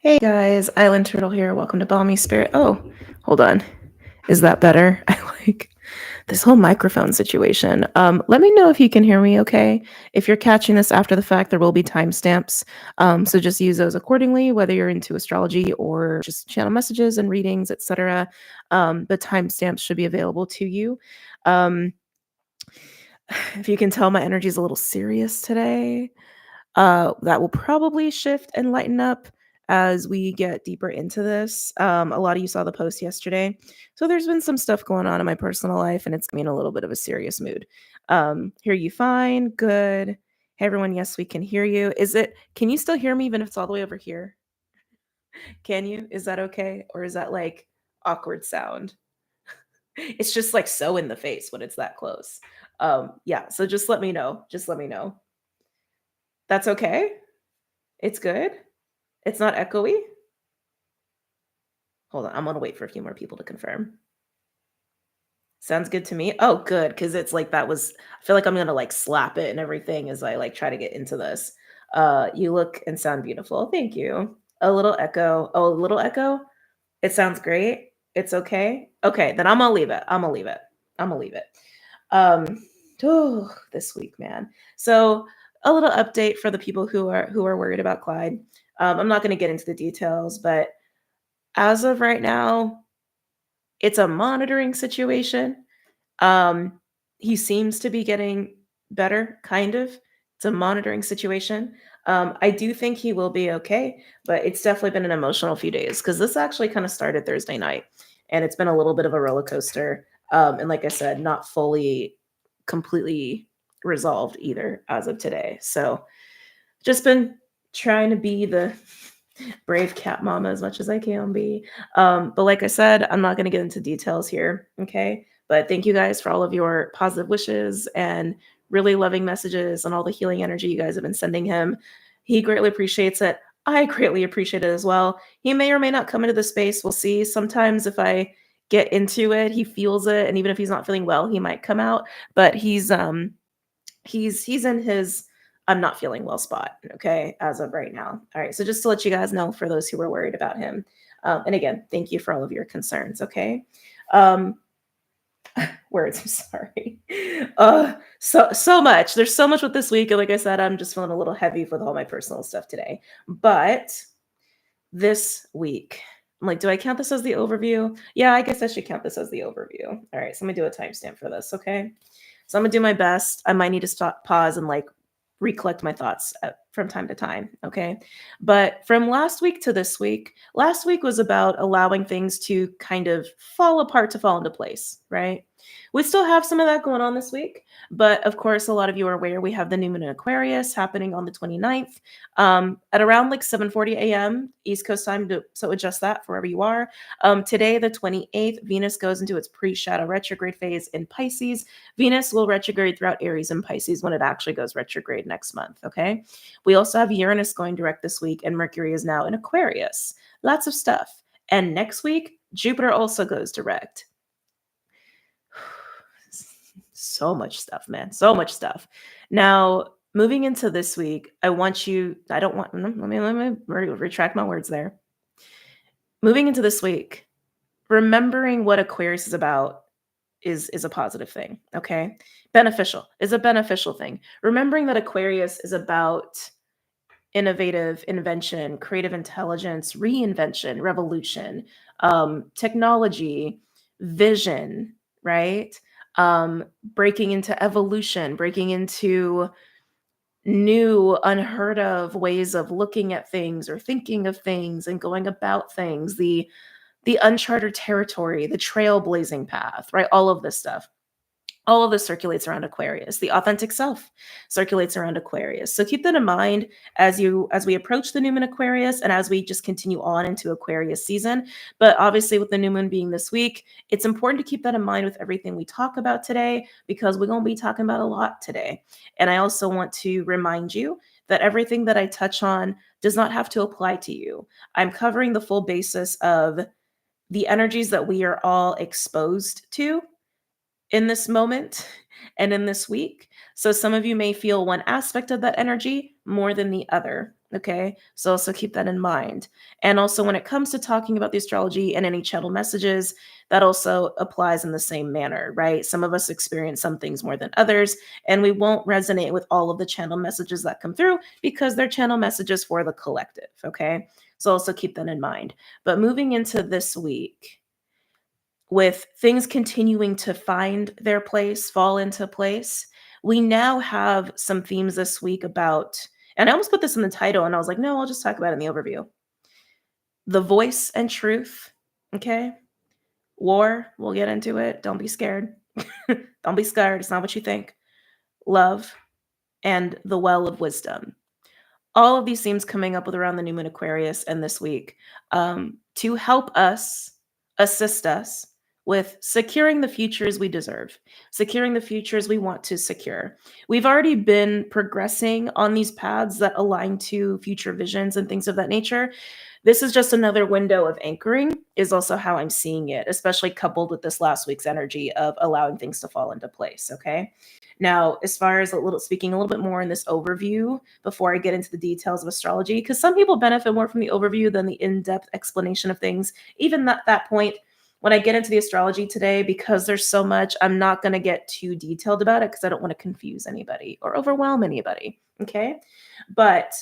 Hey guys, Island Turtle here. Welcome to BOMISpirit. Oh, hold on. Is that better? I like this whole microphone situation. Let me know if you can hear me okay. If you're catching this after the fact, there will be timestamps. So just use those accordingly, whether you're into astrology or just channel messages and readings, etc. The timestamps should be available to you. Um, if you can tell, my energy is a little serious today. That will probably shift and lighten up as we get deeper into this. A lot of you saw the post yesterday. So there's been some stuff going on in my personal life, and it's me in a little bit of a serious mood. Hear you fine? Good. Hey everyone, yes, we can hear you. Can you still hear me even if it's all the way over here? Can you? Is that okay? Or is that like awkward sound? It's just like so in the face when it's that close. Yeah, so just let me know. Just let me know. That's okay? It's good? It's not echoey? Hold on, I'm gonna wait for a few more people to confirm. Sounds good to me. Oh, good, because it's like I feel like I'm gonna like slap it and everything as I like try to get into this. You look and sound beautiful. Thank you. A little echo. Oh, a little echo? It sounds great. It's okay. Okay, then I'm gonna leave it. I'm gonna leave it. I'm gonna leave it. Um, this week, man. So a little update for the people who are worried about Clyde. I'm not gonna get into the details, but as of right now, it's a monitoring situation. Um, he seems to be getting better, kind of. It's a monitoring situation. I do think he will be okay, but it's definitely been an emotional few days because this actually kind of started Thursday night, and it's been a little bit of a roller coaster. And like I said, not fully, completely resolved either as of today. So just been trying to be the brave cat mama as much as I can be. But like I said, I'm not going to get into details here. Okay. But thank you guys for all of your positive wishes and really loving messages and all the healing energy you guys have been sending him. He greatly appreciates it. I greatly appreciate it as well. He may or may not come into the space. We'll see. Sometimes if I get into it, he feels it. And even if he's not feeling well, he might come out. But he's in his I'm not feeling well spot, okay, as of right now. All right, so just to let you guys know for those who were worried about him. And again, thank you for all of your concerns, okay? Um, words, I'm sorry. So much. There's so much with this week. And like I said, I'm just feeling a little heavy with all my personal stuff today. But this week, I'm like, do I count this as the overview? Yeah, I guess I should count this as the overview. All right, so I'm gonna do a timestamp for this, okay? So I'm gonna do my best. I might need to stop, pause, and like recollect my thoughts from time to time. Okay. But from last week to this week, last week was about allowing things to kind of fall apart to fall into place, right? We still have some of that going on this week. But of course, a lot of you are aware we have the new moon in Aquarius happening on the 29th at around like 7:40 a.m. East Coast time. So adjust that for wherever you are. Today, the 28th, Venus goes into its pre-shadow retrograde phase in Pisces. Venus will retrograde throughout Aries and Pisces when it actually goes retrograde next month. Okay. We also have Uranus going direct this week, and Mercury is now in Aquarius. Lots of stuff. And next week, Jupiter also goes direct. So much stuff, man. So much stuff. Now, moving into this week, I don't want, let me retract my words there. Moving into this week, remembering what Aquarius is about is a positive thing, okay? Beneficial is a beneficial thing. Remembering that Aquarius is about innovative invention, creative intelligence, reinvention, revolution, technology, vision, right? Breaking into evolution, breaking into new, unheard of ways of looking at things or thinking of things and going about things, the uncharted territory, the trailblazing path, right? All of this stuff. All of this circulates around Aquarius. The authentic self circulates around Aquarius. So keep that in mind as we approach the new moon Aquarius and as we just continue on into Aquarius season. But obviously with the new moon being this week, it's important to keep that in mind with everything we talk about today because we're going to be talking about a lot today. And I also want to remind you that everything that I touch on does not have to apply to you. I'm covering the full basis of the energies that we are all exposed to in this moment and in this week. So some of you may feel one aspect of that energy more than the other. Okay. So also keep that in mind. And also, when it comes to talking about the astrology and any channel messages, that also applies in the same manner, right? Some of us experience some things more than others, and we won't resonate with all of the channel messages that come through because they're channel messages for the collective. Okay. So also keep that in mind. But moving into this week, with things continuing to find their place, fall into place, we now have some themes this week about, and I almost put this in the title and I was like, no, I'll just talk about it in the overview. The voice and truth. Okay. War, we'll get into it. Don't be scared. Don't be scared. It's not what you think. Love and the well of wisdom. All of these themes coming up with around the new moon Aquarius and this week, to help us, assist us with securing the futures we deserve, securing the futures we want to secure. We've already been progressing on these paths that align to future visions and things of that nature. This is just another window of anchoring, is also how I'm seeing it, especially coupled with this last week's energy of allowing things to fall into place. Okay. Now, as far as a little speaking a little bit more in this overview before I get into the details of astrology, because some people benefit more from the overview than the in-depth explanation of things. Even at that point, when I get into the astrology today, because there's so much, I'm not going to get too detailed about it because I don't want to confuse anybody or overwhelm anybody. Okay. But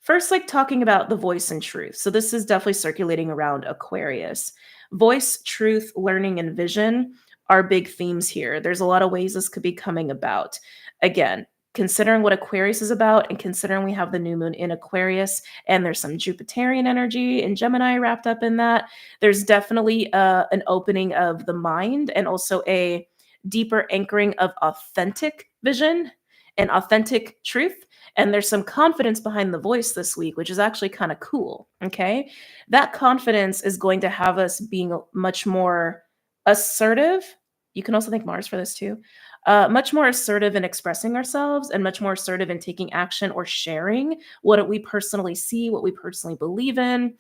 first, like talking about the voice and truth. So this is definitely circulating around Aquarius. Voice, truth, learning, and vision are big themes here. There's a lot of ways this could be coming about. Again, considering what Aquarius is about and considering we have the new moon in Aquarius and there's some Jupiterian energy and Gemini wrapped up in that, there's definitely an opening of the mind and also a deeper anchoring of authentic vision and authentic truth. And there's some confidence behind the voice this week, which is actually kind of cool. Okay. That confidence is going to have us being much more assertive. You can also thank Mars for this too. Much more assertive in expressing ourselves and much more assertive in taking action or sharing what we personally see, what we personally believe in,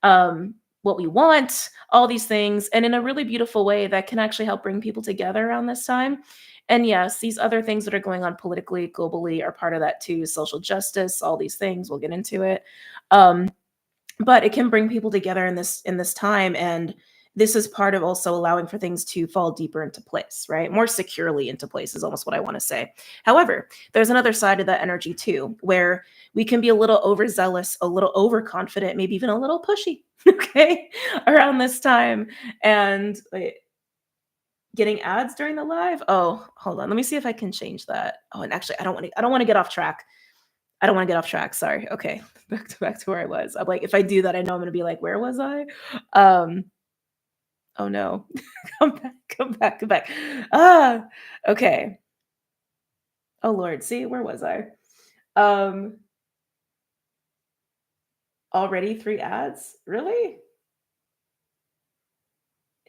what we want, all these things, and in a really beautiful way that can actually help bring people together around this time. And yes, these other things that are going on politically, globally are part of that too. Social justice, all these things. We'll get into it. Um, but it can bring people together in this time, and this is part of also allowing for things to fall deeper into place, right? More securely into place is almost what I want to say. However, there's another side of that energy too, where we can be a little overzealous, a little overconfident, maybe even a little pushy, okay, around this time. And wait, getting ads during the live, oh, hold on, let me see if I can change that. Oh, and actually I don't want to get off track. I don't want to get off track. Sorry. Okay. Back to where I was. I'm like, if I do that, I know I'm gonna be like, where was I? Um, oh no. Come back. Ah, okay. Oh Lord. See, where was I? Um, already 3 ads? Really?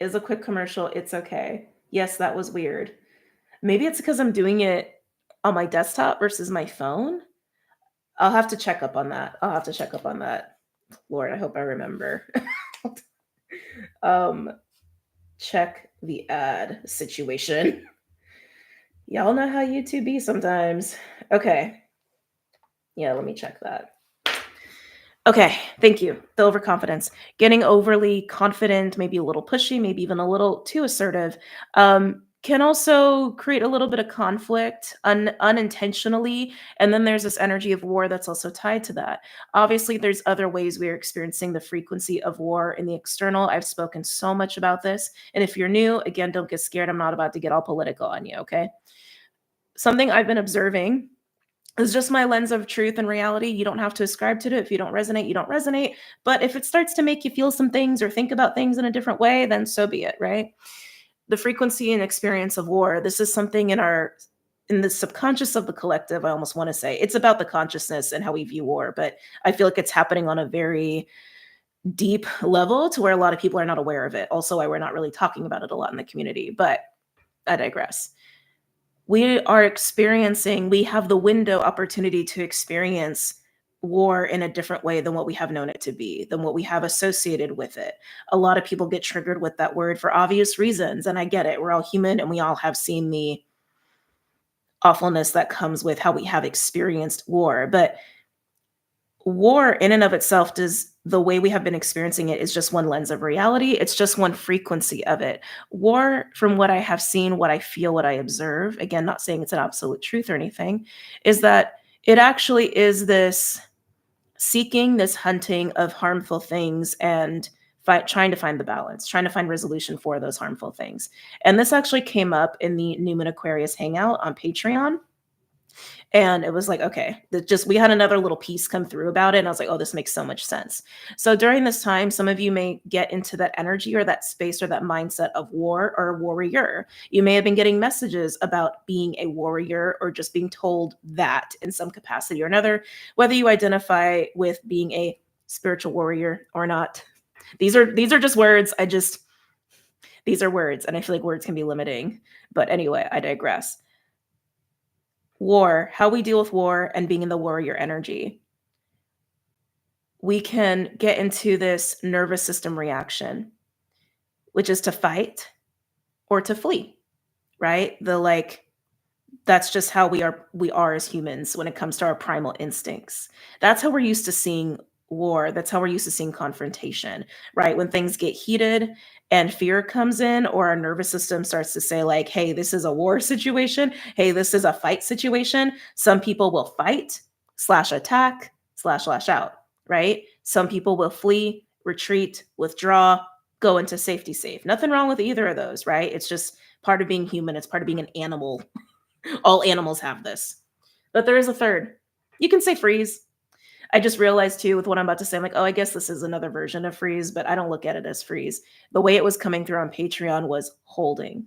Is a quick commercial. It's okay. Yes, that was weird. Maybe it's because I'm doing it on my desktop versus my phone. I'll have to check up on that. I'll have to check up on that. Lord, I hope I remember. um, check the ad situation. Y'all know how YouTube be sometimes. Okay. Yeah, let me check that. Okay, thank you. The overconfidence. Getting overly confident, maybe a little pushy, maybe even a little too assertive, can also create a little bit of conflict unintentionally. And then there's this energy of war that's also tied to that. Obviously, there's other ways we are experiencing the frequency of war in the external. I've spoken so much about this. And if you're new, again, don't get scared. I'm not about to get all political on you, okay? Something I've been observing is just my lens of truth and reality. You don't have to ascribe to it. If you don't resonate, you don't resonate. But if it starts to make you feel some things or think about things in a different way, then so be it, right? The frequency and experience of war, this is something in the subconscious of the collective. I almost want to say it's about the consciousness and how we view war, but I feel like it's happening on a very deep level to where a lot of people are not aware of it. Also, why we're not really talking about it a lot in the community, but I digress. We have the window opportunity to experience war in a different way than what we have known it to be, than what we have associated with it. A lot of people get triggered with that word for obvious reasons, and I get it. We're all human and we all have seen the awfulness that comes with how we have experienced war. But War in and of itself does the way we have been experiencing it is just one lens of reality. It's just one frequency of it. War, from what I have seen, what I feel, what I observe, again, not saying it's an absolute truth or anything, is that it actually is this seeking, this hunting of harmful things and trying to find the balance, trying to find resolution for those harmful things. And this actually came up in the New Moon Aquarius hangout on Patreon. And it was like, okay, that just we had another little piece come through about it. And I was like, oh, this makes so much sense. So during this time, some of you may get into that energy or that space or that mindset of war or warrior. You may have been getting messages about being a warrior or just being told that in some capacity or another, whether you identify with being a spiritual warrior or not. These are just words. These are words, and I feel like words can be limiting. But anyway, I digress. War, how we deal with war and being in the warrior energy. We can get into this nervous system reaction, which is to fight or to flee, right? That's just how we are as humans when it comes to our primal instincts. That's how we're used to seeing war. That's how we're used to seeing confrontation, right? When things get heated and fear comes in, or our nervous system starts to say, like, hey, this is a war situation. Hey, this is a fight situation. Some people will fight, slash attack, slash lash out, right? Some people will flee, retreat, withdraw, go into safety safe. Nothing wrong with either of those, right? It's just part of being human. It's part of being an animal. All animals have this. But there is a third. You can say freeze. I just realized too with what I'm about to say, I'm like, oh, I guess this is another version of freeze, but I don't look at it as freeze. The way it was coming through on Patreon was holding. And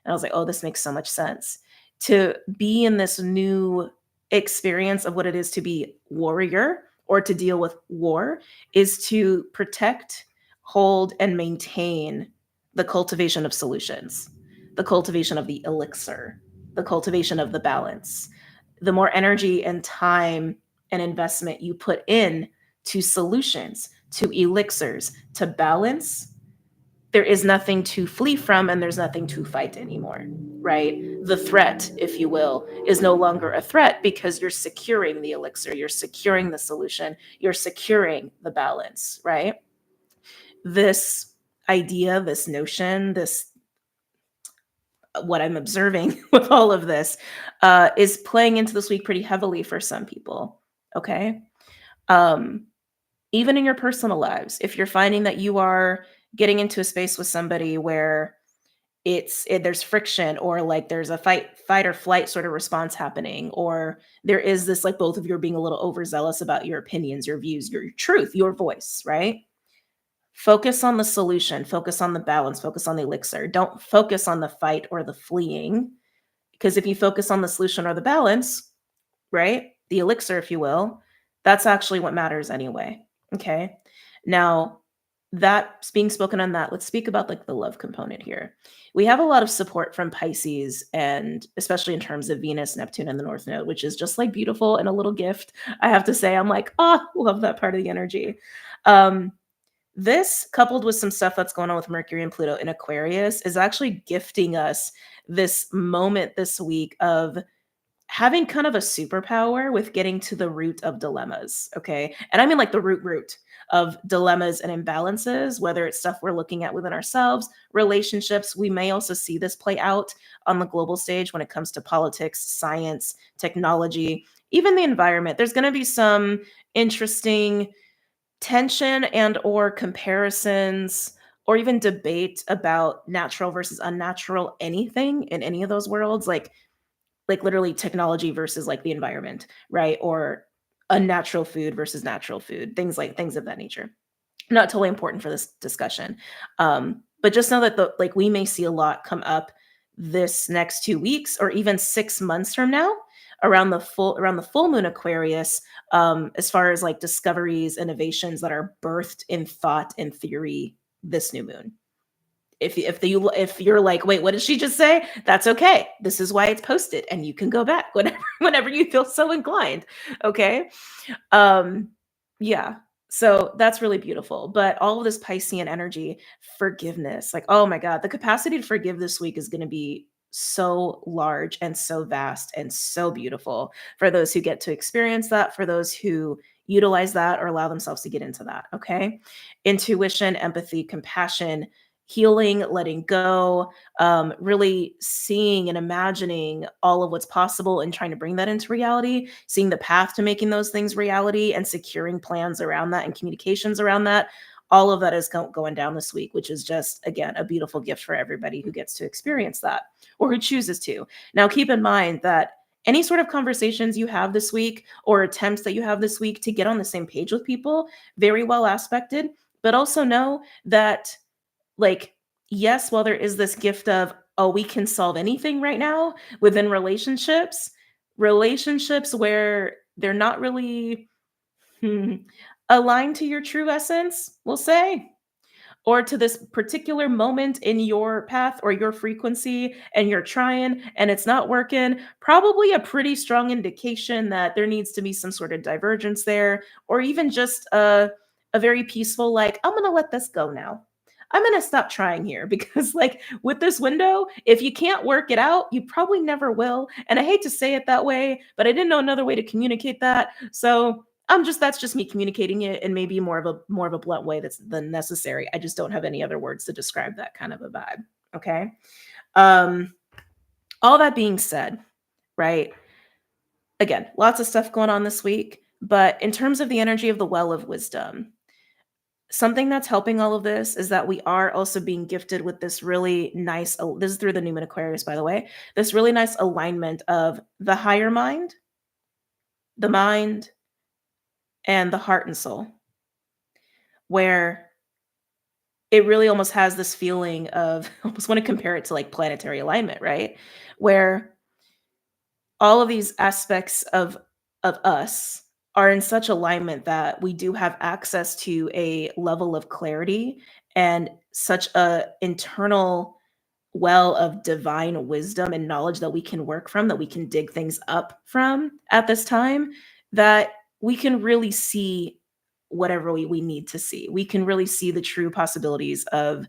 I was like, oh, this makes so much sense. To be in this new experience of what it is to be warrior or to deal with war is to protect, hold, and maintain the cultivation of solutions, the cultivation of the elixir, the cultivation of the balance. The more energy and time and investment you put in to solutions, to elixirs, to balance, there is nothing to flee from and there's nothing to fight anymore, right? The threat, if you will, is no longer a threat because you're securing the elixir, you're securing the solution, you're securing the balance, right? This idea, this notion, this what I'm observing with all of this is playing into this week pretty heavily for some people. Okay. Um, Even in your personal lives, if you're finding that you are getting into a space with somebody where there's friction or like there's a fight or flight sort of response happening, or there is this like both of you are being a little overzealous about your opinions, your views, your truth, your voice, right? Focus on the solution, focus on the balance, focus on the elixir. Don't focus on the fight or the fleeing. Because if you focus on the solution or the balance, right? The elixir, if you will, that's actually what matters anyway. Okay. Now, that's being spoken on that, let's speak about like the love component here. We have a lot of support from Pisces, and especially in terms of Venus, Neptune, and the North Node, which is just like beautiful and a little gift. I have to say, I'm like, oh, love that part of the energy. Um, this, coupled with some stuff that's going on with Mercury and Pluto in Aquarius, is actually gifting us this moment this week of having kind of a superpower with getting to the root of dilemmas. Okay. And I mean like the root of dilemmas and imbalances, whether it's stuff we're looking at within ourselves, relationships. We may also see this play out on the global stage when it comes to politics, science, technology, even the environment. There's going to be some interesting tension and or comparisons or even debate about natural versus unnatural anything in any of those worlds, like literally technology versus like the environment, right? Or unnatural food versus natural food, things of that nature. Not totally important for this discussion. But just know that we may see a lot come up this next 2 weeks or even 6 months from now around the full moon Aquarius, as far as like discoveries, innovations that are birthed in thought and theory this new moon. If you're like, wait, what did she just say? That's okay. This is why it's posted, and you can go back whenever you feel so inclined. Okay. Um, yeah. So that's really beautiful. But all of this Piscean energy, forgiveness, like, oh my God, the capacity to forgive this week is going to be so large and so vast and so beautiful for those who get to experience that, for those who utilize that or allow themselves to get into that. Okay. Intuition, empathy, compassion, healing, letting go, really seeing and imagining all of what's possible and trying to bring that into reality, seeing the path to making those things reality and securing plans around that and communications around that. All of that is going down this week, which is just, again, a beautiful gift for everybody who gets to experience that or who chooses to. Now, keep in mind that any sort of conversations you have this week or attempts that you have this week to get on the same page with people, very well aspected, but also know that, like, yes, while there is this gift of, oh, we can solve anything right now within relationships, relationships where they're not really aligned to your true essence, we'll say, or to this particular moment in your path or your frequency and you're trying and it's not working, probably a pretty strong indication that there needs to be some sort of divergence there, or even just a very peaceful, like, I'm going to let this go now. I'm going to stop trying here because, like, with this window, if you can't work it out, you probably never will. And I hate to say it that way, but I didn't know another way to communicate that. So that's just me communicating it in maybe more of a blunt way that's than necessary. I just don't have any other words to describe that kind of a vibe. Okay. Um, all that being said, right? Again, lots of stuff going on this week, but in terms of the energy of the well of wisdom, something that's helping all of this is that we are also being gifted with this really nice, this is through the New Moon Aquarius, by the way, this really nice alignment of the higher mind, the mind, and the heart and soul, where it really almost has this feeling of I almost want to compare it to like planetary alignment, right? Where all of these aspects of us are in such alignment that we do have access to a level of clarity and such a internal well of divine wisdom and knowledge that we can work from, that we can dig things up from at this time, that we can really see whatever we need to see. We can really see the true possibilities of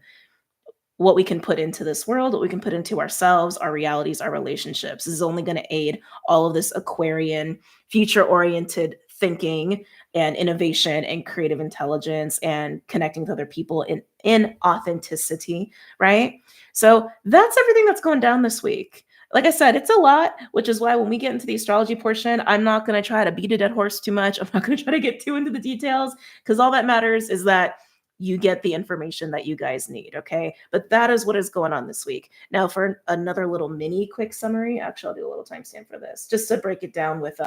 what we can put into this world, what we can put into ourselves, our realities, our relationships. This is only going to aid all of this Aquarian, future oriented thinking and innovation and creative intelligence and connecting with other people in authenticity, right? So that's everything that's going down this week. Like I said, it's a lot, which is why when we get into the astrology portion, I'm not going to try to beat a dead horse too much. I'm not going to try to get too into the details because all that matters is that you get the information that you guys need. Okay. But that is what is going on this week. Now, for another little mini quick summary, actually, I'll do a little timestamp for this just to break it down with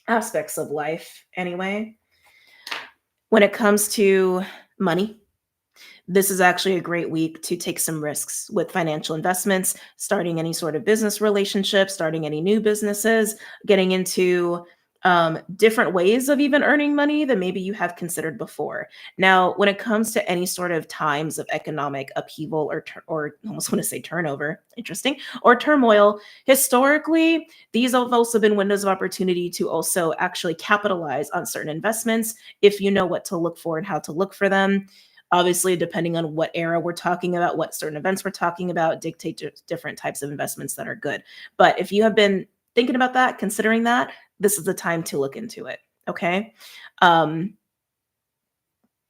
aspects of life anyway. When it comes to money, this is actually a great week to take some risks with financial investments, starting any sort of business relationship, starting any new businesses, getting into different ways of even earning money that maybe you have considered before. Now, when it comes to any sort of times of economic upheaval or I almost want to say turnover, interesting, or turmoil, historically, these have also been windows of opportunity to also actually capitalize on certain investments if you know what to look for and how to look for them. Obviously, depending on what era we're talking about, what certain events we're talking about, dictate different types of investments that are good. But if you have been thinking about that, considering that, this is the time to look into it. Okay. Um,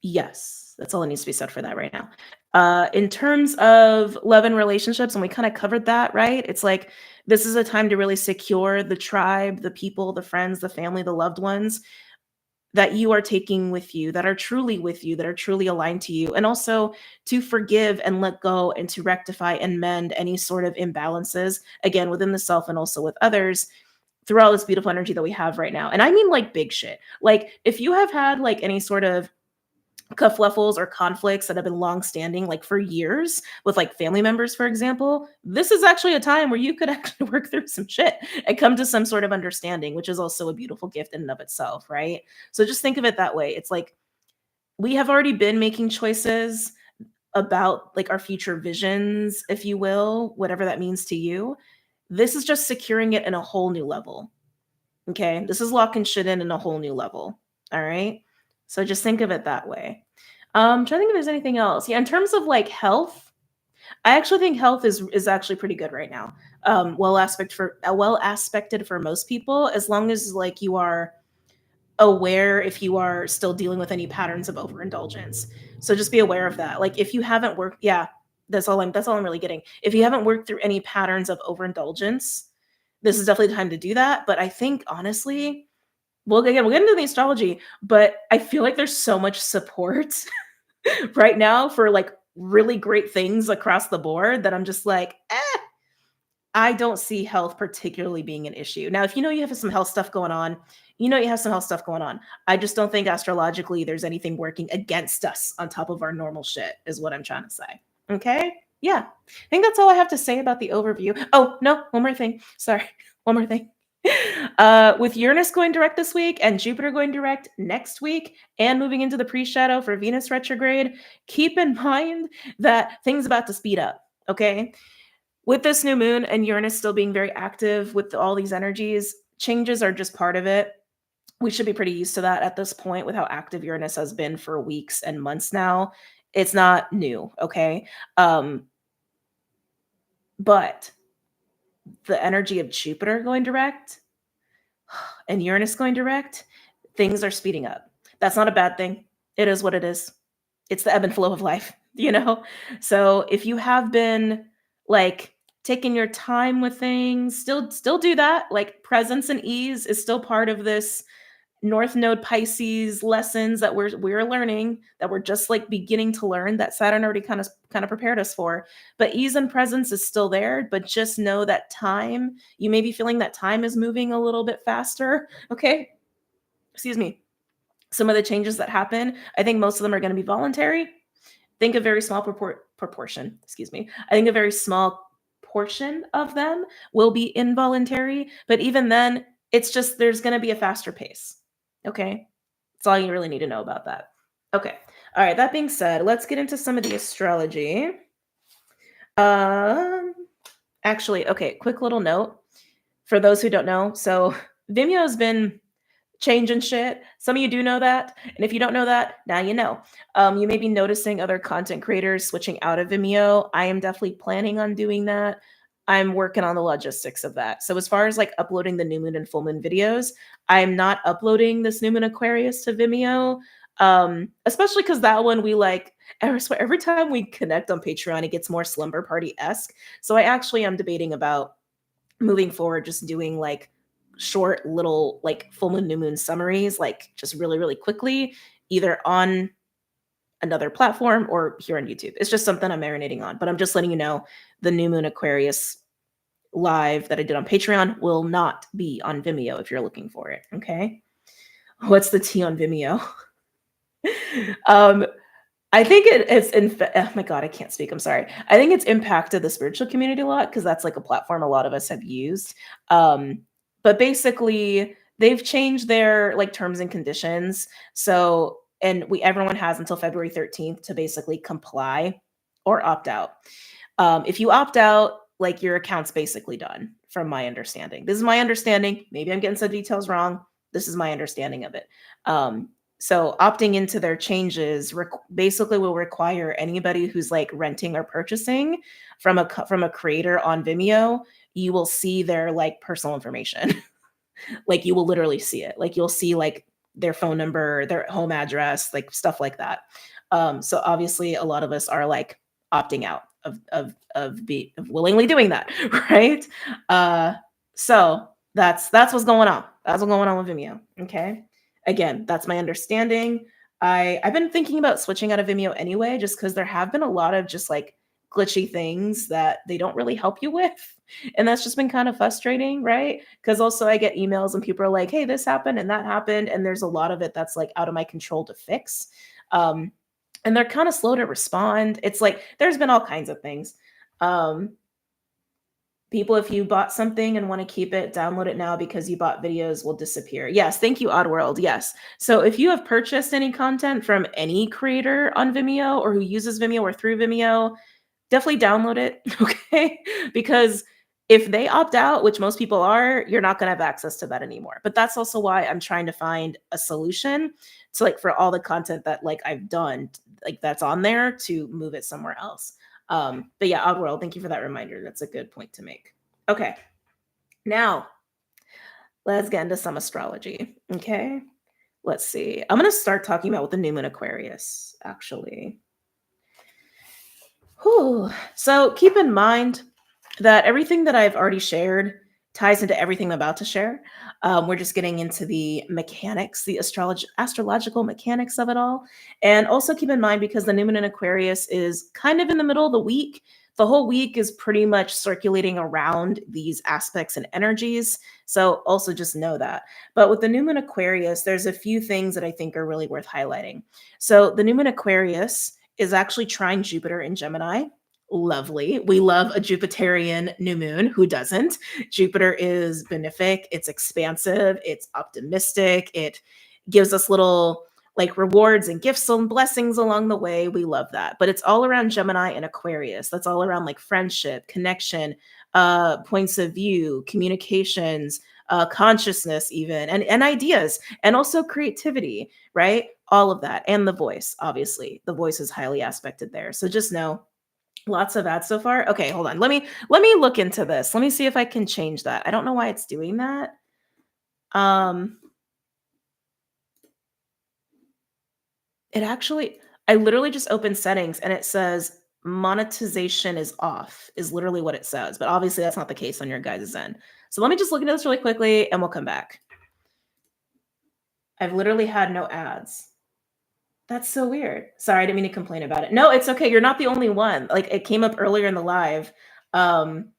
yes, that's all that needs to be said for that right now. In terms of love and relationships, and we kind of covered that, right? It's like this is a time to really secure the tribe, the people, the friends, the family, the loved ones that you are taking with you, that are truly with you, that are truly aligned to you, and also to forgive and let go and to rectify and mend any sort of imbalances, again, within the self and also with others through all this beautiful energy that we have right now. And I mean like big shit. Like if you have had like any sort of kerfluffles or conflicts that have been long standing, like for years with like family members, for example, this is actually a time where you could actually work through some shit and come to some sort of understanding, which is also a beautiful gift in and of itself, right? So just think of it that way. It's like we have already been making choices about like our future visions, if you will, whatever that means to you. This is just securing it in a whole new level. Okay. This is locking shit in a whole new level. All right. So just think of it that way. Trying to think if there's anything else. Yeah, in terms of like health, I actually think health is actually pretty good right now. Well aspected for most people, as long as like you are aware if you are still dealing with any patterns of overindulgence. So just be aware of that. Like if you haven't worked, yeah, that's all I'm really getting. If you haven't worked through any patterns of overindulgence, this is definitely the time to do that. But I think honestly, well, again, we'll get into the astrology, but I feel like there's so much support right now for like really great things across the board that I'm just like, I don't see health particularly being an issue. Now, if you know you have some health stuff going on, you know you have some health stuff going on. I just don't think astrologically there's anything working against us on top of our normal shit, is what I'm trying to say. Okay? Yeah. I think that's all I have to say about the overview. Oh, no, one more thing. Sorry. One more thing. With Uranus going direct this week and Jupiter going direct next week and moving into the pre-shadow for Venus retrograde, keep in mind that things about to speed up. Okay? With this new moon and Uranus still being very active with all these energies, changes are just part of it. We should be pretty used to that at this point with how active Uranus has been for weeks and months now. It's not new, okay? But the energy of Jupiter going direct and Uranus going direct, things are speeding up. That's not a bad thing. It is what it is. It's the ebb and flow of life, you know? So if you have been like taking your time with things, still do that. Like presence and ease is still part of this North Node Pisces lessons that we're learning, that we're just like beginning to learn, that Saturn already kind of prepared us for. But ease and presence is still there, but just know that time, you may be feeling that time is moving a little bit faster. Okay. Excuse me. Some of the changes that happen, I think most of them are going to be voluntary. Think a very small proportion, excuse me. I think a very small portion of them will be involuntary, but even then, it's just there's going to be a faster pace. Okay? That's all you really need to know about that. Okay. All right, that being said, let's get into some of the astrology. Um Actually, okay, quick little note for those who don't know. So, Vimeo has been changing shit. Some of you do know that. And if you don't know that, now you know. You may be noticing other content creators switching out of Vimeo. I am definitely planning on doing that. I'm working on the logistics of that. So as far as like uploading the new moon and full moon videos, I'm not uploading this new moon Aquarius to Vimeo. Especially because that one we like, I swear, every time we connect on Patreon, it gets more slumber party-esque. So I actually am debating about moving forward, just doing like short little like full moon, new moon summaries, like just really, really quickly, either on another platform or here on YouTube. It's just something I'm marinating on. But I'm just letting you know the new moon Aquarius live that I did on Patreon will not be on Vimeo if you're looking for it. Okay. What's the tea on Vimeo? um, I think it's oh my god, I can't speak. I'm sorry. I think it's impacted the spiritual community a lot because that's like a platform a lot of us have used. But basically, they've changed their like terms and conditions. So, and everyone has until February 13th to basically comply or opt out. If you opt out, like your account's basically done, from my understanding. This is my understanding. Maybe I'm getting some details wrong. This is my understanding of it. So opting into their changes basically will require anybody who's like renting or purchasing from a creator on Vimeo, you will see their like personal information. Like you will literally see it. Like you'll see like their phone number, their home address, like stuff like that. So obviously a lot of us are like opting out of willingly doing that, right? So that's what's going on. That's what's going on with Vimeo. Okay. Again, that's my understanding. I've been thinking about switching out of Vimeo anyway, just because there have been a lot of just like glitchy things that they don't really help you with. And that's just been kind of frustrating, right? Because also I get emails and people are like, hey, this happened and that happened. And there's a lot of it that's like out of my control to fix. And they're kind of slow to respond. It's like there's been all kinds of things. People, if you bought something and want to keep it, download it now because you bought videos will disappear. Yes, thank you, Oddworld. Yes. So if you have purchased any content from any creator on Vimeo or who uses Vimeo or through Vimeo, definitely download it, okay? Because if they opt out, which most people are, you're not going to have access to that anymore. But that's also why I'm trying to find a solution to like for all the content that like I've done, like that's on there to move it somewhere else. But yeah, Oddworld, thank you for that reminder. That's a good point to make. Okay. Now, let's get into some astrology, okay? Let's see. I'm gonna start talking about with the new moon Aquarius, actually. Whew. So keep in mind that everything that I've already shared ties into everything I'm about to share. We're just getting into the mechanics, the astrological mechanics of it all. And also keep in mind, because the new moon in Aquarius is kind of in the middle of the week, the whole week is pretty much circulating around these aspects and energies. So also just know that. But with the new moon Aquarius, there's a few things that I think are really worth highlighting. So the new moon Aquarius is actually trine Jupiter in Gemini. Lovely. We love a Jupiterian new moon. Who doesn't? Jupiter is benefic, it's expansive, it's optimistic, it gives us little like rewards and gifts and blessings along the way. We love that. But it's all around Gemini and Aquarius. That's all around like friendship, connection, points of view, communications, consciousness, even, and ideas, and also creativity, right? All of that. And the voice, obviously. The voice is highly aspected there. So just know lots of ads so far. Okay, hold on. Let me look into this. Let me see if I can change that. I don't know why it's doing that. Um it actually I literally just opened settings and it says monetization is off is literally what it says. But obviously that's not the case on your guys' end. So let me just look into this really quickly and we'll come back. I've literally had no ads. That's so weird. Sorry, I didn't mean to complain about it. No, it's okay. You're not the only one. Like it came up earlier in the live. Um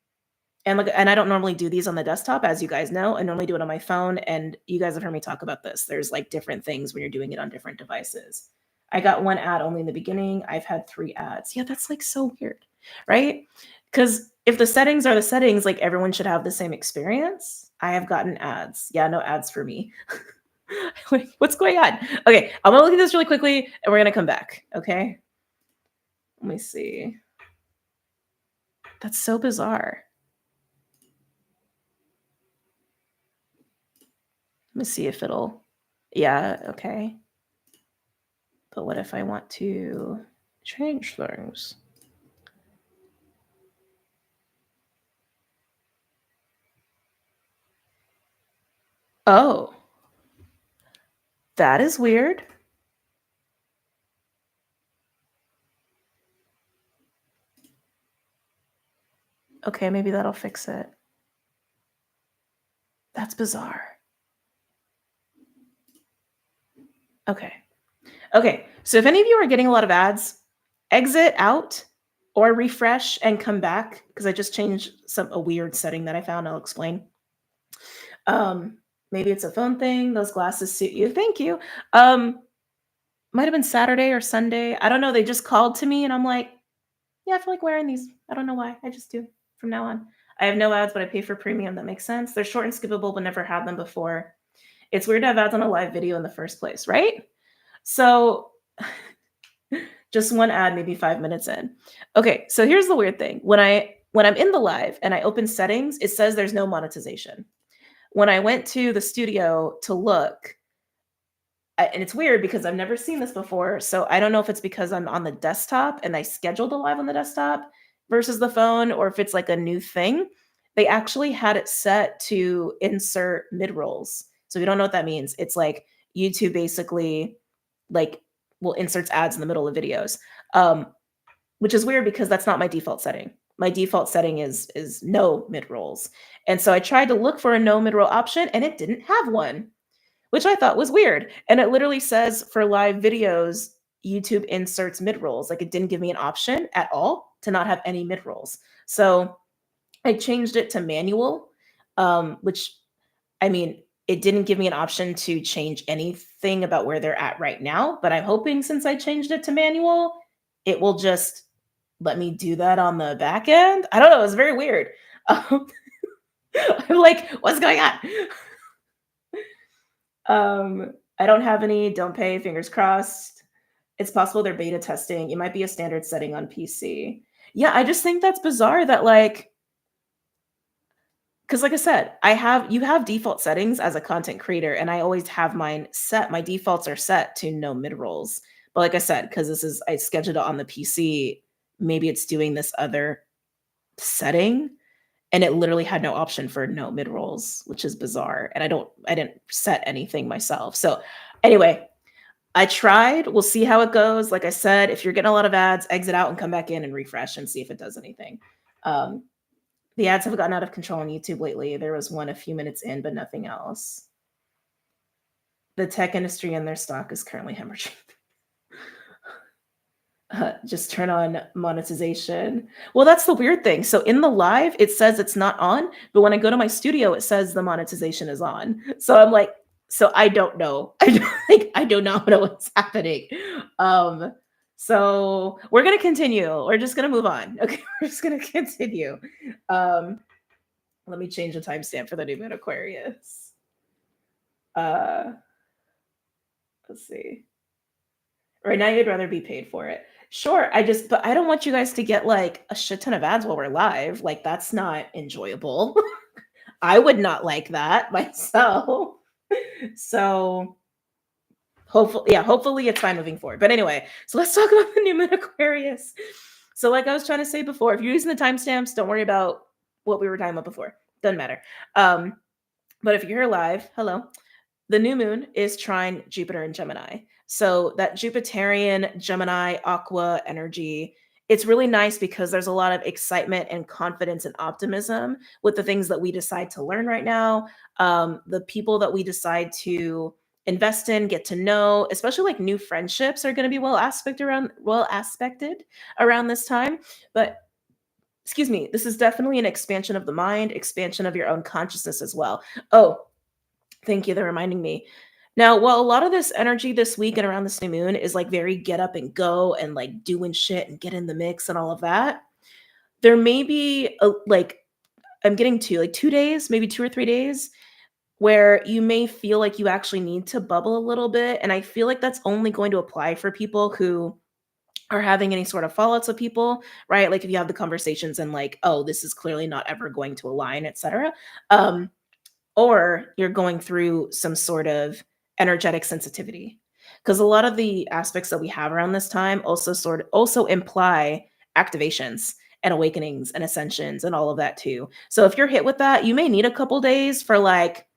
and I don't normally do these on the desktop, as you guys know. I normally do it on my phone, and you guys have heard me talk about this. There's like different things when you're doing it on different devices. I got one ad only in the beginning. I've had 3 ads. Yeah, that's like so weird, right? Because if the settings are the settings, like everyone should have the same experience. I have gotten ads. Yeah, no ads for me. Like, what's going on? Okay, I'm gonna look at this really quickly, and we're gonna come back. Okay, let me see. That's so bizarre. Let me see if it'll. Yeah, okay. But what if I want to change things? Oh, that is weird. Okay, maybe that'll fix it. That's bizarre. Okay. Okay. So if any of you are getting a lot of ads, exit out or refresh and come back because I just changed a weird setting that I found. I'll explain. Maybe it's a phone thing. Those glasses suit you. Thank you. Might have been Saturday or Sunday. I don't know. They just called to me and I'm like, yeah, I feel like wearing these. I don't know why. I just do from now on. I have no ads, but I pay for premium. That makes sense. They're short and skippable, but never had them before. It's weird to have ads on a live video in the first place, right? So just one ad, maybe 5 minutes in. Okay, so here's the weird thing. When I'm in the live and I open settings, it says there's no monetization. When I went to the studio to look, and it's weird because I've never seen this before. So I don't know if it's because I'm on the desktop and I scheduled a live on the desktop versus the phone, or if it's like a new thing. They actually had it set to insert mid rolls. So if you don't know what that means, it's like YouTube basically like will inserts ads in the middle of videos, which is weird because that's not my default setting. My default setting is no mid rolls, and so I tried to look for a no mid roll option, and it didn't have one, which I thought was weird. And it literally says for live videos, YouTube inserts mid rolls. Like it didn't give me an option at all to not have any mid rolls. So I changed it to manual, which I mean, it didn't give me an option to change anything about where they're at right now. But I'm hoping since I changed it to manual, it will just let me do that on the back end. I don't know. It's very weird. Um, I'm like, what's going on? I don't have any, don't pay, fingers crossed. It's possible they're beta testing. It might be a standard setting on PC. Yeah, I just think that's bizarre that like because like I said, you have default settings as a content creator, and I always have mine set. My defaults are set to no mid rolls. But like I said, because I scheduled it on the PC, maybe it's doing this other setting and it literally had no option for no mid rolls, which is bizarre. And I didn't set anything myself. So Anyway, I tried. We'll see how it goes. Like I said, if you're getting a lot of ads, exit out and come back in and refresh and see if it does anything. Um, the ads have gotten out of control on YouTube lately. There was one a few minutes in, but nothing else. The tech industry and their stock is currently hemorrhaging. Just turn on monetization. Well, that's the weird thing. So in the live, it says it's not on, but when I go to my studio, it says the monetization is on. So I'm like, so I don't know. I don't, like, I do not know what's happening. Um, so we're gonna continue. We're just gonna move on. Okay, we're just gonna continue. Um, Let me change the timestamp for the new moon Aquarius. Uh, let's see. Right now, you'd rather be paid for it. Sure, but I don't want you guys to get like a shit ton of ads while we're live. Like, that's not enjoyable. I would not like that myself. So, hopefully it's fine moving forward. But anyway, so let's talk about the new moon Aquarius. So, like I was trying to say before, if you're using the timestamps, don't worry about what we were talking about before. Doesn't matter. But if you're here live, hello. The new moon is trine Jupiter in Gemini. So that Jupiterian Gemini aqua energy, it's really nice because there's a lot of excitement and confidence and optimism with the things that we decide to learn right now. The people that we decide to invest in, get to know, especially like new friendships are going to be well aspected around this time. But excuse me, this is definitely an expansion of the mind, expansion of your own consciousness as well. Oh, thank you. They're reminding me. Now, while a lot of this energy this week and around this new moon is like very get up and go and like doing shit and get in the mix and all of that, there may be I'm getting to like 2 days, maybe 2 or 3 days, where you may feel like you actually need to bubble a little bit. And I feel like that's only going to apply for people who are having any sort of fallouts with people, right? Like if you have the conversations and like, oh, this is clearly not ever going to align, etc. Um, or you're going through some sort of energetic sensitivity, because a lot of the aspects that we have around this time also imply activations and awakenings and ascensions and all of that too. So if you're hit with that, you may need a couple days for like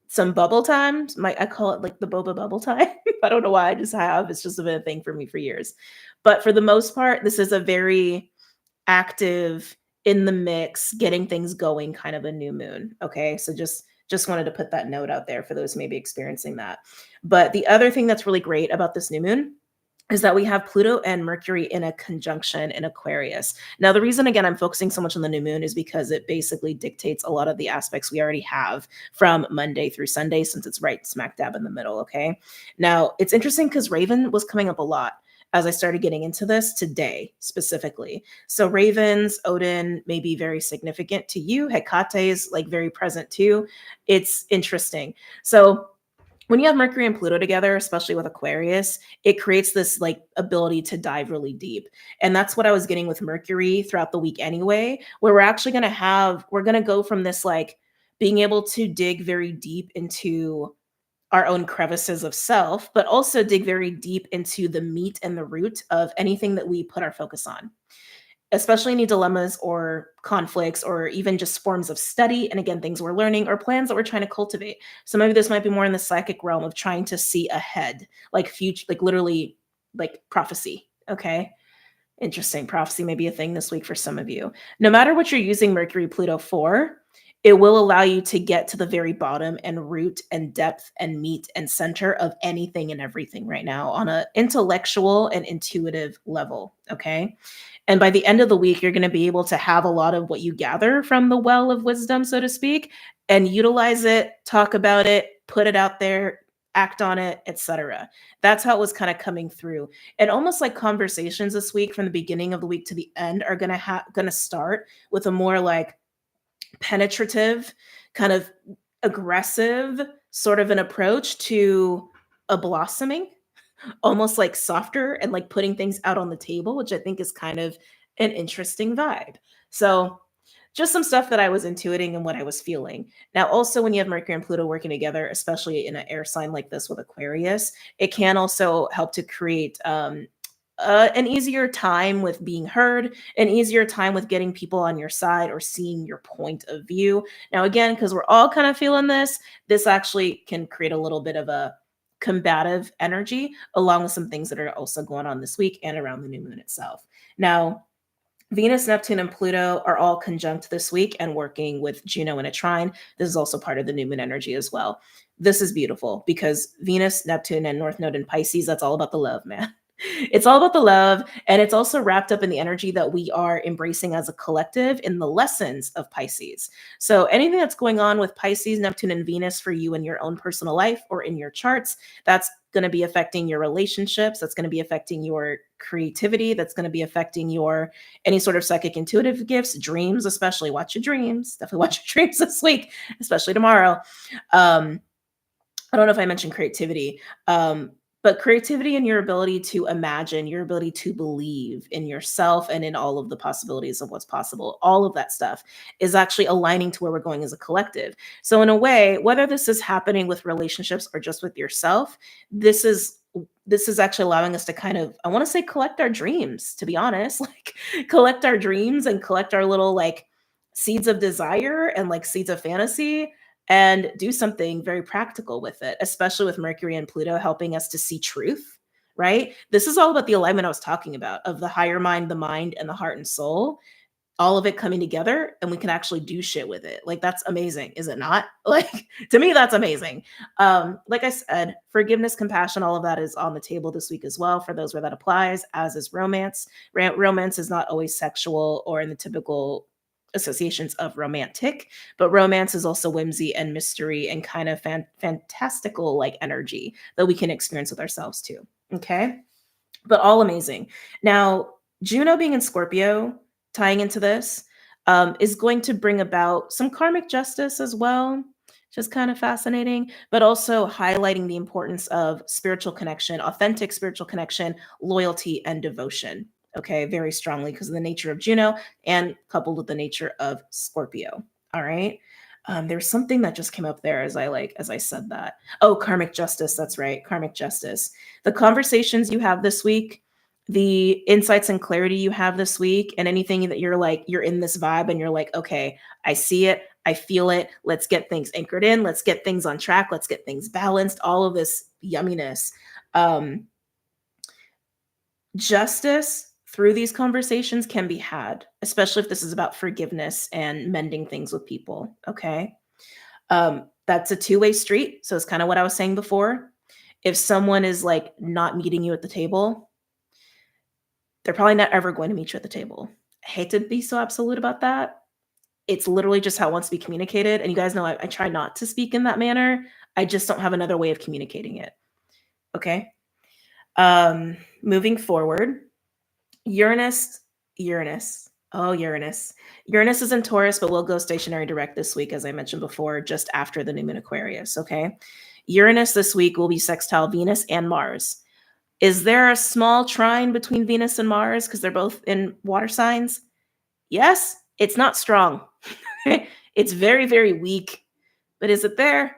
some bubble times. I call it like the boba bubble time. I don't know why, I just have. It's just been a thing for me for years. But for the most part, this is a very active, in the mix, getting things going kind of a new moon. Okay. So just wanted to put that note out there for those maybe experiencing that. But the other thing that's really great about this new moon is that we have Pluto and Mercury in a conjunction in Aquarius. Now, the reason, again, I'm focusing so much on the new moon is because it basically dictates a lot of the aspects we already have from Monday through Sunday, since it's right smack dab in the middle. Okay. Now, it's interesting because Raven was coming up a lot as I started getting into this today specifically. So Ravens, Odin may be very significant to you. Hecate is like very present too. It's interesting. So when you have Mercury and Pluto together, especially with Aquarius, it creates this like ability to dive really deep. And that's what I was getting with Mercury throughout the week anyway, where we're going to go from this like being able to dig very deep into our own crevices of self, but also dig very deep into the meat and the root of anything that we put our focus on, especially any dilemmas or conflicts or even just forms of study. And again, things we're learning or plans that we're trying to cultivate. So maybe this might be more in the psychic realm of trying to see ahead, like future, like literally like prophecy. Okay. Interesting. Prophecy may be a thing this week for some of you. No matter what you're using Mercury Pluto for, it will allow you to get to the very bottom and root and depth and meat and center of anything and everything right now on an intellectual and intuitive level. Okay. And by the end of the week, you're going to be able to have a lot of what you gather from the well of wisdom, so to speak, and utilize it, talk about it, put it out there, act on it, etc. That's how it was kind of coming through. And almost like conversations this week from the beginning of the week to the end are going to start with a more like penetrative, kind of aggressive sort of an approach to a blossoming, almost like softer and like putting things out on the table, which I think is kind of an interesting vibe. So just some stuff that I was intuiting and what I was feeling. Now, also when you have Mercury and Pluto working together, especially in an air sign like this with Aquarius, it can also help to create an easier time with being heard, an easier time with getting people on your side or seeing your point of view. Now, again, because we're all kind of feeling this actually can create a little bit of a combative energy, along with some things that are also going on this week and around the new moon itself. Now, Venus, Neptune, and Pluto are all conjunct this week and working with Juno in a trine. This is also part of the new moon energy as well. This is beautiful because Venus, Neptune, and North Node in Pisces, that's all about the love, man. It's all about the love. And it's also wrapped up in the energy that we are embracing as a collective in the lessons of Pisces. So anything that's going on with Pisces, Neptune, and Venus for you in your own personal life or in your charts, that's going to be affecting your relationships. That's going to be affecting your creativity. That's going to be affecting your any sort of psychic intuitive gifts, dreams, especially watch your dreams. Definitely watch your dreams this week, especially tomorrow. Um, I don't know if I mentioned creativity, but creativity and your ability to imagine, your ability to believe in yourself and in all of the possibilities of what's possible, all of that stuff is actually aligning to where we're going as a collective. So, in a way, whether this is happening with relationships or just with yourself, this is this is actually allowing us to kind of, I want to say, collect our dreams, to be honest, like collect our dreams and collect our little like seeds of desire and like seeds of fantasy and do something very practical with it, especially with Mercury and Pluto helping us to see truth, right? This is all about the alignment I was talking about of the higher mind, the mind, and the heart and soul, all of it coming together, and we can actually do shit with it. Like, that's amazing, is it not? Like, to me, that's amazing. Like I said, forgiveness, compassion, all of that is on the table this week as well for those where that applies, as is romance. Romance is not always sexual or in the typical associations of romantic, but romance is also whimsy and mystery and kind of fantastical like energy that we can experience with ourselves too. Okay. But all amazing. Now, Juno being in Scorpio, tying into this, is going to bring about some karmic justice as well, just kind of fascinating, but also highlighting the importance of spiritual connection, authentic spiritual connection, loyalty, and devotion. Okay, very strongly because of the nature of Juno and coupled with the nature of Scorpio. All right. There's something that just came up there as I said that. Oh, karmic justice. That's right. Karmic justice. The conversations you have this week, the insights and clarity you have this week, and anything that you're like, you're in this vibe and you're like, okay, I see it, I feel it. Let's get things anchored in. Let's get things on track. Let's get things balanced. All of this yumminess. Justice through these conversations can be had, especially if this is about forgiveness and mending things with people. Okay. That's a two-way street. So it's kind of what I was saying before. If someone is like not meeting you at the table, they're probably not ever going to meet you at the table. I hate to be so absolute about that. It's literally just how it wants to be communicated. And you guys know I try not to speak in that manner. I just don't have another way of communicating it. Okay. Moving forward, Uranus, Uranus. Oh, Uranus. Uranus is in Taurus, but will go stationary direct this week, as I mentioned before, just after the new moon Aquarius. Okay. Uranus this week will be sextile Venus and Mars. Is there a small trine between Venus and Mars because they're both in water signs? Yes, it's not strong. It's very, very weak. But is it there?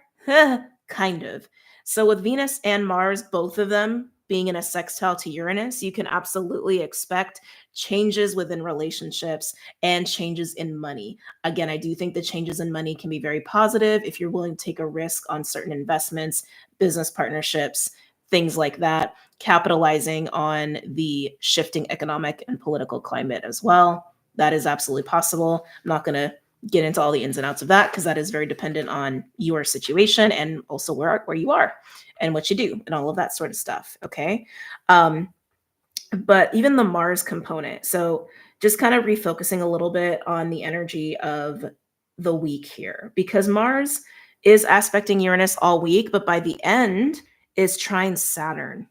Kind of. So with Venus and Mars, both of them being in a sextile to Uranus, you can absolutely expect changes within relationships and changes in money. Again, I do think the changes in money can be very positive if you're willing to take a risk on certain investments, business partnerships, things like that, capitalizing on the shifting economic and political climate as well. That is absolutely possible. I'm not going to get into all the ins and outs of that because that is very dependent on your situation and also where you are and what you do and all of that sort of stuff. Okay. But even the Mars component. So just kind of refocusing a little bit on the energy of the week here, because Mars is aspecting Uranus all week, but by the end is trine Saturn,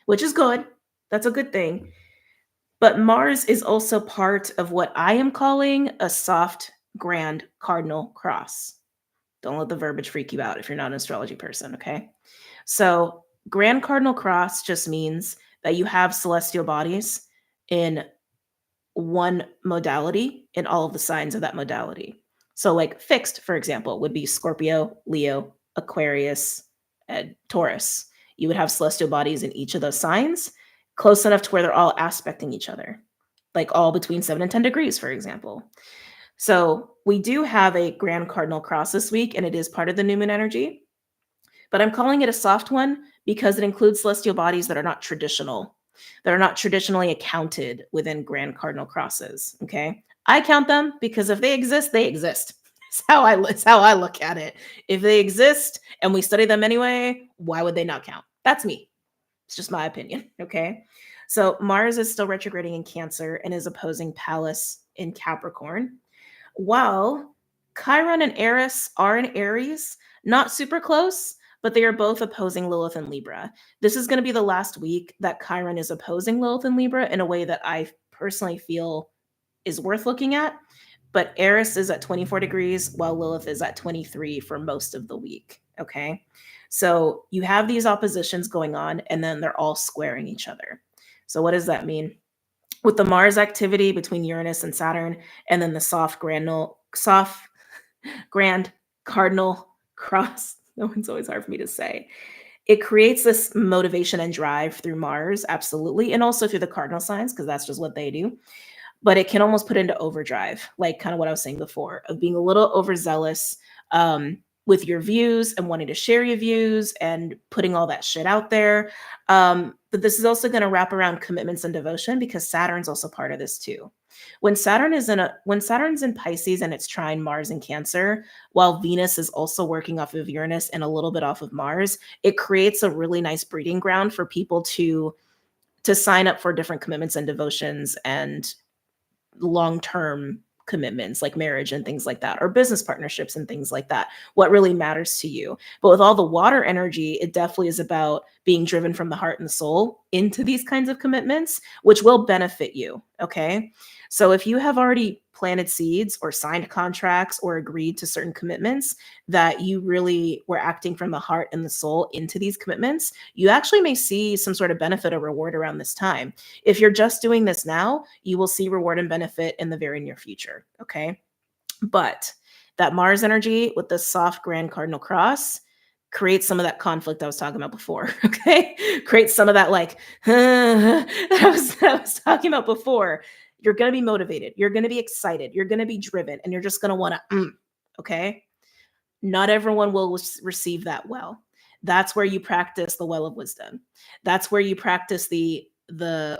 which is good. That's a good thing. But Mars is also part of what I am calling a soft grand cardinal cross. Don't let the verbiage freak you out if you're not an astrology person, okay? So, grand cardinal cross just means that you have celestial bodies in one modality in all of the signs of that modality. So, like fixed, for example, would be Scorpio, Leo, Aquarius, and Taurus. You would have celestial bodies in each of those signs, close enough to where they're all aspecting each other, like all between 7 and 10 degrees, for example. So we do have a grand cardinal cross this week, and it is part of the new moon energy, but I'm calling it a soft one because it includes celestial bodies that are not traditional, that are not traditionally accounted within grand cardinal crosses. Okay. I count them because if they exist, they exist. It's how I look at it. If they exist and we study them anyway, why would they not count? That's me. It's just my opinion. Okay. So Mars is still retrograding in Cancer and is opposing Pallas in Capricorn, while Chiron and Eris are in Aries, not super close, but they are both opposing Lilith and Libra. This is going to be the last week that Chiron is opposing Lilith and Libra in a way that I personally feel is worth looking at. But Eris is at 24 degrees while Lilith is at 23 for most of the week. Okay. So you have these oppositions going on, and then they're all squaring each other. So, what does that mean? With the Mars activity between Uranus and Saturn, and then the soft grand cardinal cross. That one's always hard for me to say. It creates this motivation and drive through Mars, absolutely, and also through the cardinal signs, because that's just what they do. But it can almost put into overdrive, like kind of what I was saying before, of being a little overzealous with your views and wanting to share your views and putting all that shit out there. But this is also going to wrap around commitments and devotion, because Saturn's also part of this too. When Saturn's in Pisces and it's trine Mars in Cancer, while Venus is also working off of Uranus and a little bit off of Mars, it creates a really nice breeding ground for people to sign up for different commitments and devotions and long-term commitments like marriage and things like that, or business partnerships and things like that, what really matters to you. But with all the water energy, it definitely is about being driven from the heart and the soul into these kinds of commitments, which will benefit you. Okay. So if you have already planted seeds or signed contracts or agreed to certain commitments that you really were acting from the heart and the soul into these commitments, you actually may see some sort of benefit or reward around this time. If you're just doing this now, you will see reward and benefit in the very near future. Okay. But that Mars energy with the soft grand cardinal cross creates some of that conflict I was talking about before. Okay. Creates some of that like that I was talking about before. You're going to be motivated. You're going to be excited. You're going to be driven, and you're just going to want to, okay. Not everyone will receive that well. That's where you practice the well of wisdom. That's where you practice the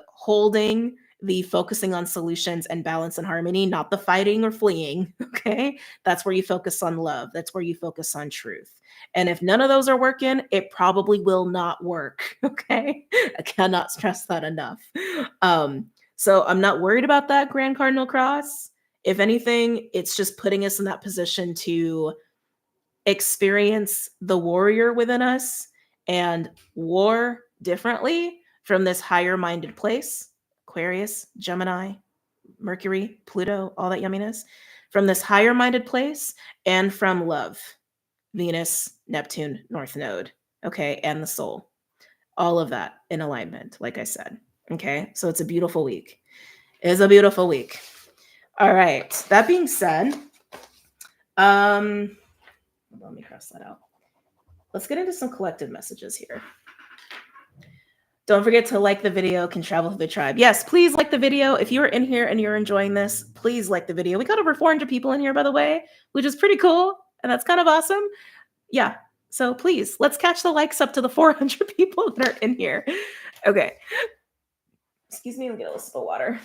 holding, the focusing on solutions and balance and harmony, not the fighting or fleeing. Okay. That's where you focus on love. That's where you focus on truth. And if none of those are working, it probably will not work. Okay. I cannot stress that enough. So I'm not worried about that Grand Cardinal Cross. If anything, it's just putting us in that position to experience the warrior within us and war differently from this higher minded place. Aquarius, Gemini, Mercury, Pluto, all that yumminess, from this higher minded place, and from love, Venus, Neptune, North Node, okay, and the soul. All of that in alignment, like I said. Okay, so it's a beautiful week. It is a beautiful week. All right. That being said, let me cross that out. Let's get into some collective messages here. Don't forget to like the video, can travel with the tribe. Yes, please like the video. If you're in here and you're enjoying this, please like the video. We got over 400 people in here, by the way, which is pretty cool. And that's kind of awesome. Yeah. So please, let's catch the likes up to the 400 people that are in here. Okay. Excuse me, let me get a little sip of water.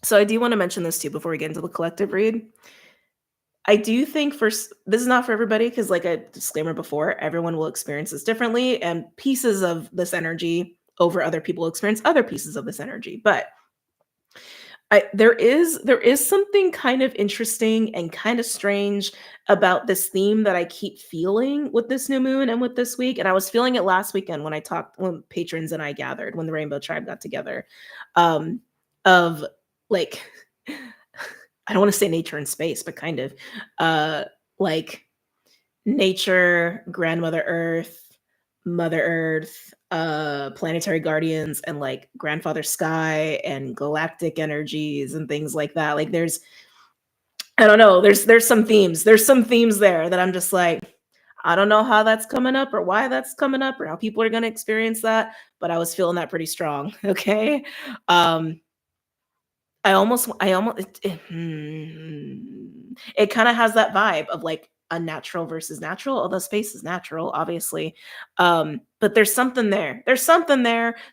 So I do want to mention this too before we get into the collective read. I do think this is not for everybody, because like a disclaimer before, everyone will experience this differently, and pieces of this energy over other people will experience other pieces of this energy. But there is something kind of interesting and kind of strange about this theme that I keep feeling with this new moon and with this week. And I was feeling it last weekend when patrons and I gathered, when the Rainbow Tribe got together, of like, I don't want to say nature and space, but kind of like nature, grandmother Earth, Mother Earth, planetary guardians, and like grandfather sky and galactic energies and things like that. Like I don't know, there's some themes. There's some themes there that I'm just like, I don't know how that's coming up or why that's coming up or how people are going to experience that, but I was feeling that pretty strong. Okay. it kinda has that vibe of, like, unnatural versus natural, although space is natural, obviously, but there's something there,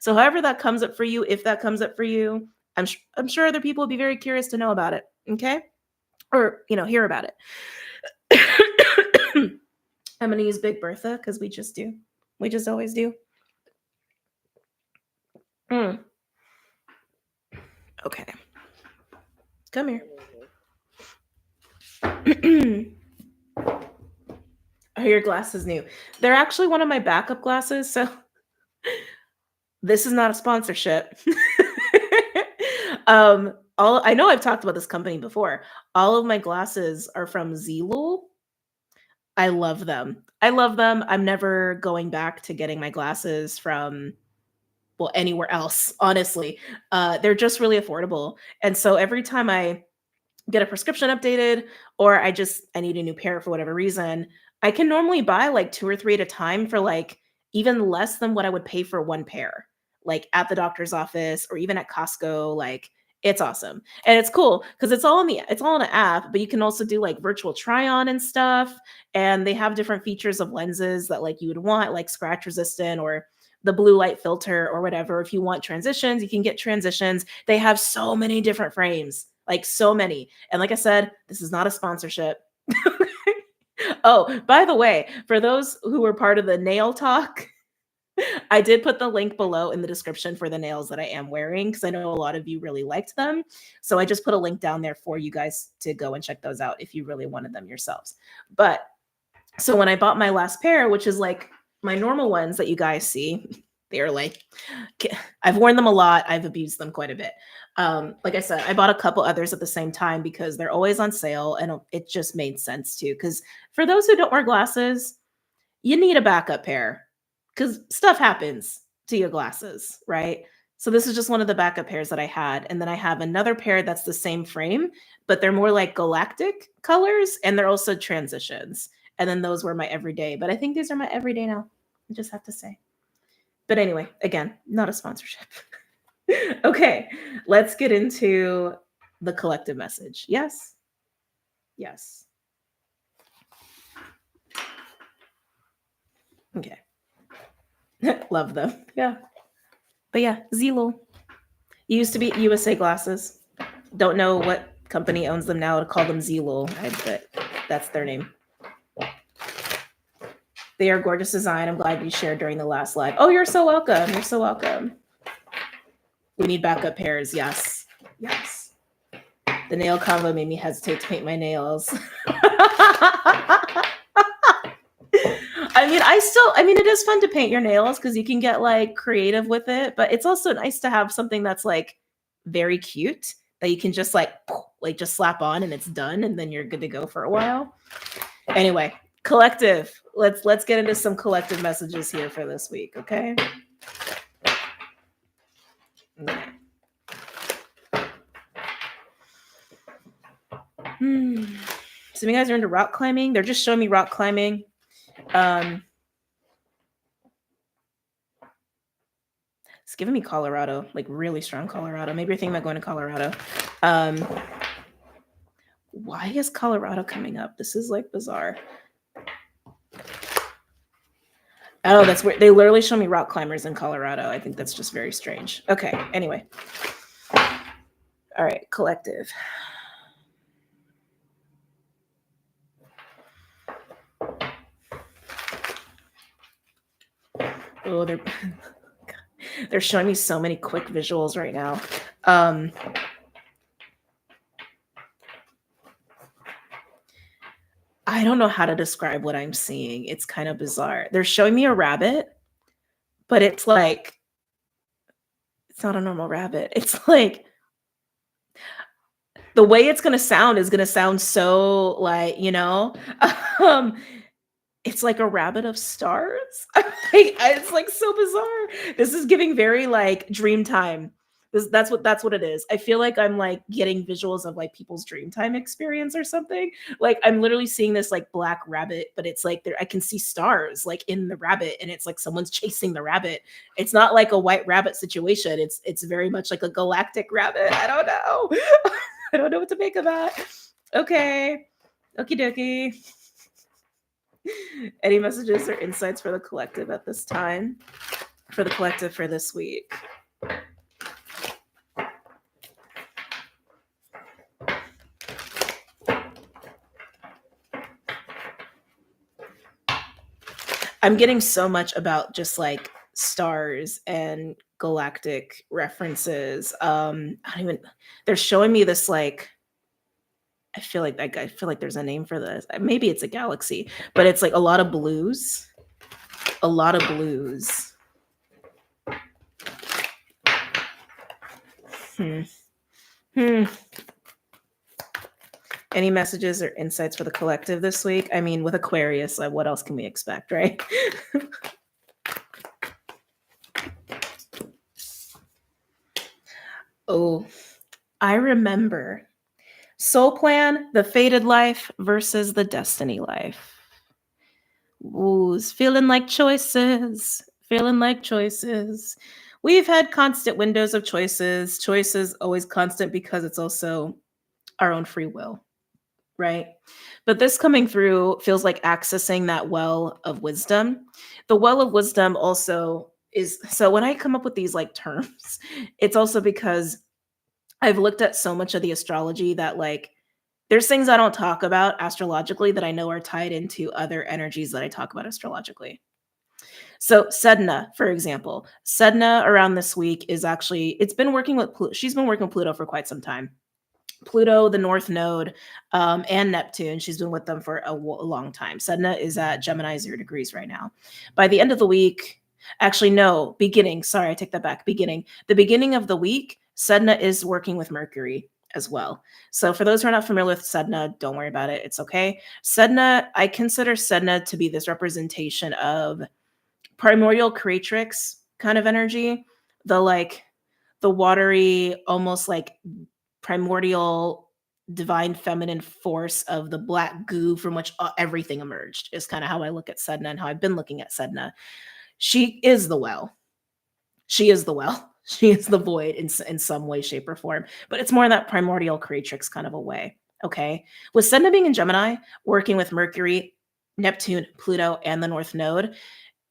so however that comes up for you, if that comes up for you, I'm sure other people would be very curious to know about it, okay? Or, hear about it. I'm gonna use Big Bertha because we just do. We just always do. Mm, okay, come here. Are your glasses new? They're actually one of my backup glasses, so this is not a sponsorship. All I know I've talked about this company before. All of my glasses are from Zilul. I love them. I love them. I'm never going back to getting my glasses from, well, anywhere else, honestly. They're just really affordable. And so every time I get a prescription updated or I need a new pair for whatever reason, I can normally buy like 2 or 3 at a time for like even less than what I would pay for one pair, like at the doctor's office or even at Costco, like it's awesome. And it's cool because it's all in an app, but you can also do like virtual try on and stuff. And they have different features of lenses that like you would want, like scratch resistant or the blue light filter or whatever. If you want transitions, you can get transitions. They have so many different frames, like so many. And like I said, this is not a sponsorship. Oh, by the way, for those who were part of the nail talk, I did put the link below in the description for the nails that I am wearing because I know a lot of you really liked them. So I just put a link down there for you guys to go and check those out if you really wanted them yourselves. But so when I bought my last pair, which is like my normal ones that you guys see, they're like, I've worn them a lot. I've abused them quite a bit. Like I said, I bought a couple others at the same time because they're always on sale and it just made sense too. Because for those who don't wear glasses, you need a backup pair because stuff happens to your glasses, right? So this is just one of the backup pairs that I had. And then I have another pair that's the same frame, but they're more like galactic colors and they're also transitions. And then those were my everyday. But I think these are my everyday now. I just have to say. But anyway, again, not a sponsorship. Okay, let's get into the collective message. Yes? Yes. Okay. Love them. Yeah. But yeah, Zelo. Used to be USA Glasses. Don't know what company owns them now to call them Zelo, but that's their name. They are gorgeous design. I'm glad you shared during the last live. Oh, you're so welcome. You're so welcome. We need backup pairs. Yes. Yes. The nail combo made me hesitate to paint my nails. I mean, it is fun to paint your nails because you can get like creative with it, but it's also nice to have something that's like very cute that you can just like just slap on and it's done and then you're good to go for a while. Anyway, collective. Let's get into some collective messages here for this week, okay? Some of you guys are into rock climbing. They're just showing me rock climbing. It's giving me Colorado, like really strong Colorado. Maybe you're thinking about going to Colorado. Why is Colorado coming up? This is like bizarre. Oh, that's weird. They literally show me rock climbers in Colorado. I think that's just very strange. Okay, anyway. All right, collective. Oh, they're showing me so many quick visuals right now. I don't know how to describe what I'm seeing. It's kind of bizarre. They're showing me a rabbit, but it's like, it's not a normal rabbit. It's like, the way it's going to sound is going to sound so like, it's like a rabbit of stars. It's like so bizarre. This is giving very like dream time. That's what it is. I feel like I'm like getting visuals of like people's dream time experience or something. Like I'm literally seeing this like black rabbit, but it's like there I can see stars like in the rabbit, and it's like someone's chasing the rabbit. It's not like a white rabbit situation. It's very much like a galactic rabbit. I don't know. I don't know what to make of that. Okay. Okie dokie. Any messages or insights for the collective at this time? For the collective for this week? I'm getting so much about just like stars and galactic references. I don't even they're showing me this like I feel like there's a name for this. Maybe it's a galaxy, but it's like a lot of blues. A lot of blues. Hmm. Hmm. Any messages or insights for the collective this week? I mean, with Aquarius, like, what else can we expect, right? Oh, I remember. Soul Plan, the fated life versus the destiny life. Ooh, it's feeling like choices. Feeling like choices. We've had constant windows of choices. Choices always constant because it's also our own free will, right? But this coming through feels like accessing that well of wisdom. The well of wisdom also is so when I come up with these like terms, it's also because I've looked at so much of the astrology that like there's things I don't talk about astrologically that I know are tied into other energies that I talk about astrologically. So Sedna, for example, Sedna around this week is actually it's been working with she's been working with Pluto for quite some time. Pluto, the North Node, and Neptune. She's been with them for a long time. Sedna is at Gemini 0 degrees right now. By the end of the week, actually, no, beginning. Sorry, I take that back. Beginning. The beginning of the week, Sedna is working with Mercury as well. So for those who are not familiar with Sedna, don't worry about it. It's okay. Sedna, I consider Sedna to be this representation of primordial creatrix kind of energy. The like the watery, almost like primordial divine feminine force of the black goo from which everything emerged is kind of how I look at Sedna and how I've been looking at Sedna. She is the well. She is the well. She is the void in some way, shape, or form. But it's more in that primordial creatrix kind of a way. Okay. With Sedna being in Gemini, working with Mercury, Neptune, Pluto, and the North Node,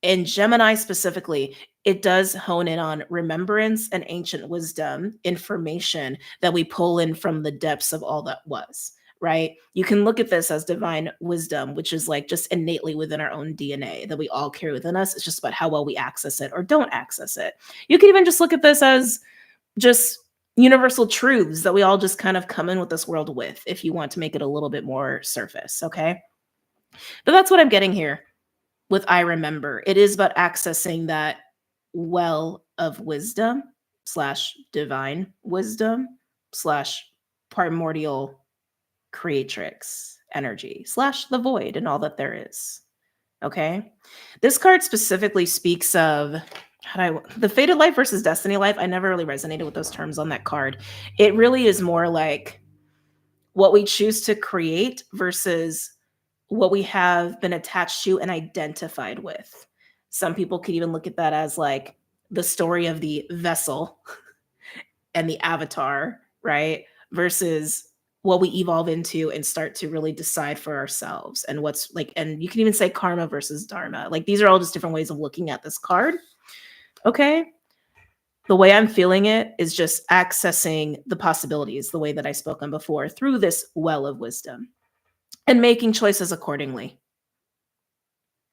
in Gemini specifically, it does hone in on remembrance and ancient wisdom, information that we pull in from the depths of all that was, right? You can look at this as divine wisdom, which is like just innately within our own DNA that we all carry within us. It's just about how well we access it or don't access it. You can even just look at this as just universal truths that we all just kind of come in with this world with, if you want to make it a little bit more surface, okay? But that's what I'm getting here with I remember. It is about accessing that well of wisdom slash divine wisdom slash primordial creatrix energy slash the void and all that there is. Okay. This card specifically speaks of the fated life versus destiny life. I never really resonated with those terms on that card. It really is more like what we choose to create versus what we have been attached to and identified with. Some people could even look at that as like the story of the vessel and the avatar, right? Versus what we evolve into and start to really decide for ourselves and what's like, and you can even say karma versus dharma. Like these are all just different ways of looking at this card. Okay. The way I'm feeling it is just accessing the possibilities, the way that I spoke on before, through this well of wisdom and making choices accordingly.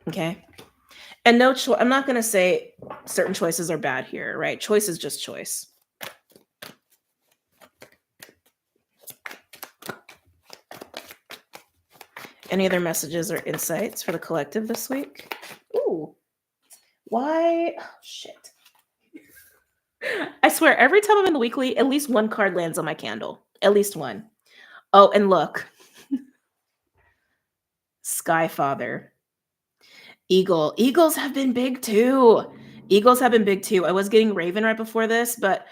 Okay. And no choice. I'm not going to say certain choices are bad here, right? Choice is just choice. Any other messages or insights for the collective this week? Ooh, why? Oh, shit. I swear, every time I'm in the weekly, at least one card lands on my candle. At least one. Oh, and look. Sky Father. Eagle. Eagles have been big too. Eagles have been big too. I was getting Raven right before this, but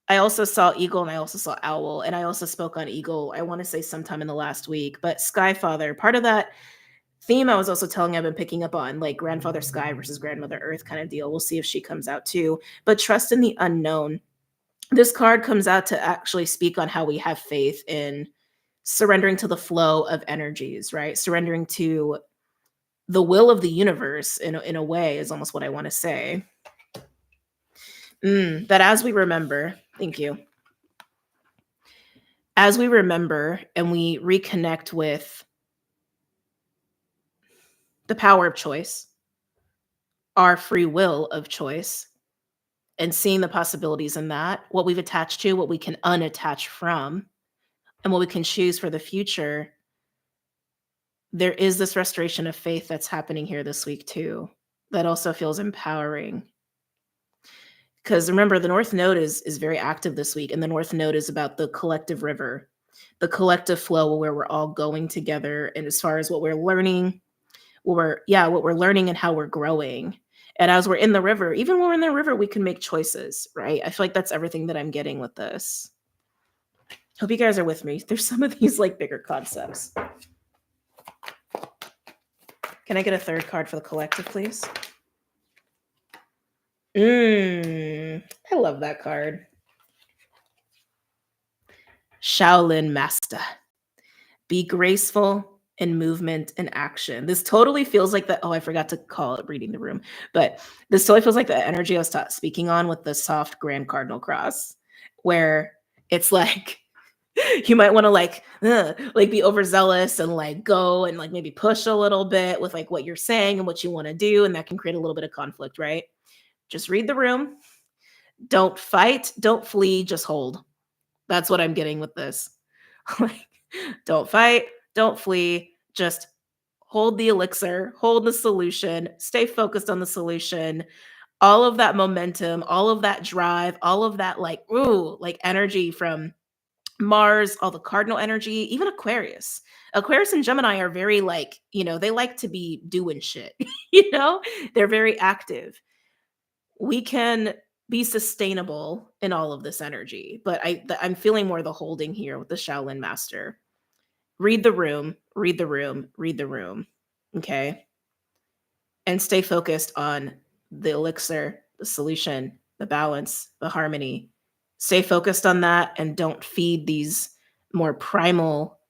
I also saw eagle and I also saw owl, and I also spoke on eagle, I wanna say sometime in the last week, but Sky Father, part of that theme I was also telling I've been picking up on, like grandfather sky versus grandmother earth kind of deal. We'll see if she comes out too. But trust in the unknown. This card comes out to actually speak on how we have faith in surrendering to the flow of energies, right? Surrendering to the will of the universe in a way is almost what I want to say. That as we remember, thank you, as we remember and we reconnect with the power of choice, our free will of choice, and seeing the possibilities in that, what we've attached to, what we can unattach from, and what we can choose for the future, there is this restoration of faith that's happening here this week too. That also feels empowering. Because remember, the North Node is very active this week, and the North Node is about the collective river, the collective flow where we're all going together, and as far as what we're learning, what we're learning and how we're growing. And as we're in the river, even when we're in the river, we can make choices, right? I feel like that's everything that I'm getting with this. Hope you guys are with me. There's some of these like bigger concepts. Can I get a third card for the collective, please? I love that card. Shaolin Master. Be graceful in movement and action. This totally feels like the I forgot to call it reading the room, but this totally feels like the energy I was speaking on with the soft Grand Cardinal Cross, where it's like you might want to like be overzealous and like go and like maybe push a little bit with like what you're saying and what you want to do, and that can create a little bit of conflict, right? Just read the room. Don't fight, don't flee, just hold. That's what I'm getting with this. Like, don't fight, don't flee, just hold the elixir, hold the solution, stay focused on the solution. All of that momentum, all of that drive, all of that like energy from Mars, all the cardinal energy, even Aquarius. Aquarius and Gemini are very like, they like to be doing shit, They're very active. We can be sustainable in all of this energy, but I'm feeling more the holding here with the Shaolin Master. Read the room, read the room, read the room. Okay? And stay focused on the elixir, the solution, the balance, the harmony. Stay focused on that and don't feed these more primal,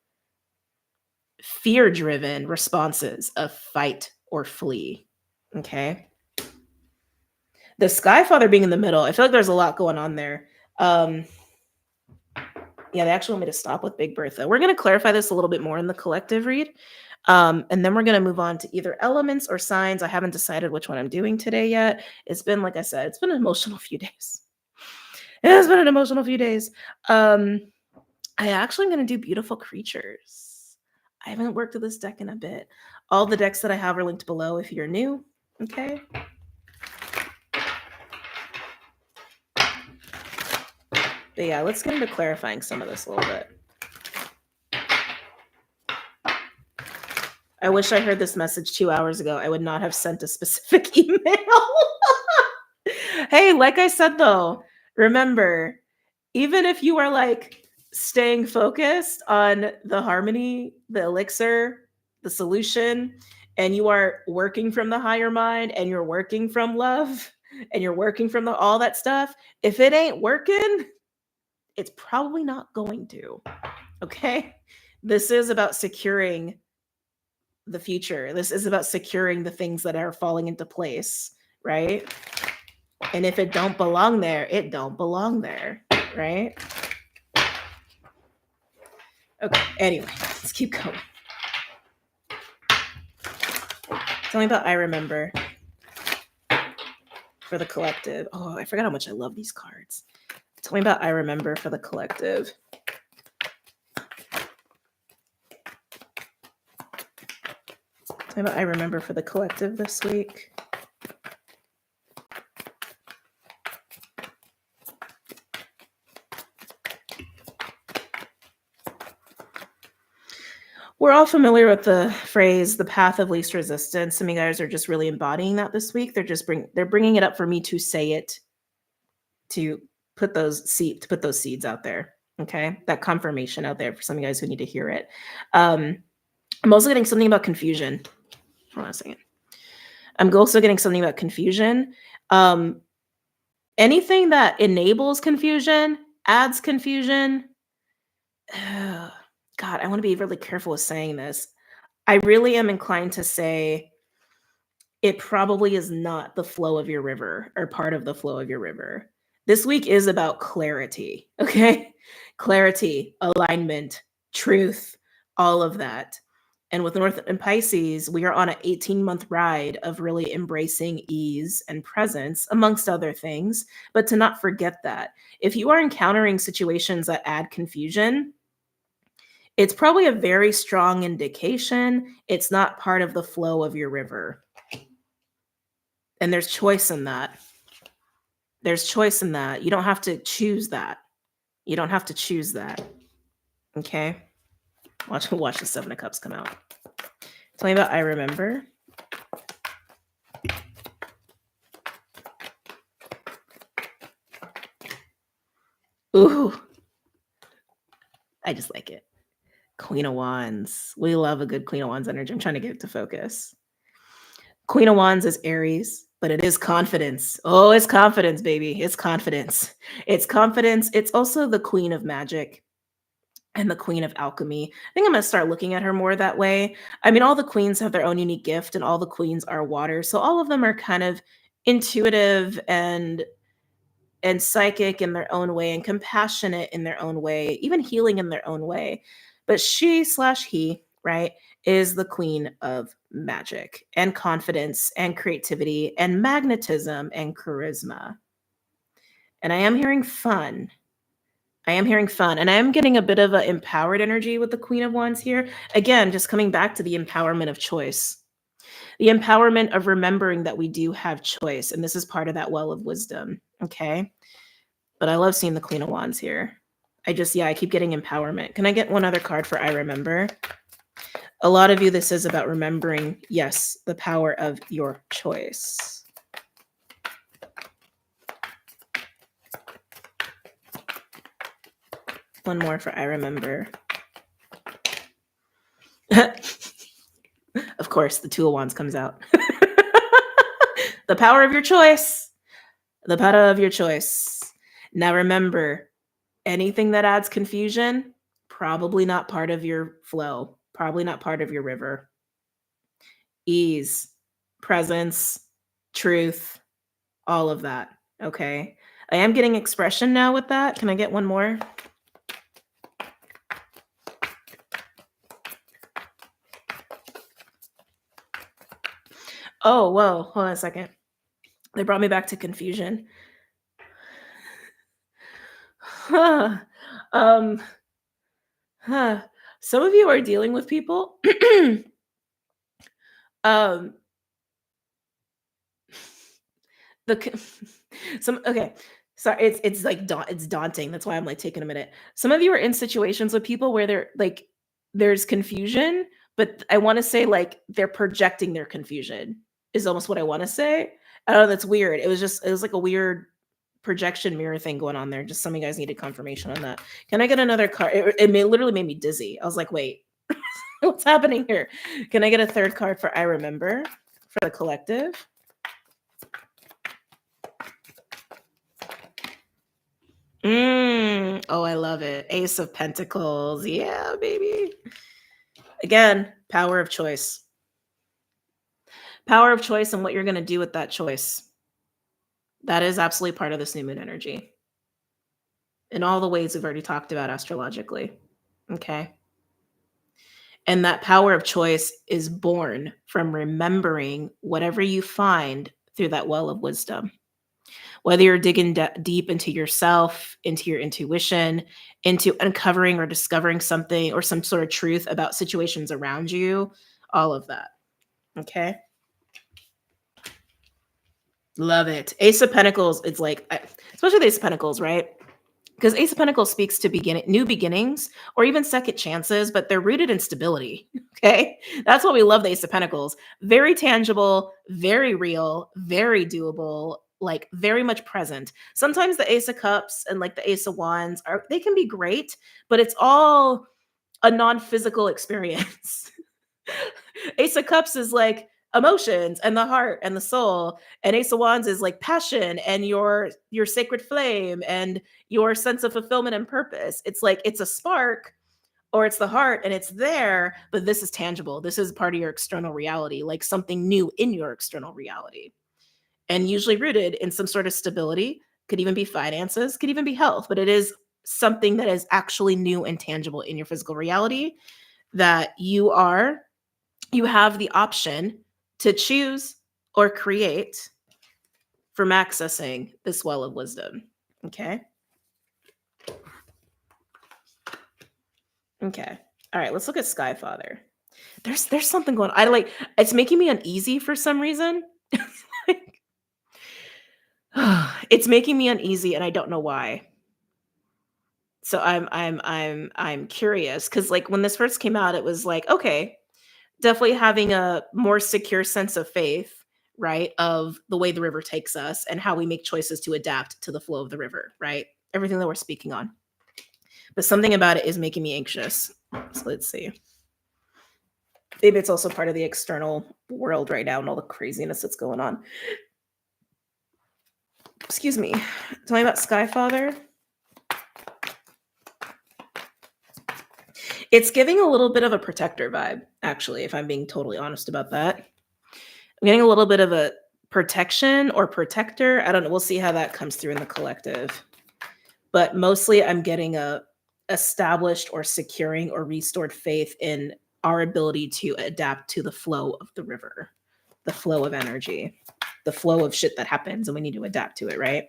fear driven responses of fight or flee. Okay. The Sky Father being in the middle, I feel like there's a lot going on there. Yeah, they actually want me to stop with Big Bertha. We're going to clarify this a little bit more in the collective read. And then we're going to move on to either elements or signs. I haven't decided which one I'm doing today yet. It's been, like I said, it's been an emotional few days. It has been an emotional few days. I actually am going to do beautiful creatures. I haven't worked with this deck in a bit. All the decks that I have are linked below if you're new. Okay. But yeah, let's get into clarifying some of this a little bit. I wish I heard this message 2 hours ago. I would not have sent a specific email. Hey, like I said though, remember, even if you are like staying focused on the harmony, the elixir, the solution, and you are working from the higher mind and you're working from love and you're working from all that stuff, if it ain't working, it's probably not going to. Okay? This is about securing the future. This is about securing the things that are falling into place, right? And if it don't belong there, it don't belong there, right? Okay, anyway, let's keep going. Tell me about I Remember for the collective. Oh, I forgot how much I love these cards. Tell me about I Remember for the collective. Tell me about I Remember for the collective this week. We're all familiar with the phrase, the path of least resistance. Some of you guys are just really embodying that this week. They're bringing it up for me to say it, to put those seeds out there. Okay, that confirmation out there for some of you guys who need to hear it. Um, I'm also getting something about confusion. Hold on a second. I'm also getting something about confusion. Um, Anything that enables confusion, adds confusion. God, I want to be really careful with saying this. I really am inclined to say it probably is not the flow of your river or part of the flow of your river. This week is about clarity, okay? Clarity, alignment, truth, all of that. And with North and Pisces, we are on an 18-month ride of really embracing ease and presence, amongst other things. But to not forget that if you are encountering situations that add confusion, it's probably a very strong indication it's not part of the flow of your river. And there's choice in that. There's choice in that. You don't have to choose that. You don't have to choose that. Okay? Watch the Seven of Cups come out. Tell me about I Remember. Ooh. I just like it. Queen of Wands. We love a good Queen of Wands energy. I'm trying to get it to focus. Queen of Wands is Aries, but it is confidence. Oh, it's confidence, baby. It's confidence. It's confidence. It's also the Queen of Magic and the Queen of Alchemy. I think I'm going to start looking at her more that way. I mean, all the queens have their own unique gift, and all the queens are water. So all of them are kind of intuitive and psychic in their own way and compassionate in their own way, even healing in their own way. But she/he, right, is the queen of magic and confidence and creativity and magnetism and charisma. And I am hearing fun. I am hearing fun. And I am getting a bit of an empowered energy with the Queen of Wands here. Again, just coming back to the empowerment of choice. The empowerment of remembering that we do have choice. And this is part of that well of wisdom. Okay. But I love seeing the Queen of Wands here. I keep getting empowerment. Can I get one other card for I Remember? A lot of you, this is about remembering, yes, the power of your choice. One more for I Remember. Of course, the Two of Wands comes out. The power of your choice. The power of your choice. Now remember, anything that adds confusion, probably not part of your flow, probably not part of your river. Ease, presence, truth, all of that. Okay. I am getting expression now with that. Can I get one more? Oh, whoa. Hold on a second. They brought me back to confusion. Some of you are dealing with people. Okay. Sorry, it's like it's daunting. That's why I'm like taking a minute. Some of you are in situations with people where they're like there's confusion, but I want to say like they're projecting their confusion is almost what I want to say. I don't know, that's weird. It was like a weird projection mirror thing going on there. Just some of you guys needed confirmation on that. Can I get another card? Literally made me dizzy. I was like, wait, what's happening here? Can I get a third card for I Remember for the collective? Oh, I love it. Ace of Pentacles. Yeah, baby. Again, power of choice. Power of choice and what you're going to do with that choice. That is absolutely part of this new moon energy. In all the ways we've already talked about astrologically. Okay. And that power of choice is born from remembering whatever you find through that well of wisdom. Whether you're digging deep into yourself, into your intuition, into uncovering or discovering something or some sort of truth about situations around you, all of that. Okay. Love it. Ace of Pentacles, it's like, especially the Ace of Pentacles, right? Because Ace of Pentacles speaks to new beginnings or even second chances, but they're rooted in stability. Okay. That's what we love the Ace of Pentacles. Very tangible, very real, very doable. like very much present. Sometimes the Ace of Cups and like the Ace of Wands they can be great, but it's all a non-physical experience. Ace of Cups is like emotions and the heart and the soul, and Ace of Wands is like passion and your sacred flame and your sense of fulfillment and purpose. It's like it's a spark or it's the heart and it's there, but this is tangible. This is part of your external reality, like something new in your external reality. And usually rooted in some sort of stability, could even be finances, could even be health, but it is something that is actually new and tangible in your physical reality that you have the option to choose or create from accessing this well of wisdom. Okay. Okay. All right. Let's look at Sky Father. There's something going on. It's making me uneasy for some reason. Like, it's making me uneasy, and I don't know why. So I'm curious because like when this first came out, it was like, okay, definitely having a more secure sense of faith, right? Of the way the river takes us and how we make choices to adapt to the flow of the river, right? Everything that we're speaking on. But something about it is making me anxious. So let's see. Maybe it's also part of the external world right now and all the craziness that's going on. Excuse me. Tell me about Sky Father. It's giving a little bit of a protector vibe, actually, if I'm being totally honest about that. I'm getting a little bit of a protection or protector. I don't know. We'll see how that comes through in the collective. But mostly I'm getting a established or securing or restored faith in our ability to adapt to the flow of the river, the flow of energy, the flow of shit that happens, and we need to adapt to it, right?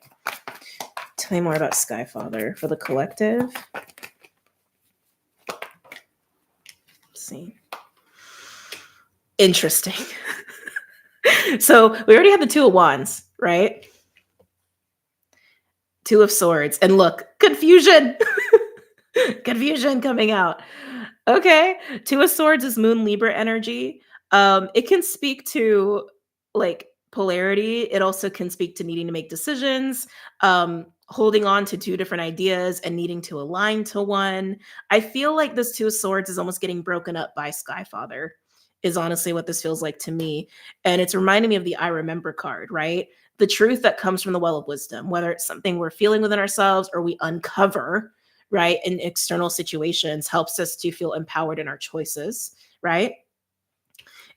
Tell me more about Sky Father for the collective. Let's see. Interesting. So we already had the Two of Wands, right? Two of Swords. And look, confusion. Confusion coming out. Okay. Two of Swords is Moon Libra energy. It can speak to like polarity. It also can speak to needing to make decisions, holding on to two different ideas and needing to align to one. I feel like this Two of Swords is almost getting broken up by Sky Father, is honestly what this feels like to me. And it's reminding me of the I Remember card, right? The truth that comes from the well of wisdom, whether it's something we're feeling within ourselves or we uncover, right, in external situations, helps us to feel empowered in our choices, right?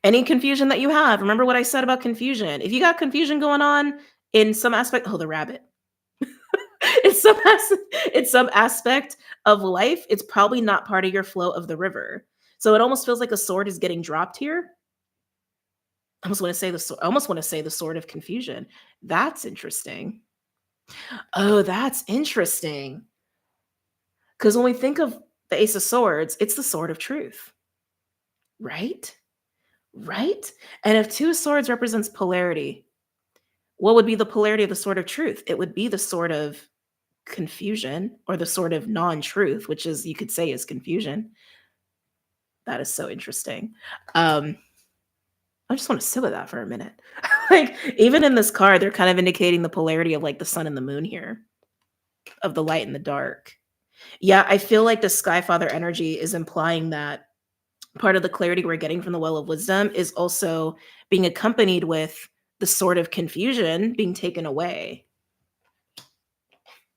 Any confusion that you have, remember what I said about confusion. If you got confusion going on in some aspect, the rabbit. It's some aspect of life, it's probably not part of your flow of the river. So it almost feels like a sword is getting dropped here. I almost want to say the sword of confusion. That's interesting. Oh, that's interesting. Because when we think of the Ace of Swords, it's the sword of truth, right? Right? And if Two of Swords represents polarity, what would be the polarity of the sword of truth? It would be the sword of confusion or the sword of non-truth, which is, you could say, is confusion. That is so interesting. I just want to sit with that for a minute. Like, even in this card, they're kind of indicating the polarity of like the sun and the moon here, of the light and the dark. Yeah, I feel like the Sky Father energy is implying that part of the clarity we're getting from the well of wisdom is also being accompanied with the sword of confusion being taken away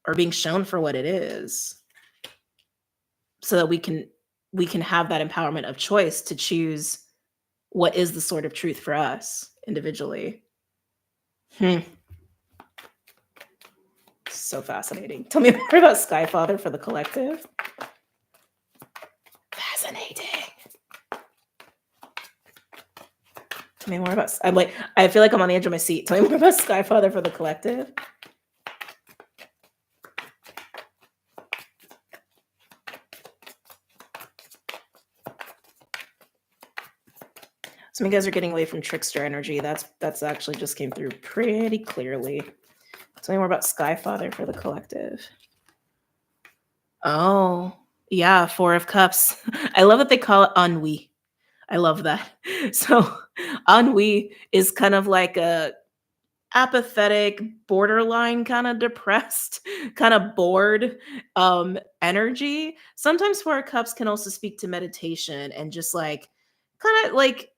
or being shown for what it is, so that we can have that empowerment of choice to choose what is the sword of truth for us individually. So fascinating. Tell me more about Sky Father for the collective. Fascinating. Tell me more about. I feel like I'm on the edge of my seat. Tell me more about Sky Father for the collective. Some of you guys are getting away from trickster energy. That's actually just came through pretty clearly. Tell me more about Sky Father for the collective. Oh, yeah, Four of Cups. I love that they call it ennui. I love that. So ennui is kind of like apathetic, borderline kind of depressed, kind of bored energy. Sometimes Four of Cups can also speak to meditation and just like kind of like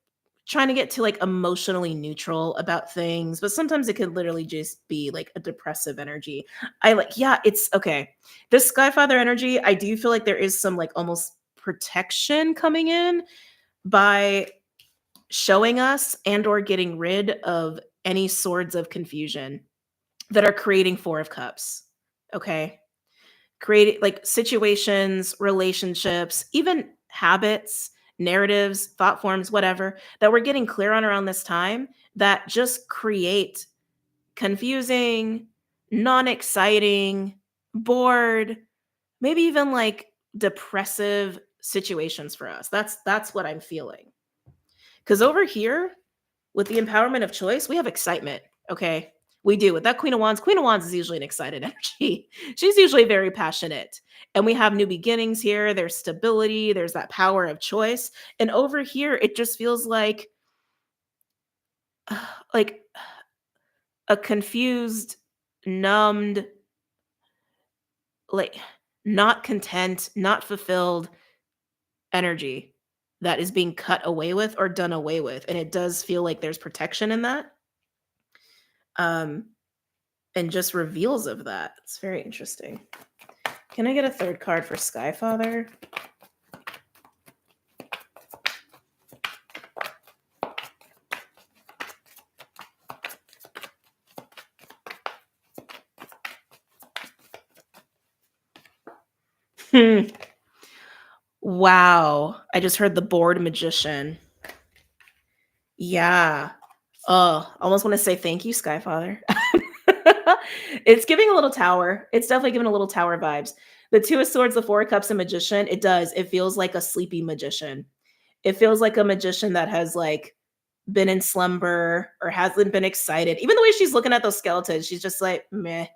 trying to get to like emotionally neutral about things, but sometimes it could literally just be like a depressive energy. I like, yeah, it's okay. This Skyfather energy, I do feel like there is some like almost protection coming in by showing us and or getting rid of any swords of confusion that are creating Four of Cups. Okay? Creating like situations, relationships, even habits, narratives, thought forms, whatever, that we're getting clear on around this time that just create confusing, non-exciting, bored, maybe even like depressive situations for us. That's what I'm feeling. Cuz over here with the empowerment of choice, we have excitement, okay? We do. With that Queen of Wands is usually an excited energy. She's usually very passionate. And we have new beginnings here. There's stability. There's that power of choice. And over here, it just feels like a confused, numbed, like not content, not fulfilled energy that is being cut away with or done away with. And it does feel like there's protection in that. Um, and just reveals of that. It's very interesting. Can I get a third card for Skyfather? Hmm. Wow. I just heard the bored magician. Yeah. Oh, I almost want to say thank you, Skyfather. It's giving a little tower. It's definitely giving a little tower vibes. The Two of Swords, the Four of Cups, and Magician, it does. It feels like a sleepy magician. It feels like a magician that has like been in slumber or hasn't been excited. Even the way she's looking at those skeletons, she's just like, meh.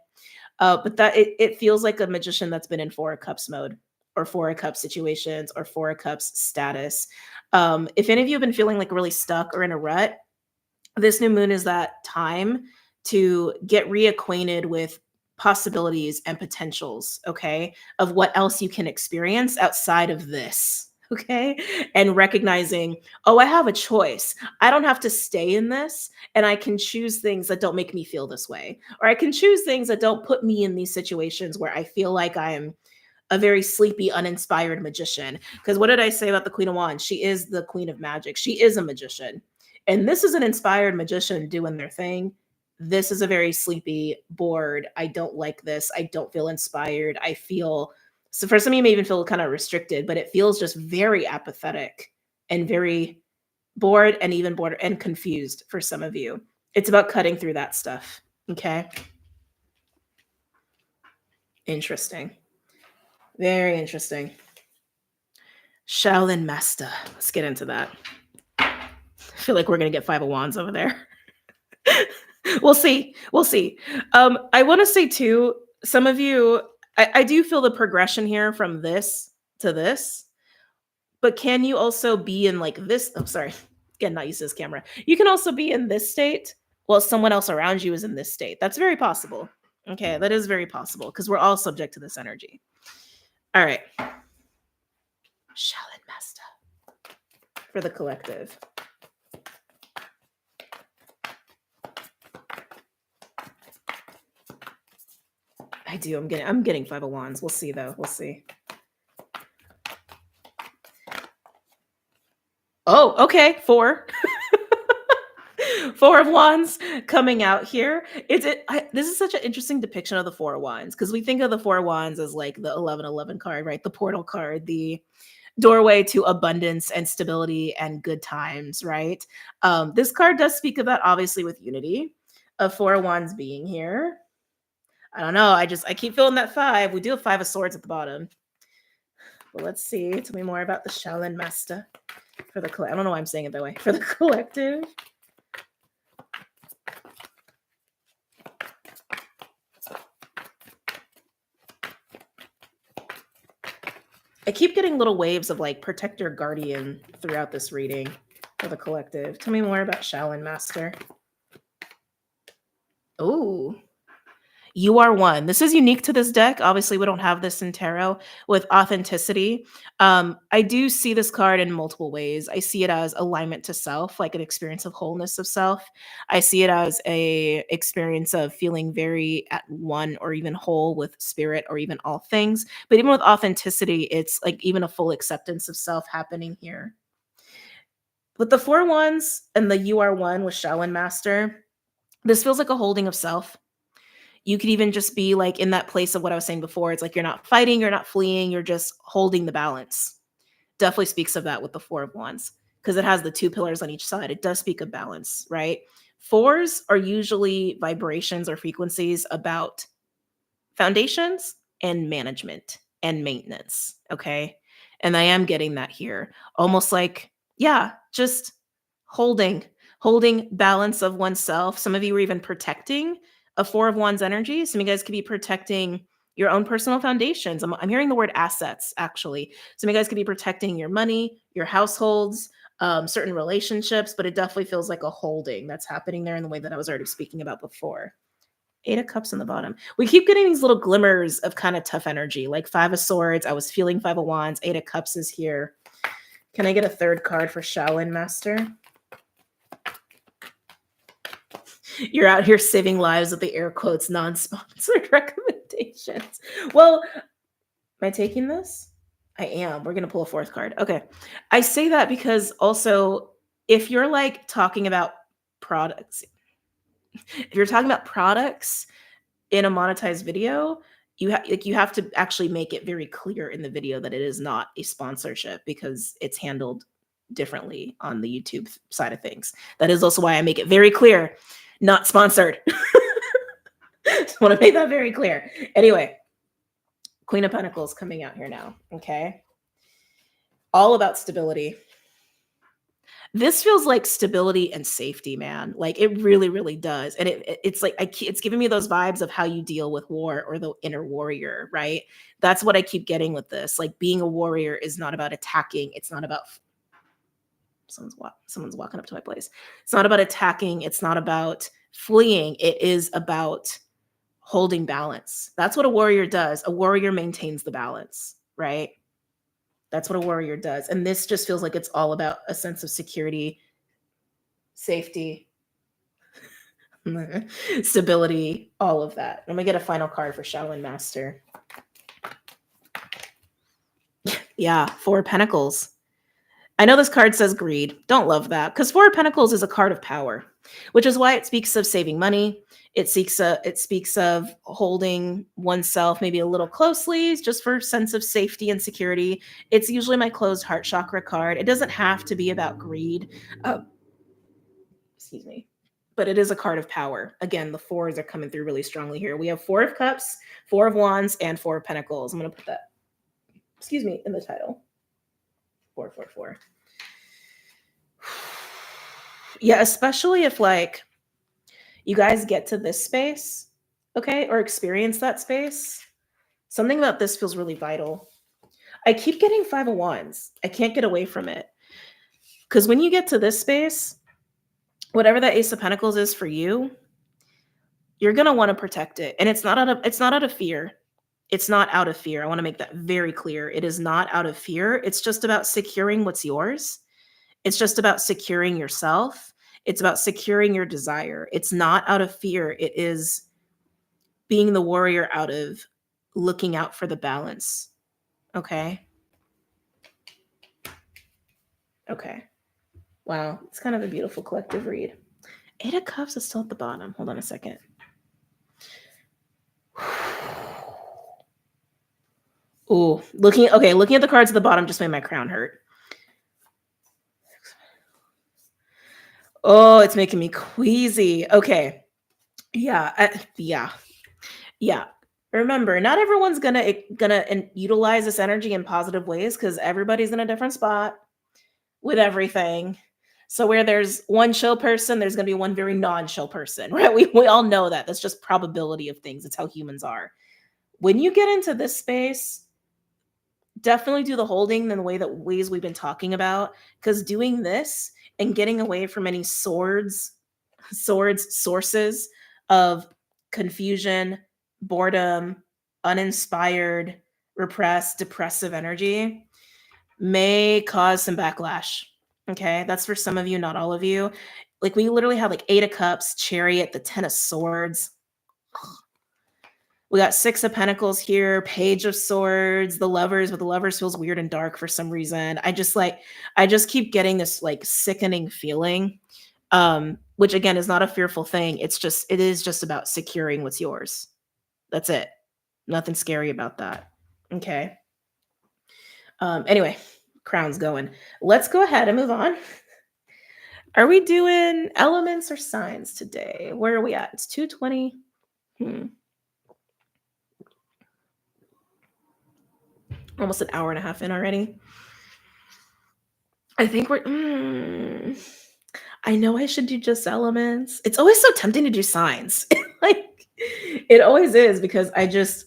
But that it feels like a magician that's been in Four of Cups mode or Four of Cups situations or Four of Cups status. If any of you have been feeling like really stuck or in a rut, this new moon is that time to get reacquainted with possibilities and potentials, okay, of what else you can experience outside of this. Okay. And recognizing, oh, I have a choice. I don't have to stay in this, and I can choose things that don't make me feel this way. Or I can choose things that don't put me in these situations where I feel like I am a very sleepy, uninspired magician. Because what did I say about the Queen of Wands? She is the Queen of Magic. She is a magician. And this is an inspired magician doing their thing. This is a very sleepy, bored. I don't like this. I don't feel inspired. I feel, so for some of you may even feel kind of restricted, but it feels just very apathetic and very bored and even bored and confused for some of you. It's about cutting through that stuff. Okay. Interesting. Very interesting. Shaolin Master. Let's get into that. I feel like we're gonna get Five of Wands over there. We'll see. We'll see. I want to say too, some of you, I do feel the progression here from this to this, but can you also be in like this? Oh, sorry. Again, not use this camera. You can also be in this state while someone else around you is in this state. That's very possible. Okay, that is very possible because we're all subject to this energy. All right. Shaolin Master for the collective. I do. I'm getting Five of Wands. We'll see though. We'll see. Oh, okay. Four. Four of Wands coming out here. This is such an interesting depiction of the Four of Wands because we think of the Four of Wands as like the 1111 card, right? The portal card, the doorway to abundance and stability and good times, right? This card does speak of that, obviously, with unity of Four of Wands being here. I don't know. I keep feeling that five. We do have Five of Swords at the bottom. But let's see. Tell me more about the Shaolin Master for the I don't know why I'm saying it that way. For the collective. I keep getting little waves of like protect your guardian throughout this reading for the collective. Tell me more about Shaolin Master. Ooh. You are one. This is unique to this deck. Obviously, we don't have this in tarot with authenticity. I do see this card in multiple ways. I see it as alignment to self, like an experience of wholeness of self. I see it as a experience of feeling very at one or even whole with spirit or even all things. But even with authenticity, it's like even a full acceptance of self happening here. With the four wands and the you are one with Shaolin Master, this feels like a holding of self. You could even just be like in that place of what I was saying before. It's like you're not fighting, you're not fleeing, you're just holding the balance. Definitely speaks of that with the four of wands because it has the two pillars on each side. It does speak of balance, right? Fours are usually vibrations or frequencies about foundations and management and maintenance. Okay. And I am getting that here. Almost like, yeah, just holding, holding balance of oneself. Some of you are even protecting a four of wands energy. Some of you guys could be protecting your own personal foundations. I'm hearing the word assets actually. Some of you guys could be protecting your money, your households, certain relationships, but it definitely feels like a holding that's happening there in the way that I was already speaking about before. Eight of Cups on the bottom. We keep getting these little glimmers of kind of tough energy, like Five of Swords. I was feeling Five of Wands. Eight of Cups is here. Can I get a third card for Shaolin Master? You're out here saving lives with the air quotes non-sponsored recommendations. Well, am I taking this? I am. We're going to pull a fourth card. Okay. I say that because also, if you're like talking about products, if you're talking about products in a monetized video, you have to actually make it very clear in the video that it is not a sponsorship because it's handled differently on the YouTube side of things. That is also why I make it very clear, not sponsored. Just want to make that very clear. Anyway, Queen of Pentacles coming out here now. Okay. All about stability. This feels like stability and safety, man. Like it really, really does. And it's like it's giving me those vibes of how you deal with war or the inner warrior, right? That's what I keep getting with this. Like being a warrior is not about attacking. It's not about someone's walking up to my place. It's not about attacking. It's not about fleeing. It is about holding balance. That's what a warrior does. A warrior maintains the balance, right? That's what a warrior does. And this just feels like it's all about a sense of security, safety, stability, all of that. I'm going to get a final card for Shaolin Master. Yeah, Four of Pentacles. I know this card says greed. Don't love that because Four of Pentacles is a card of power, which is why it speaks of saving money. It speaks of holding oneself maybe a little closely just for sense of safety and security. It's usually my closed heart chakra card. It doesn't have to be about greed. Excuse me. But it is a card of power. Again, the fours are coming through really strongly here. We have Four of Cups, Four of Wands, and Four of Pentacles. I'm going to put that, in the title. 444. Yeah, especially if like you guys get to this space, okay, or experience that space. Something about this feels really vital. I keep getting Five of Wands. I can't get away from it. Because when you get to this space, whatever that Ace of Pentacles is for you, you're gonna want to protect it. And it's not out of fear. It's not out of fear. I want to make that very clear. It is not out of fear. It's just about securing what's yours. It's just about securing yourself. It's about securing your desire. It's not out of fear. It is being the warrior out of looking out for the balance. Okay. Okay. Wow. It's kind of a beautiful collective read. Eight of Cups is still at the bottom. Hold on a second. Ooh, looking at the cards at the bottom just made my crown hurt. Oh, it's making me queasy. Okay. Yeah. Yeah. Remember, not everyone's gonna utilize this energy in positive ways because everybody's in a different spot with everything. So where there's one chill person, there's gonna be one very non-chill person, right? We all know that. That's just probability of things. It's how humans are. When you get into this space, definitely do the holding in the ways we've been talking about, because doing this and getting away from any sources of confusion, boredom, uninspired, repressed, depressive energy may cause some backlash. Okay. That's for some of you, not all of you. Like we literally have like Eight of Cups, Chariot, the Ten of Swords. We got Six of Pentacles here, Page of Swords, the Lovers, but the Lovers feels weird and dark for some reason. I just keep getting this like sickening feeling, which again is not a fearful thing. It is just about securing what's yours. That's it. Nothing scary about that. Okay. Anyway, crown's going. Let's go ahead and move on. Are we doing elements or signs today? Where are we at? It's 2:20. Almost an hour and a half in already. I think I know I should do just elements. It's always so tempting to do signs. Like it always is because I just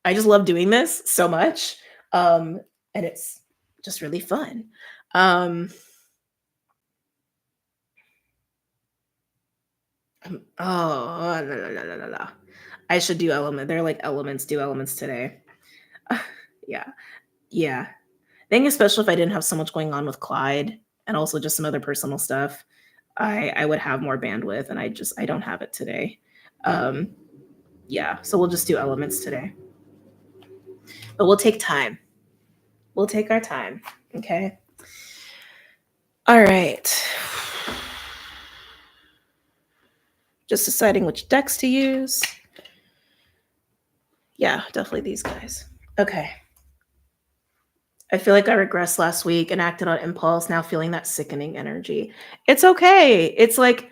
love doing this so much. And it's just really fun. Oh, la, la, la, la, la, la. I should do element. They're like elements, do elements today. Yeah. Yeah. I think especially if I didn't have so much going on with Clyde and also just some other personal stuff, I would have more bandwidth and I don't have it today. Yeah, so we'll just do elements today. But we'll take time. We'll take our time. Okay. All right. Just deciding which decks to use. Yeah, definitely these guys. Okay. I feel like I regressed last week and acted on impulse, now feeling that sickening energy. It's okay. It's like,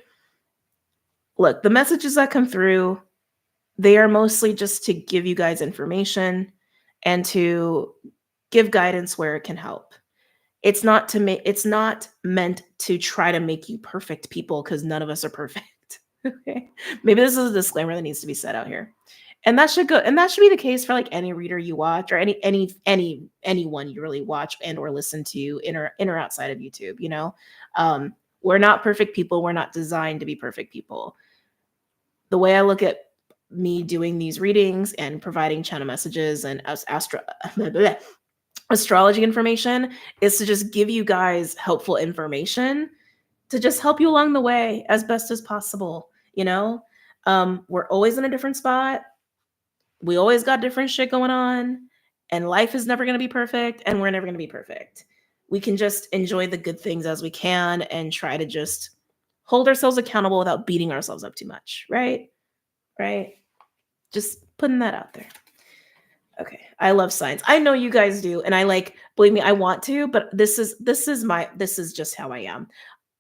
look, the messages that come through, they are mostly just to give you guys information and to give guidance where it can help. It's not meant to try to make you perfect people because none of us are perfect. Okay. Maybe this is a disclaimer that needs to be said out here. And that should be the case for like any reader you watch or anyone you really watch and or listen to in or outside of YouTube, you know. We're not perfect people. We're not designed to be perfect people. The way I look at me doing these readings and providing channel messages and astrology information is to just give you guys helpful information to just help you along the way as best as possible. You know, we're always in a different spot. We always got different shit going on, and life is never going to be perfect, and we're never going to be perfect. We can just enjoy the good things as we can and try to just hold ourselves accountable without beating ourselves up too much, right? Right? Just putting that out there. Okay. I love signs. I know you guys do, and I like, believe me, I want to, but this is just how I am.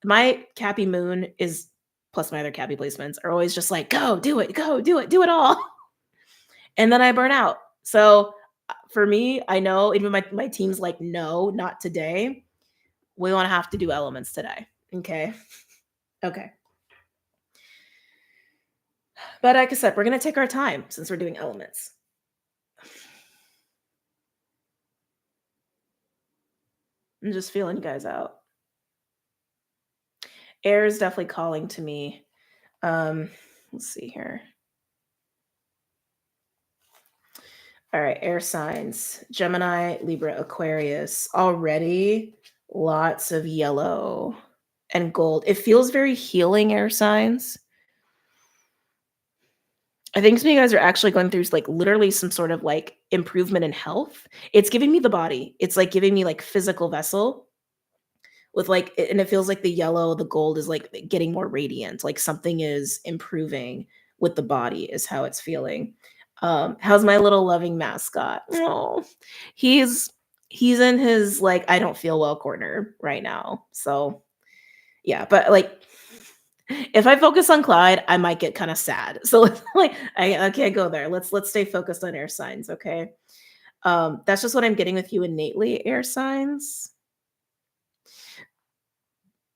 My Cappy Moon is plus my other Cappy placements are always just like, go do it, do it all. And then I burn out. So for me, I know even my team's like, no, not today. We want to have to do elements today. Okay. Okay. But like I said, we're going to take our time since we're doing elements. I'm just feeling you guys out. Air is definitely calling to me. Let's see here. All right, air signs. Gemini, Libra, Aquarius. Already lots of yellow and gold. It feels very healing, air signs. I think some of you guys are actually going through like literally some sort of like improvement in health. It's giving me the body. It's like giving me like physical vessel with like, and it feels like the yellow, the gold is like getting more radiant. Like something is improving with the body is how it's feeling. How's my little loving mascot? Oh, he's in his like I don't feel well corner right now. So yeah, but like if I focus on Clyde, I might get kind of sad. So like I can't go there. Let's stay focused on air signs, okay? That's just what I'm getting with you innately, air signs.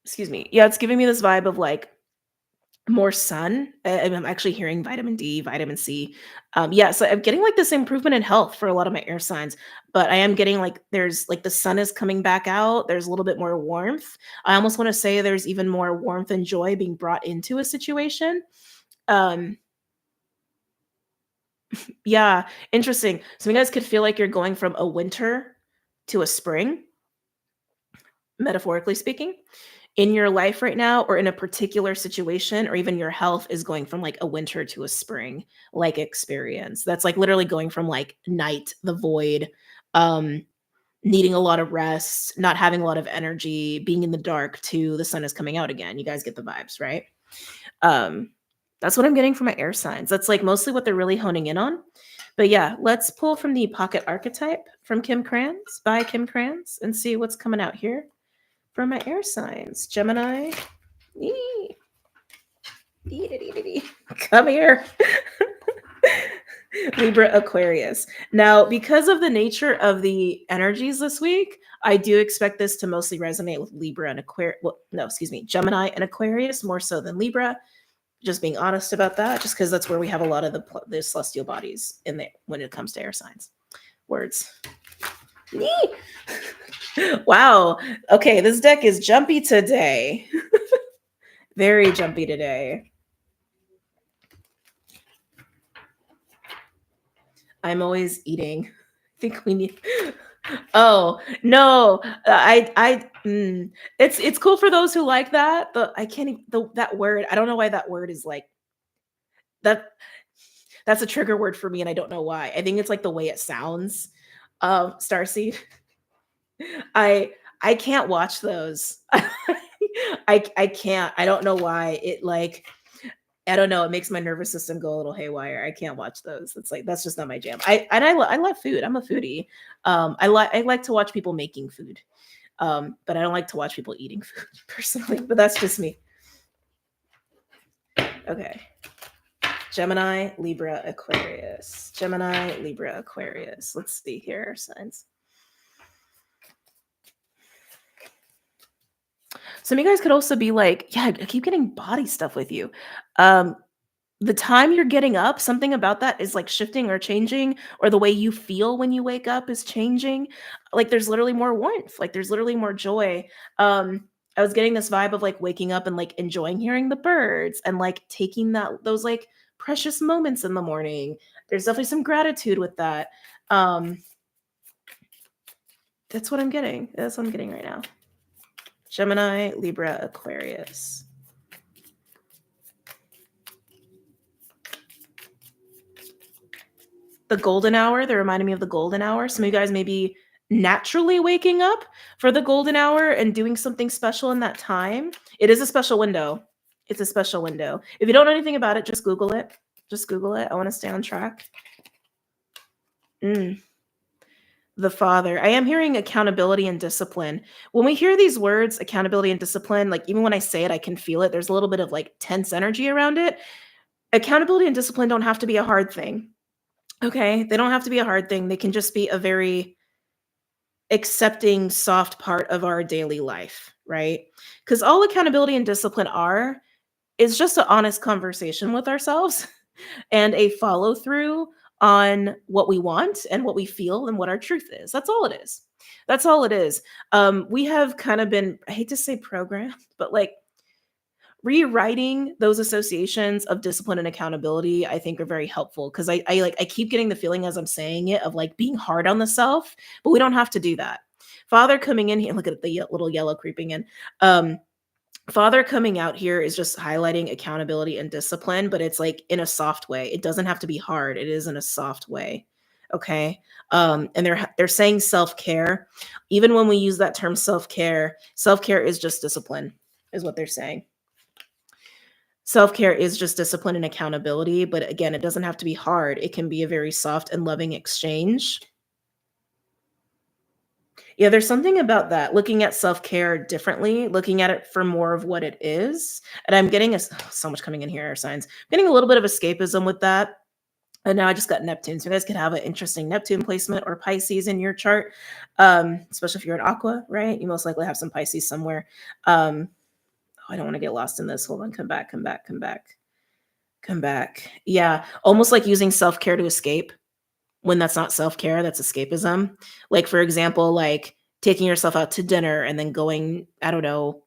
Excuse me. Yeah, it's giving me this vibe of like more sun. I'm actually hearing vitamin D, vitamin C. Yeah, so I'm getting like this improvement in health for a lot of my air signs, but I am getting like there's like the sun is coming back out. There's a little bit more warmth. I almost want to say there's even more warmth and joy being brought into a situation. Um, yeah, interesting. So you guys could feel like you're going from a winter to a spring, metaphorically speaking, in your life right now, or in a particular situation, or even your health is going from like a winter to a spring like experience. That's like literally going from like night, the void, um, needing a lot of rest, not having a lot of energy, being in the dark to the sun is coming out again. You guys get the vibes, right? Um, that's what I'm getting from my air signs. That's like mostly what they're really honing in on. But yeah, let's pull from the pocket archetype from Kim Kranz by Kim Kranz and see what's coming out here for my air signs. Gemini. Ee, come here. Libra, Aquarius. Now, because of the nature of the energies this week, I do expect this to mostly resonate with Libra and Aquarius. Well, no, excuse me, Gemini and Aquarius more so than Libra. Just being honest about that, just because that's where we have a lot of the celestial bodies in there when it comes to air signs. Words. Wow. Okay, this deck is jumpy today. Very jumpy today. I'm always eating. I think we need. Oh no, it's cool for those who like that. But I can't even, that word. I don't know why that word is like that. That's a trigger word for me, and I don't know why. I think it's like the way it sounds. Starseed. I can't watch those. I can't. I don't know why. It like I don't know. It makes my nervous system go a little haywire. I can't watch those. It's like that's just not my jam. I love food. I'm a foodie. I like to watch people making food. But I don't like to watch people eating food personally. But that's just me. Okay. Gemini, Libra, Aquarius. Gemini, Libra, Aquarius. Let's see here. Signs. Some of you guys could also be like, yeah, I keep getting body stuff with you. Um, the time you're getting up, something about that is like shifting or changing, or the way you feel when you wake up is changing. Like there's literally more warmth, like there's literally more joy. I was getting this vibe of like waking up and like enjoying hearing the birds and like taking those like precious moments in the morning. There's definitely some gratitude with that. Um, that's what I'm getting. That's what I'm getting right now. Gemini, Libra, Aquarius. The golden hour, they reminded me of the golden hour. Some of you guys may be naturally waking up for the golden hour and doing something special in that time. It is a special window. It's a special window. If you don't know anything about it, just Google it. Just Google it. I want to stay on track. The father. I am hearing accountability and discipline. When we hear these words, accountability and discipline, like even when I say it, I can feel it. There's a little bit of like tense energy around it. Accountability and discipline don't have to be a hard thing. Okay. They don't have to be a hard thing. They can just be a very accepting, soft part of our daily life, right? Because all accountability and discipline are is just an honest conversation with ourselves and a follow through on what we want and what we feel and what our truth is. That's all it is. That's all it is. We have kind of been, I hate to say programmed, but like rewriting those associations of discipline and accountability, I think are very helpful because I keep getting the feeling as I'm saying it of like being hard on the self, but we don't have to do that. Father coming in here, look at the little yellow creeping in. Father coming out here is just highlighting accountability and discipline, but it's like in a soft way. It doesn't have to be hard. It is in a soft way. Okay. And they're saying self-care. Even when we use that term self-care is just discipline, is what they're saying. Self-care is just discipline and accountability, but again, it doesn't have to be hard. It can be a very soft and loving exchange. Yeah, there's something about that, looking at self-care differently, looking at it for more of what it is. And I'm getting so much coming in here, signs. Getting a little bit of escapism with that. And now I just got Neptune. So you guys could have an interesting Neptune placement or Pisces in your chart. Especially if you're an Aqua, right? You most likely have some Pisces somewhere. I don't want to get lost in this. Hold on, come back. Yeah, almost like using self-care to escape when that's not self-care, that's escapism. Like, for example, like taking yourself out to dinner and then going, I don't know,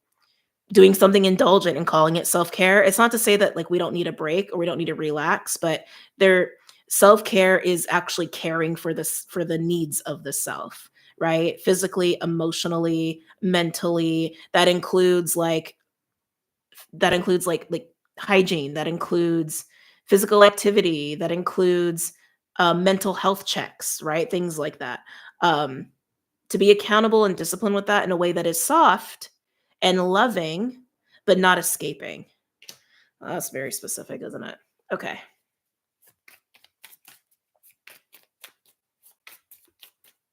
doing something indulgent and calling it self-care. It's not to say that like we don't need a break or we don't need to relax, but there self-care is actually caring for this for the needs of the self, right? Physically, emotionally, mentally. That includes like hygiene, that includes physical activity, that includes mental health checks, right? Things like that. Um, to be accountable and disciplined with that in a way that is soft and loving, but not escaping. Well, that's very specific, isn't it? Okay.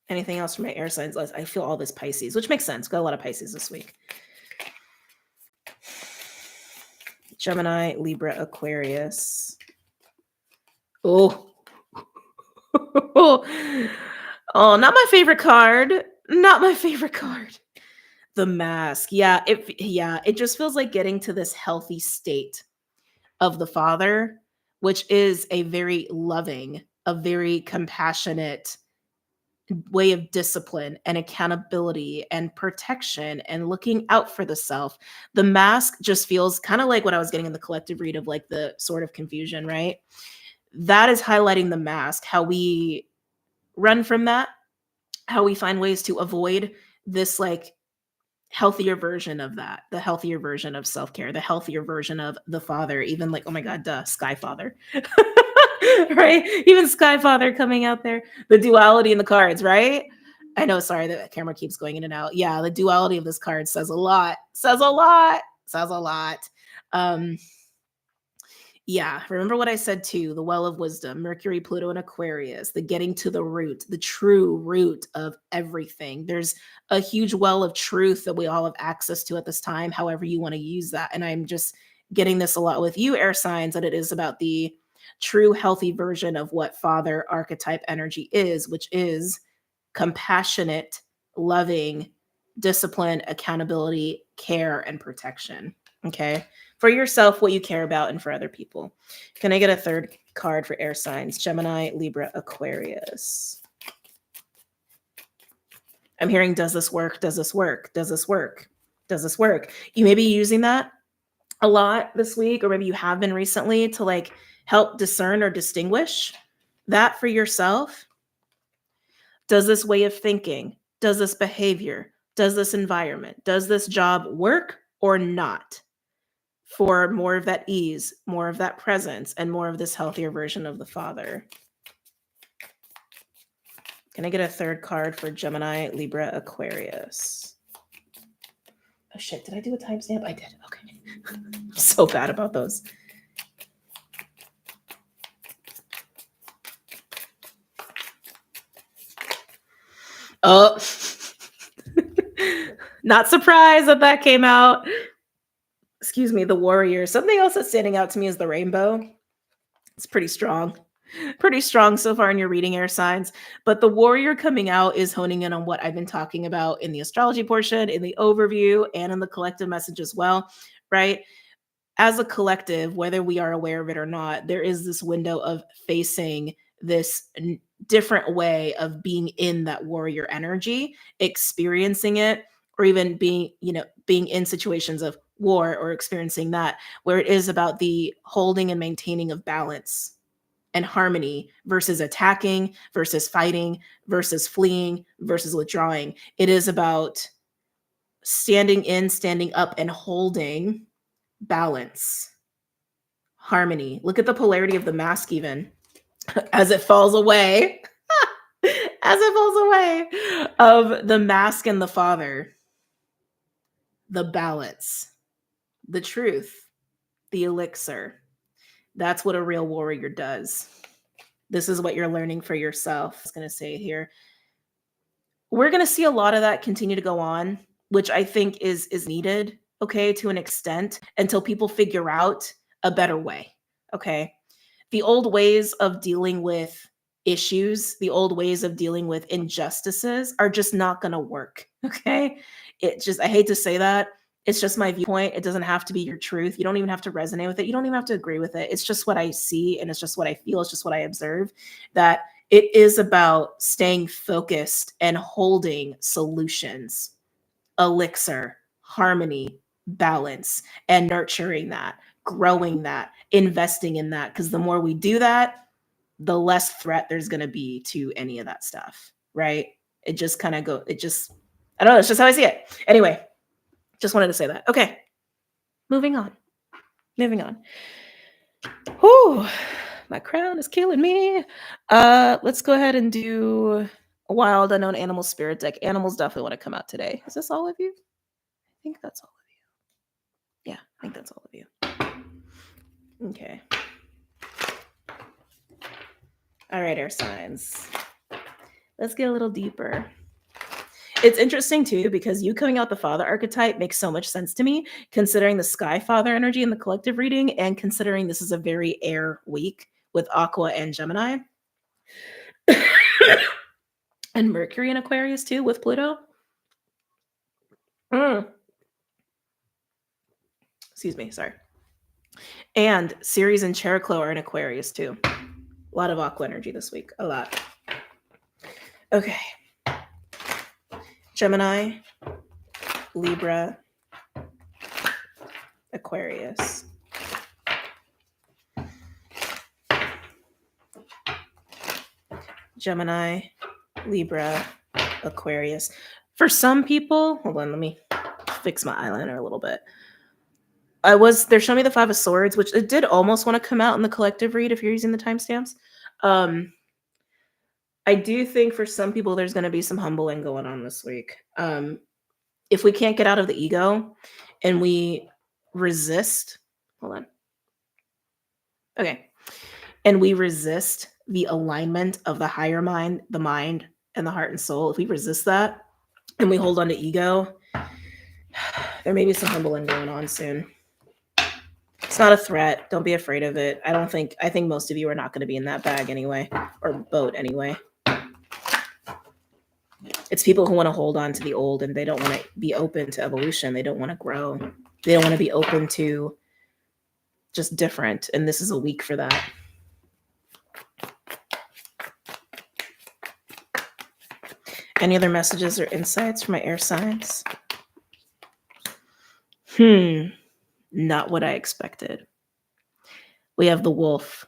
Anything else from my air signs list? I feel all this Pisces, which makes sense. Got a lot of Pisces this week. Gemini, Libra, Aquarius. Oh. Oh, not my favorite card. Not my favorite card. The mask. It just feels like getting to this healthy state of the father, which is a very loving, a very compassionate way of discipline and accountability and protection and looking out for the self. The mask just feels kind of like what I was getting in the collective read of like the sort of confusion, right? That is highlighting the mask, how we run from that, how we find ways to avoid this like healthier version of that, the healthier version of self-care, the healthier version of the father, even like, oh my God, duh, Sky Father. Right? Even Sky Father coming out there. The duality in the cards, right? I know, sorry, the camera keeps going in and out. Yeah, the duality of this card says a lot. Says a lot. Says a lot. Um, yeah, remember what I said too, the well of wisdom, Mercury, Pluto, and Aquarius, the getting to the root, the true root of everything. There's a huge well of truth that we all have access to at this time, however you want to use that. And I'm just getting this a lot with you, air signs, that it is about the true healthy version of what father archetype energy is, which is compassionate, loving, discipline, accountability, care, and protection. Okay. For yourself, what you care about, and for other people. Can I get a third card for air signs? Gemini, Libra, Aquarius. I'm hearing, does this work? Does this work? Does this work? Does this work? You may be using that a lot this week, or maybe you have been recently to like help discern or distinguish that for yourself. Does this way of thinking, does this behavior, does this environment, does this job work or not for more of that ease, more of that presence, and more of this healthier version of the father? Can I get a third card for Gemini, Libra, Aquarius? Oh shit, did I do a timestamp? I did. Okay. I'm so bad about those. Oh, not surprised that that came out. Excuse me, the warrior. Something else that's standing out to me is the rainbow. It's pretty strong. Pretty strong so far in your reading, air signs. But the warrior coming out is honing in on what I've been talking about in the astrology portion, in the overview, and in the collective message as well, right? As a collective, whether we are aware of it or not, there is this window of facing this different way of being in that warrior energy, experiencing it, or even being in situations of war or experiencing that, where it is about the holding and maintaining of balance and harmony versus attacking, versus fighting, versus fleeing, versus withdrawing. It is about standing in, standing up, and holding balance, harmony. Look at the polarity of the mask, even as it falls away, as it falls away, of the mask and the father, the balance, the truth, the elixir. That's what a real warrior does. This is what you're learning for yourself. I was going to say here, we're going to see a lot of that continue to go on, which I think is needed, okay, to an extent, until people figure out a better way. Okay. The old ways of dealing with issues, the old ways of dealing with injustices are just not going to work. Okay. I hate to say that. It's just my viewpoint. It doesn't have to be your truth. You don't even have to resonate with it. You don't even have to agree with it. It's just what I see, and it's just what I feel. It's just what I observe, that it is about staying focused and holding solutions, elixir, harmony, balance and nurturing that, growing that, investing in that. Because the more we do that, the less threat there's going to be to any of that stuff, right? It just kind of I don't know. It's just how I see it. Anyway, just wanted to say that. Okay, moving on. Whew, my crown is killing me. Let's go ahead and do a wild unknown animal spirit deck. Animals definitely want to come out today. Is this all of you? I think that's all of you. Yeah, I think that's all of you. Okay. All right, air signs. Let's get a little deeper. It's interesting too, because you coming out the father archetype makes so much sense to me, considering the sky father energy in the collective reading, and considering this is a very air week with Aqua and Gemini. And Mercury in Aquarius too with Pluto. Excuse me, sorry. And Ceres and Cheroklo are in Aquarius too. A lot of Aqua energy this week. A lot. Okay. Gemini, Libra, Aquarius. Gemini, Libra, Aquarius. For some people, hold on, let me fix my eyeliner a little bit. They're showing me the Five of Swords, which it did almost want to come out in the collective read if you're using the timestamps. I do think for some people there's going to be some humbling going on this week. If we can't get out of the ego and we resist, hold on. Okay. And we resist the alignment of the higher mind, the mind, and the heart and soul. If we resist that and we hold on to ego, there may be some humbling going on soon. It's not a threat. Don't be afraid of it. I think most of you are not going to be in that bag anyway, or boat anyway. It's people who want to hold on to the old and they don't want to be open to evolution. They don't want to grow. They don't want to be open to just different. And this is a week for that. Any other messages or insights for my air signs? Not what I expected. We have the wolf.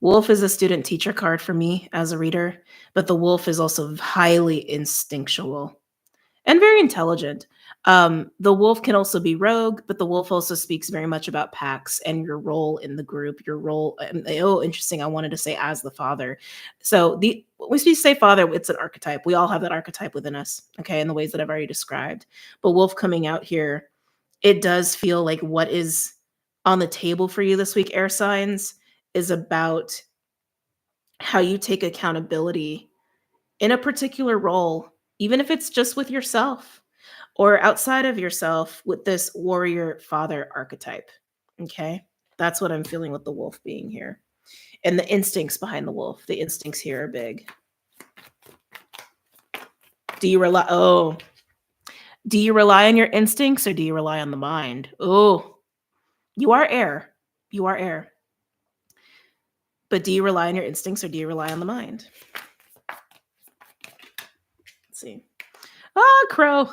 Wolf is a student teacher card for me as a reader, but the wolf is also highly instinctual and very intelligent. The wolf can also be rogue, but the wolf also speaks very much about packs and your role in the group, your role. Interesting. I wanted to say as the father. So when we say father, it's an archetype. We all have that archetype within us, okay, in the ways that I've already described. But wolf coming out here, it does feel like what is on the table for you this week, air signs, is about how you take accountability in a particular role, even if it's just with yourself or outside of yourself with this warrior father archetype. Okay. That's what I'm feeling with the wolf being here. And the instincts behind the wolf. The instincts here are big. Do you rely on your instincts or do you rely on the mind? Oh, you are air. You are air. But do you rely on your instincts or do you rely on the mind? Let's see. Crow.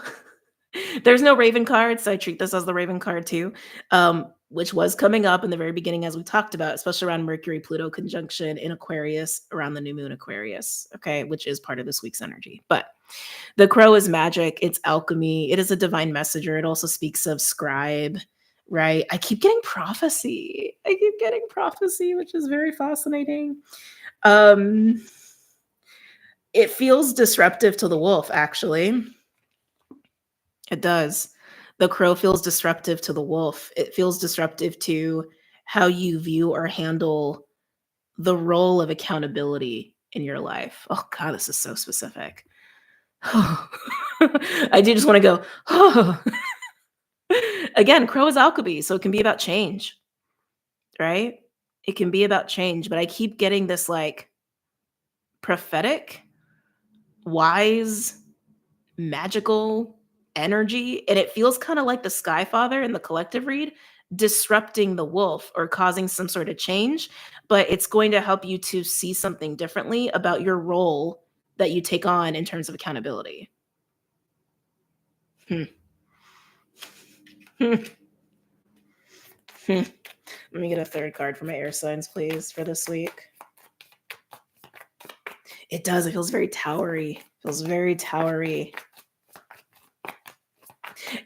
There's no Raven card, so I treat this as the Raven card too, which was coming up in the very beginning as we talked about, especially around Mercury-Pluto conjunction in Aquarius, around the new moon Aquarius, okay, which is part of this week's energy. But the crow is magic. It's alchemy. It is a divine messenger. It also speaks of scribe, right? I keep getting prophecy, which is very fascinating. It feels disruptive to the wolf, actually. It does. The crow feels disruptive to the wolf. It feels disruptive to how you view or handle the role of accountability in your life. Oh, God, this is so specific. I do just want to go, Again, crow is alchemy, so it can be about change, right? It can be about change, but I keep getting this like prophetic, wise, magical energy, and it feels kind of like the Sky Father in the collective read disrupting the wolf or causing some sort of change, but it's going to help you to see something differently about your role that you take on in terms of accountability. Let me get a third card for my air signs, please, for this week. It does. It feels very towery. Feels very towery.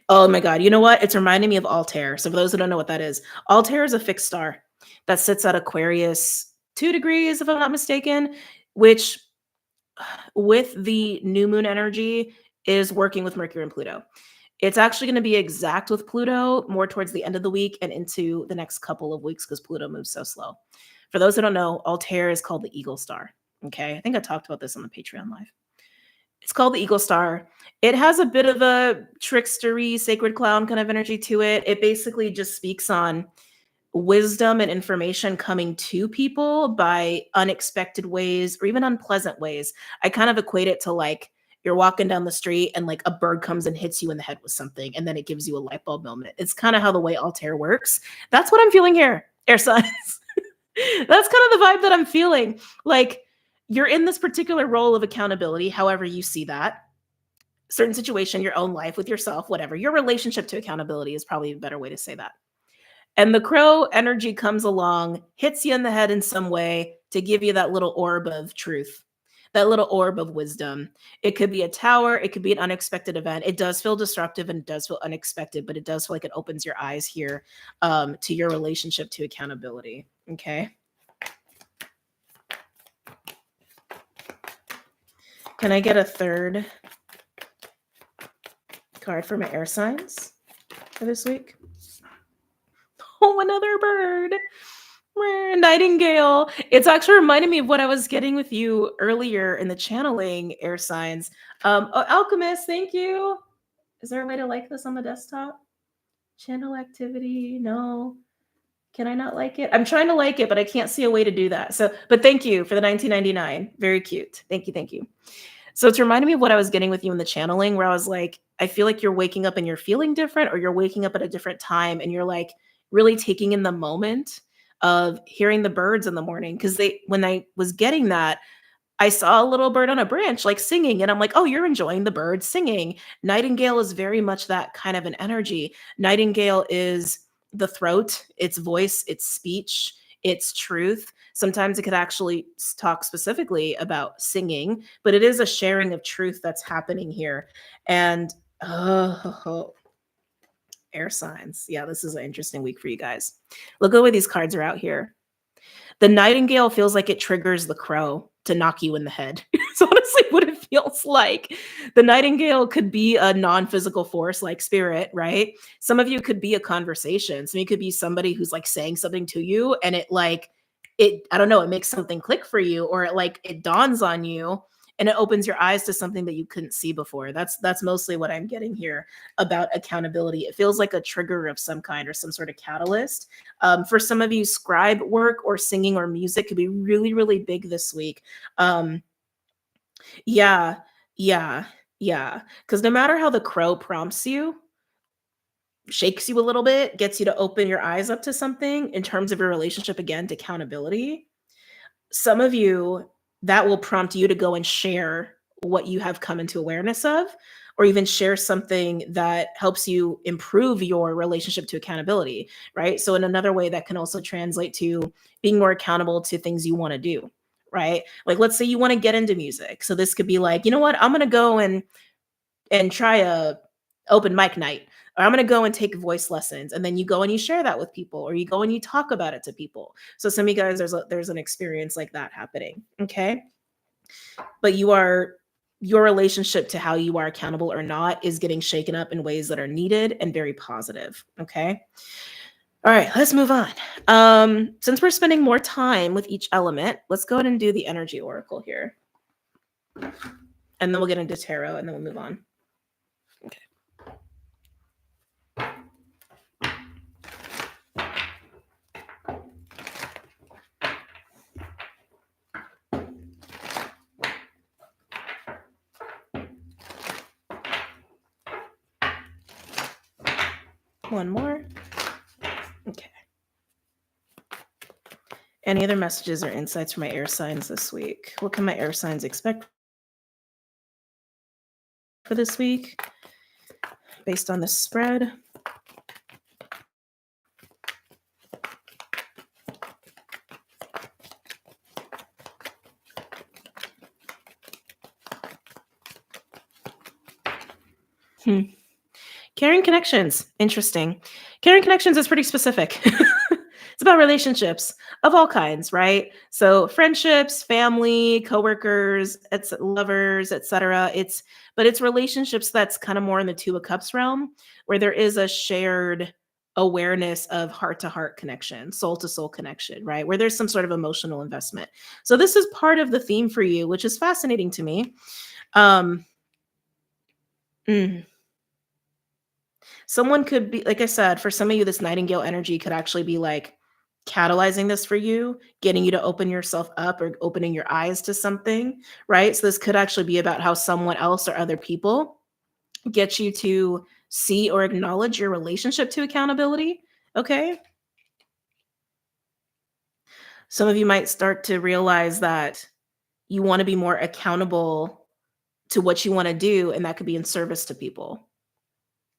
Oh my God. You know what? It's reminding me of Altair. So for those who don't know what that is, Altair is a fixed star that sits at Aquarius 2 degrees, if I'm not mistaken, which with the new moon energy is working with Mercury and Pluto. It's actually going to be exact with Pluto more towards the end of the week and into the next couple of weeks because Pluto moves so slow. For those who don't know, Altair is called the Eagle Star. Okay. I think I talked about this on the Patreon Live. It's called the Eagle Star. It has a bit of a trickstery, sacred clown kind of energy to it. It basically just speaks on wisdom and information coming to people by unexpected ways or even unpleasant ways. I kind of equate it to like you're walking down the street and like a bird comes and hits you in the head with something and then it gives you a light bulb moment. It's kind of how the way Altair works. That's what I'm feeling here, air signs. That's kind of the vibe that I'm feeling. Like you're in this particular role of accountability, however you see that. Certain situation, your own life with yourself, whatever. Your relationship to accountability is probably a better way to say that. And the crow energy comes along, hits you in the head in some way to give you that little orb of truth, that little orb of wisdom. It could be a tower, it could be an unexpected event. It does feel disruptive and it does feel unexpected, but it does feel like it opens your eyes here to your relationship to accountability. Okay. Can I get a third card for my air signs for this week? Oh, another bird. Nightingale. It's actually reminding me of what I was getting with you earlier in the channeling air signs. Oh, Alchemist, thank you. Is there a way to like this on the desktop? Channel activity? No. Can I not like it? I'm trying to like it, but I can't see a way to do that. So, but thank you for the 1999. Very cute. Thank you. Thank you. So it's reminding me of what I was getting with you in the channeling, where I was like, I feel like you're waking up and you're feeling different, or you're waking up at a different time and you're like really taking in the moment of hearing the birds in the morning. Cause when I was getting that, I saw a little bird on a branch like singing, and I'm like, oh, you're enjoying the bird singing. Nightingale is very much that kind of an energy. Nightingale is the throat, its voice, its speech, its truth. Sometimes it could actually talk specifically about singing, but it is a sharing of truth that's happening here. And oh, air signs. Yeah, this is an interesting week for you guys. Look at the way these cards are out here. The nightingale feels like it triggers the crow to knock you in the head. It's honestly what it feels like. The nightingale could be a non-physical force like spirit, right? Some of you could be a conversation. Some of you could be somebody who's like saying something to you and I don't know, it makes something click for you, or it dawns on you and it opens your eyes to something that you couldn't see before. That's mostly what I'm getting here about accountability. It feels like a trigger of some kind or some sort of catalyst. For some of you, scribe work or singing or music could be really, really big this week. Yeah, yeah, yeah. Because no matter how the crow prompts you, shakes you a little bit, gets you to open your eyes up to something in terms of your relationship again to accountability, some of you, that will prompt you to go and share what you have come into awareness of, or even share something that helps you improve your relationship to accountability, right? So in another way, that can also translate to being more accountable to things you want to do, right? Like let's say you want to get into music. So this could be like, you know what, I'm going to go and try a open mic night, or I'm going to go and take voice lessons, and then you go and you share that with people, or you go and you talk about it to people. So some of you guys, there's an experience like that happening. Okay. But your relationship to how you are accountable or not is getting shaken up in ways that are needed and very positive. Okay. All right, let's move on. Since we're spending more time with each element, let's go ahead and do the energy oracle here, and then we'll get into tarot, and then we'll move on. Okay. One more. Okay. Any other messages or insights for my air signs this week? What can my air signs expect for this week based on the spread? Caring connections. Interesting. Caring connections is pretty specific. It's about relationships of all kinds, right? So friendships, family, coworkers, it's lovers, etc. It's relationships that's kind of more in the Two of Cups realm, where there is a shared awareness of heart to heart connection, soul to soul connection, right? Where there's some sort of emotional investment. So this is part of the theme for you, which is fascinating to me. Um, mm, Someone could be, like I said, for some of you, this nightingale energy could actually be like catalyzing this for you, getting you to open yourself up or opening your eyes to something, right? So this could actually be about how someone else or other people get you to see or acknowledge your relationship to accountability. Okay. Some of you might start to realize that you want to be more accountable to what you want to do, and that could be in service to people,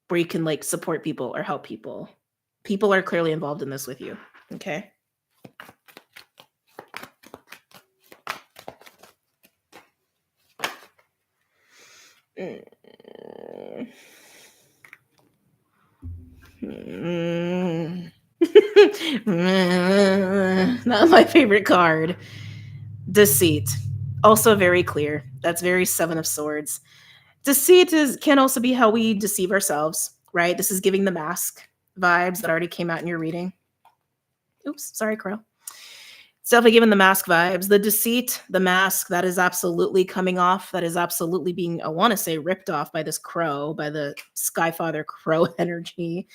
where you can like support people or help people. People are clearly involved in this with you. Okay. Not my favorite card. Deceit. Also very clear. That's very Seven of Swords. Deceit can also be how we deceive ourselves, right? This is giving the mask vibes that already came out in your reading. Oops, sorry, Crow. It's definitely giving the mask vibes. The deceit, the mask, that is absolutely coming off. That is absolutely being, I want to say, ripped off by this crow, by the Skyfather crow energy.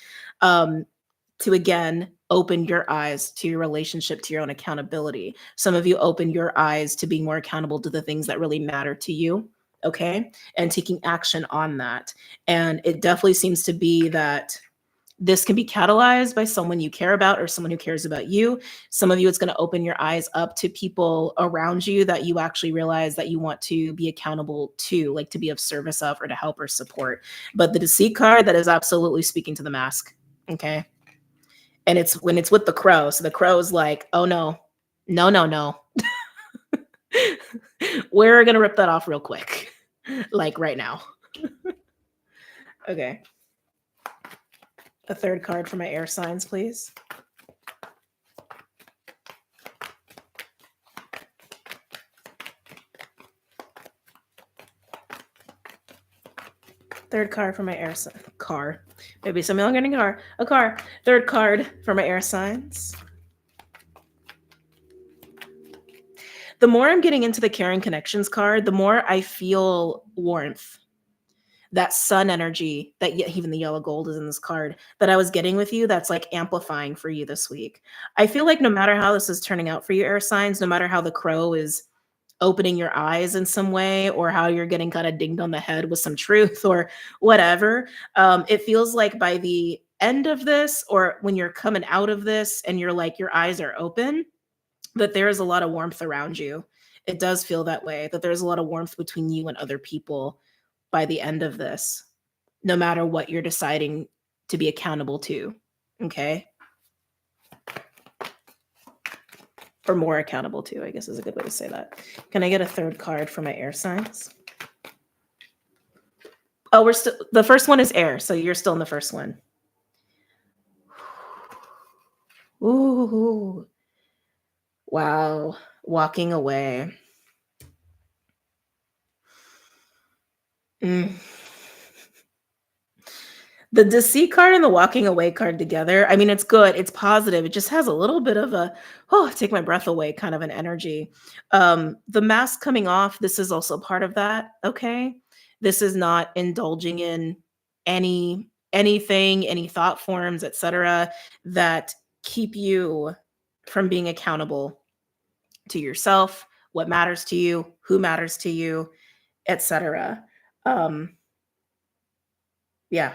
To again open your eyes to your relationship, to your own accountability. Some of you open your eyes to being more accountable to the things that really matter to you. Okay. And taking action on that. And it definitely seems to be that this can be catalyzed by someone you care about or someone who cares about you. Some of you, it's going to open your eyes up to people around you that you actually realize that you want to be accountable to, like to be of service of or to help or support. But the deceit card, that is absolutely speaking to the mask. Okay. And it's when it's with the crow. So the crow is like, oh no, no, no, no. We're going to rip that off real quick. Like right now. Okay. A third card for my air signs, please. Third card for my air sign. Car. Maybe some of y'all getting a car. A car. Third card for my air signs. The more I'm getting into the caring connections card, the more I feel warmth. That sun energy, that even the yellow gold is in this card, that I was getting with you, that's like amplifying for you this week. I feel like no matter how this is turning out for you, air signs, no matter how the crow is opening your eyes in some way, or how you're getting kind of dinged on the head with some truth or whatever, it feels like by the end of this, or when you're coming out of this and you're like, your eyes are open, that there is a lot of warmth around you. It does feel that way, that there's a lot of warmth between you and other people by the end of this, no matter what you're deciding to be accountable to. Okay. Or more accountable to, I guess is a good way to say that. Can I get a third card for my air signs? Oh, we're still, the first one is air, so you're still in the first one. Ooh. Wow. Walking away. Mm. The deceit card and the walking away card together, I mean, it's good. It's positive. It just has a little bit of a, oh, take my breath away kind of an energy. The mask coming off, this is also part of that. Okay. This is not indulging in anything, any thought forms, etc., that keep you from being accountable to yourself, what matters to you, who matters to you, etc. Yeah.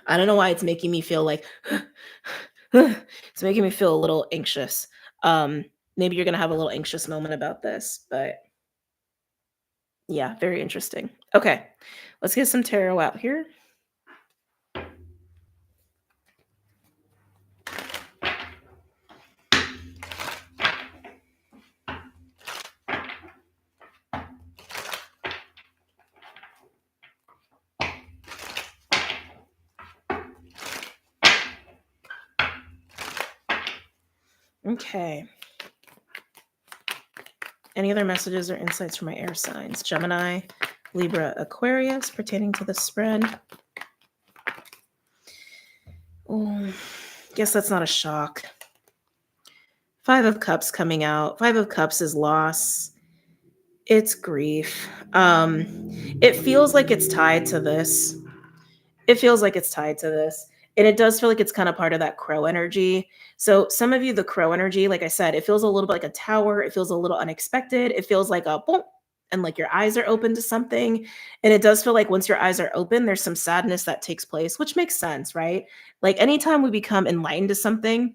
I don't know why it's making me feel like it's making me feel a little anxious. Maybe you're gonna have a little anxious moment about this, but yeah, very interesting. Okay, let's get some tarot out here. Okay. Any other messages or insights from my air signs? Gemini, Libra, Aquarius, pertaining to the spread. Oh, guess that's not a shock. 5 of Cups coming out. 5 of Cups is loss. It's grief. It feels like it's tied to this. It feels like it's tied to this. And it does feel like it's kind of part of that crow energy. So some of you, the crow energy, like I said, it feels a little bit like a tower. It feels a little unexpected. It feels like a boom, and like your eyes are open to something. And it does feel like once your eyes are open, there's some sadness that takes place, which makes sense, right? Like anytime we become enlightened to something,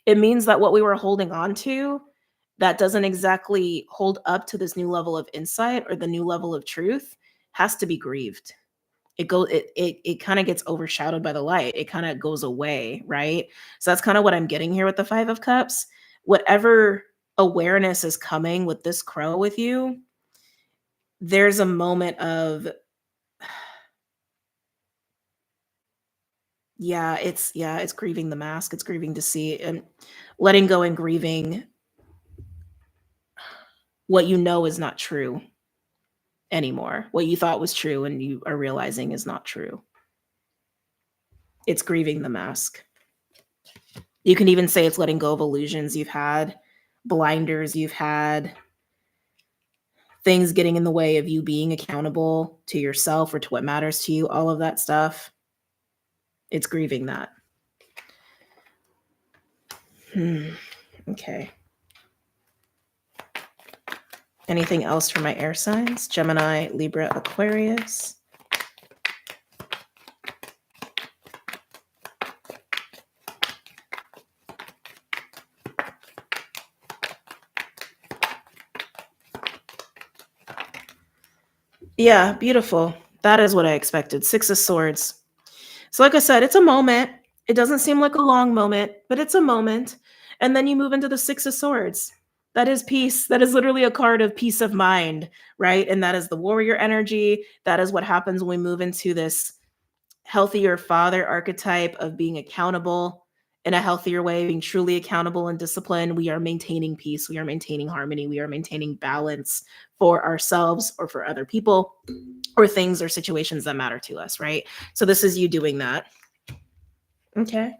it means that what we were holding on to that doesn't exactly hold up to this new level of insight or the new level of truth has to be grieved. It kind of gets overshadowed by the light. It kind of goes away, right? So that's kind of what I'm getting here with the 5 of Cups. Whatever awareness is coming with this crow with you, there's a moment of it's grieving the mask. It's grieving deceit and letting go and grieving what you know is not true anymore. What you thought was true and you are realizing is not true. It's grieving the mask. You can even say it's letting go of illusions you've had, blinders you've had, things getting in the way of you being accountable to yourself or to what matters to you, all of that stuff. It's grieving that. Okay. Anything else for my air signs? Gemini, Libra, Aquarius. Yeah, beautiful. That is what I expected. 6 of Swords. So like I said, it's a moment. It doesn't seem like a long moment, but it's a moment. And then you move into the 6 of Swords. That is peace. That is literally a card of peace of mind, right? And that is the warrior energy. That is what happens when we move into this healthier father archetype of being accountable in a healthier way, being truly accountable and disciplined. We are maintaining peace. We are maintaining harmony. We are maintaining balance for ourselves or for other people or things or situations that matter to us, right? So this is you doing that. Okay.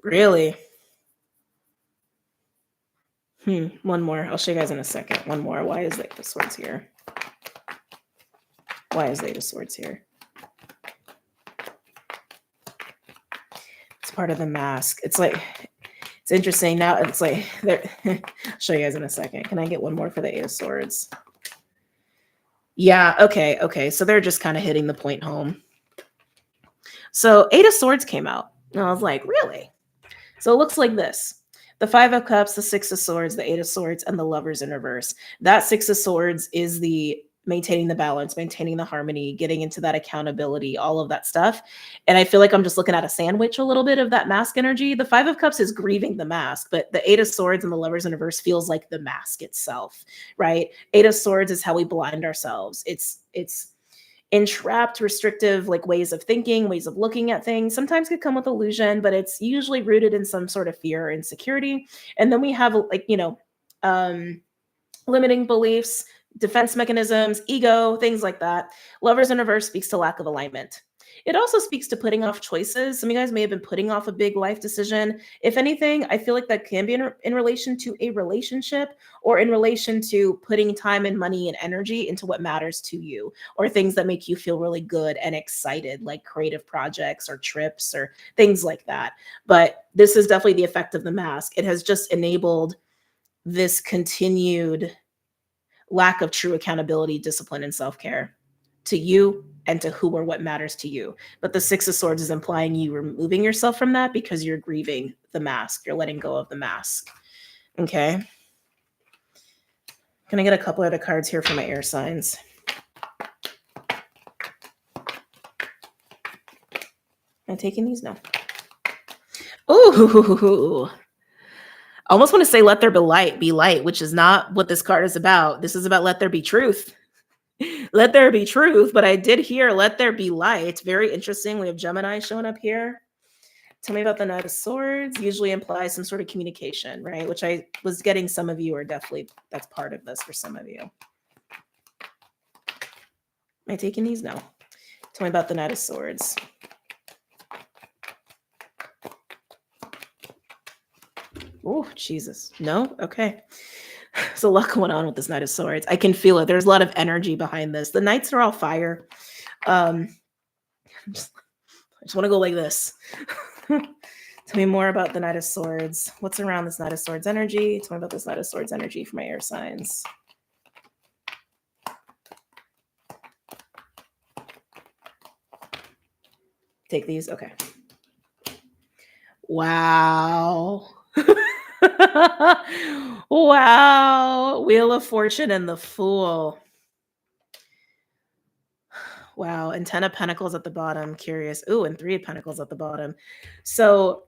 Really? One more. I'll show you guys in a second. One more. Why is Eight of Swords here? Why is Eight of Swords here? It's part of the mask. It's like, it's interesting. Now it's like, I'll show you guys in a second. Can I get one more for the Eight of Swords? Yeah, okay. So they're just kind of hitting the point home. So Eight of Swords came out. And I was like, really? So it looks like this. The 5 of Cups, the 6 of Swords, the 8 of Swords, and the Lovers in reverse. That 6 of Swords is the maintaining the balance, maintaining the harmony, getting into that accountability, all of that stuff. And I feel like I'm just looking at a sandwich a little bit of that mask energy. The 5 of Cups is grieving the mask, but the 8 of Swords and the Lovers in reverse feels like the mask itself, right? 8 of Swords is how we blind ourselves. It's entrapped, restrictive, like ways of thinking, ways of looking at things. Sometimes could come with illusion, but it's usually rooted in some sort of fear or insecurity. And then we have like, limiting beliefs, defense mechanisms, ego, things like that. Lovers in reverse speaks to lack of alignment. It also speaks to putting off choices. Some of you guys may have been putting off a big life decision. If anything, I feel like that can be in relation to a relationship or in relation to putting time and money and energy into what matters to you or things that make you feel really good and excited, like creative projects or trips or things like that. But this is definitely the effect of the mask. It has just enabled this continued lack of true accountability, discipline, and self-care to you and to who or what matters to you. But the 6 of Swords is implying you removing yourself from that because you're grieving the mask. You're letting go of the mask. Okay. Can I get a couple other cards here for my air signs? Am I taking these? No. Ooh. I almost want to say let there be light, which is not what this card is about. This is about let there be truth. Let there be truth, but I did hear let there be light. Very interesting. We have Gemini showing up here. Tell me about the Knight of Swords. Usually implies some sort of communication, right? Which I was getting some of you are definitely, that's part of this for some of you. Am I taking these? No. Tell me about the Knight of Swords. Oh, Jesus. No? Okay. There's a lot going on with this Knight of Swords. I can feel it. There's a lot of energy behind this. The Knights are all fire. I just want to go like this. Tell me more about the Knight of Swords. What's around this Knight of Swords energy? Tell me about this Knight of Swords energy for my air signs. Take these? Okay. Wow. Wow. Wheel of Fortune and the Fool. Wow. And 10 of Pentacles at the bottom. Curious. Ooh, and 3 of Pentacles at the bottom. So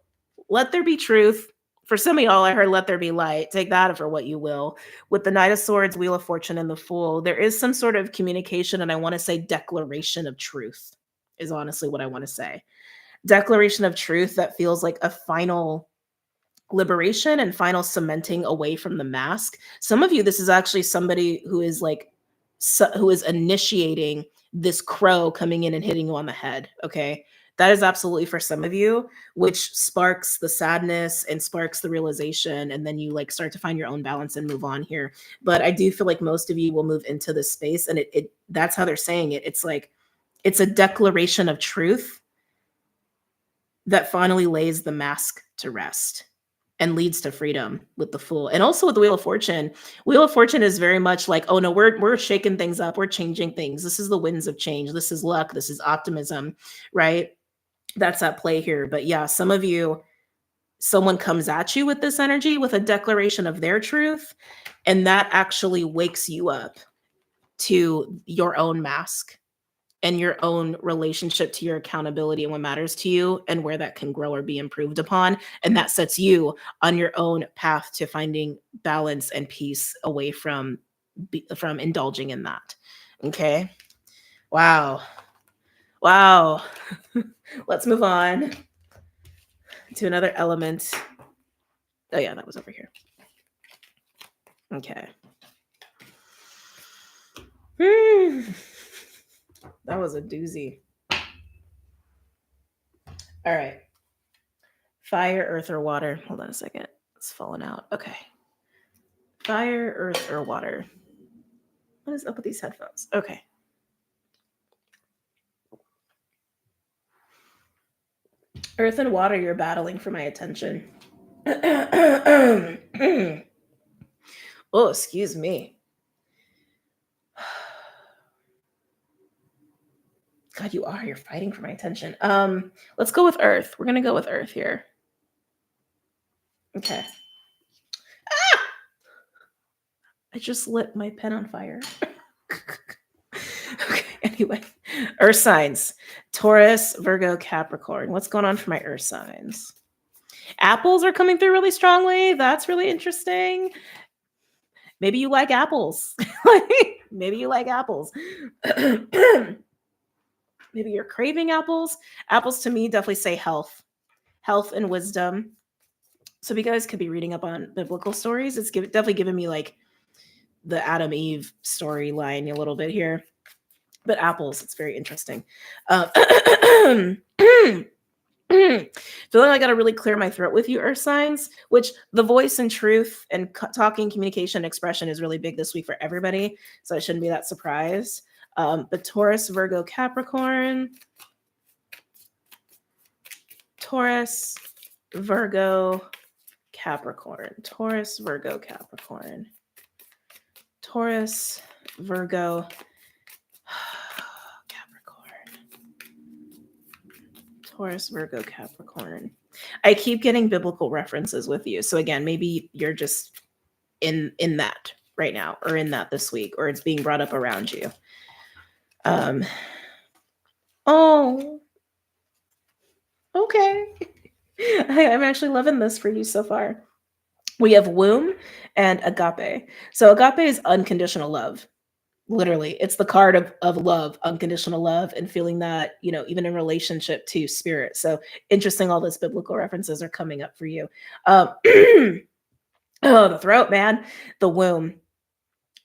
let there be truth. For some of y'all, I heard let there be light. Take that for what you will. With the Knight of Swords, Wheel of Fortune, and the Fool, there is some sort of communication, and I want to say declaration of truth is honestly what I want to say. Declaration of truth that feels like a final liberation and final cementing away from the mask. Some of you, this is actually somebody who is like, who is initiating this crow coming in and hitting you on the head. Okay. That is absolutely for some of you, which sparks the sadness and sparks the realization. And then you like start to find your own balance and move on here. But I do feel like most of you will move into this space, and it that's how they're saying it. It's like, it's a declaration of truth that finally lays the mask to rest and leads to freedom with the Fool. And also with the Wheel of Fortune. Wheel of Fortune is very much like, oh no, we're shaking things up. We're changing things. This is the winds of change. This is luck. This is optimism, right? That's at play here. But yeah, some of you, someone comes at you with this energy, with a declaration of their truth, and that actually wakes you up to your own mask and your own relationship to your accountability and what matters to you and where that can grow or be improved upon. And that sets you on your own path to finding balance and peace away from indulging in that. Okay. Wow. Wow. Let's move on to another element. Oh yeah, that was over here. Okay. That was a doozy. All right. Fire, earth, or water. Hold on a second. It's falling out. Okay. Fire, earth, or water. What is up with these headphones? Okay. Earth and water, you're battling for my attention. Oh, excuse me. God, you are. You're fighting for my attention. Let's go with earth. We're going to go with earth here. Okay. Ah! I just lit my pen on fire. Okay, anyway. Earth signs. Taurus, Virgo, Capricorn. What's going on for my earth signs? Apples are coming through really strongly. That's really interesting. Maybe you like apples. Maybe you like apples. Maybe you're craving apples. Apples to me definitely say health and wisdom. So you guys could be reading up on biblical stories. It's definitely giving me like the Adam Eve storyline a little bit here. But apples, it's very interesting. Feeling like I got to really clear my throat with you, earth signs, which the voice and truth and talking, communication, expression is really big this week for everybody. So I shouldn't be that surprised. But Taurus, Virgo, Capricorn. Taurus, Virgo, Capricorn. Taurus, Virgo, Capricorn. Taurus, Virgo, Capricorn. Taurus, Virgo, Capricorn. I keep getting biblical references with you. So again, maybe you're just in that right now, or in that this week, or it's being brought up around you. Oh, okay. I'm actually loving this for you so far. We have womb and agape. So agape is unconditional love. Literally, it's the card of love, unconditional love, and feeling that, you know, even in relationship to spirit. So interesting, all those biblical references are coming up for you. Oh, the throat, man, the womb.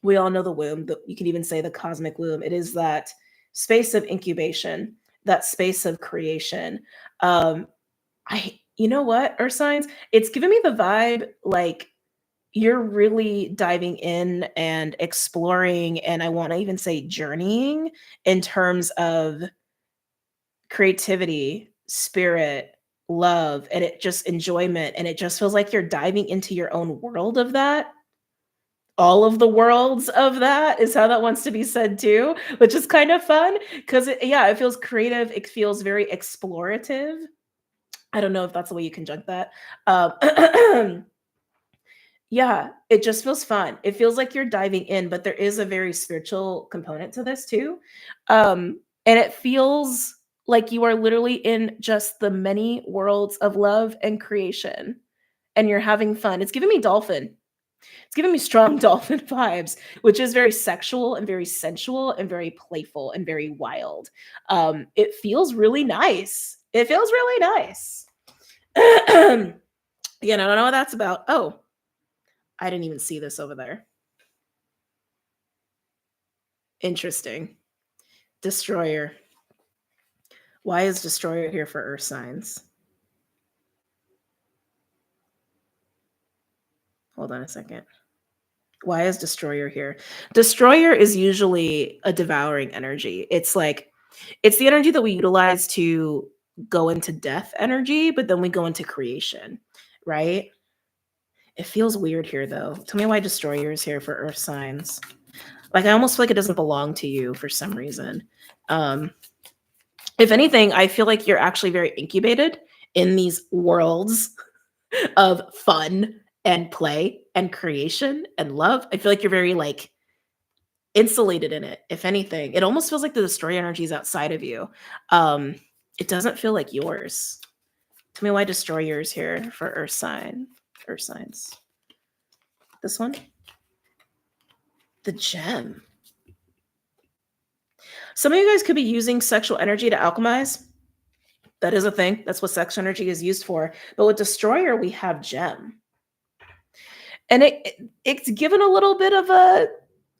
We all know the womb. You can even say the cosmic womb. It is that space of incubation, that space of creation. Um, you know what, Earth signs? It's giving me the vibe like you're really diving in and exploring, and I want to even say journeying in terms of creativity, spirit, love, and it just enjoyment. And it just feels like you're diving into your own world of that. All of the worlds of that is how that wants to be said too, which is kind of fun because yeah, it feels creative. It feels very explorative. I don't know if that's the way you conjunct that. Yeah, it just feels fun. It feels like you're diving in, but there is a very spiritual component to this too. And it feels like you are literally in just the many worlds of love and creation, and you're having fun. It's giving me dolphin. It's giving me strong dolphin vibes, which is very sexual and very sensual and very playful and very wild. It feels really nice. It feels really nice. Yeah, I don't know what that's about. Oh, I didn't even see this over there. Interesting. Destroyer. Why is Destroyer here for Earth signs? Hold on a second. Why is Destroyer here? Destroyer is usually a devouring energy. It's like, it's the energy that we utilize to go into death energy, but then we go into creation, right? It feels weird here though. Tell me why Destroyer is here for Earth signs. Like, I almost feel like it doesn't belong to you for some reason. Um, if anything, I feel like you're actually very incubated in these worlds of fun and play and creation and love. I feel like you're very like insulated in it. If anything, it almost feels like the destroy energy is outside of you. Um, it doesn't feel like yours. Tell me why destroyer is here for Earth sign. Earth signs. This one, the gem. Some of you guys could be using sexual energy to alchemize. That is a thing. That's what sex energy is used for. But with destroyer, we have gem, and it's given a little bit of a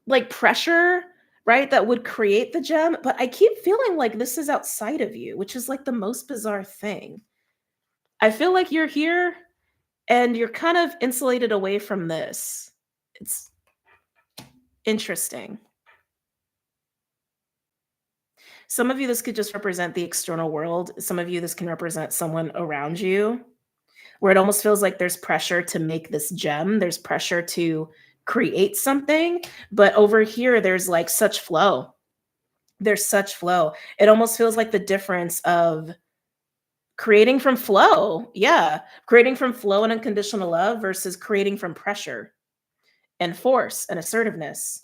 like pressure, right? That would create the gem. But I keep feeling like this is outside of you, which is like the most bizarre thing. I feel like you're here and you're kind of insulated away from this. It's interesting. Some of you, this could just represent the external world. Some of you, this can represent someone around you, where it almost feels like there's pressure to make this gem. There's pressure to create something. But over here, there's like such flow. There's such flow. It almost feels like the difference of creating from flow. Yeah. Creating from flow and unconditional love versus creating from pressure and force and assertiveness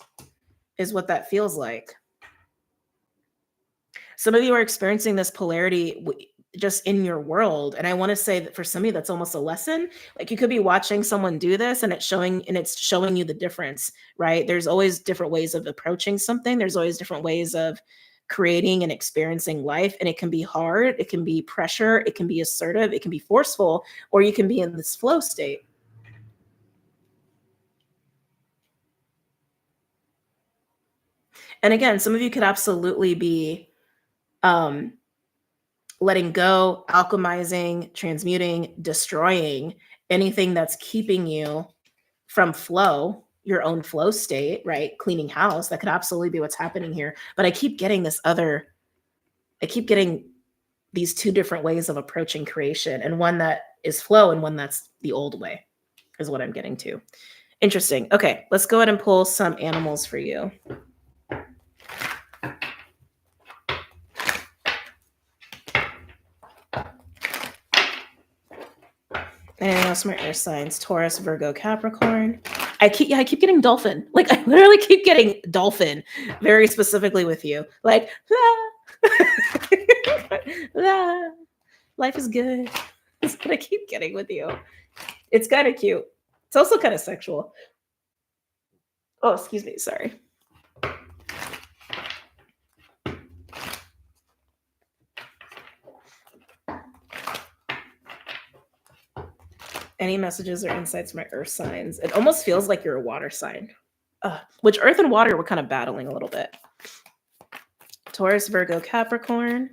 is what that feels like. Some of you are experiencing this polarity just in your world, and I want to say that for some of you that's almost a lesson. Like, you could be watching someone do this and it's showing you the difference, right? There's always different ways of approaching something. There's always different ways of creating and experiencing life, and it can be hard, it can be pressure, it can be assertive, it can be forceful, or you can be in this flow state. And again, some of you could absolutely be um letting go, alchemizing, transmuting, destroying anything that's keeping you from flow, your own flow state, right? Cleaning house. That could absolutely be what's happening here. But I keep getting these two different ways of approaching creation, and one that is flow and one that's the old way, is what I'm getting to. Interesting. Okay, let's go ahead and pull some animals for you. And else my air signs: Taurus, Virgo, Capricorn. I keep getting dolphin. Like, I literally keep getting dolphin very specifically with you. Like, ah, life is good. That's what I keep getting with you. It's kind of cute. It's also kind of sexual. Oh, excuse me. Sorry. Any messages or insights from my earth signs? It almost feels like you're a water sign. Which earth and water were kind of battling a little bit. Taurus, Virgo, Capricorn.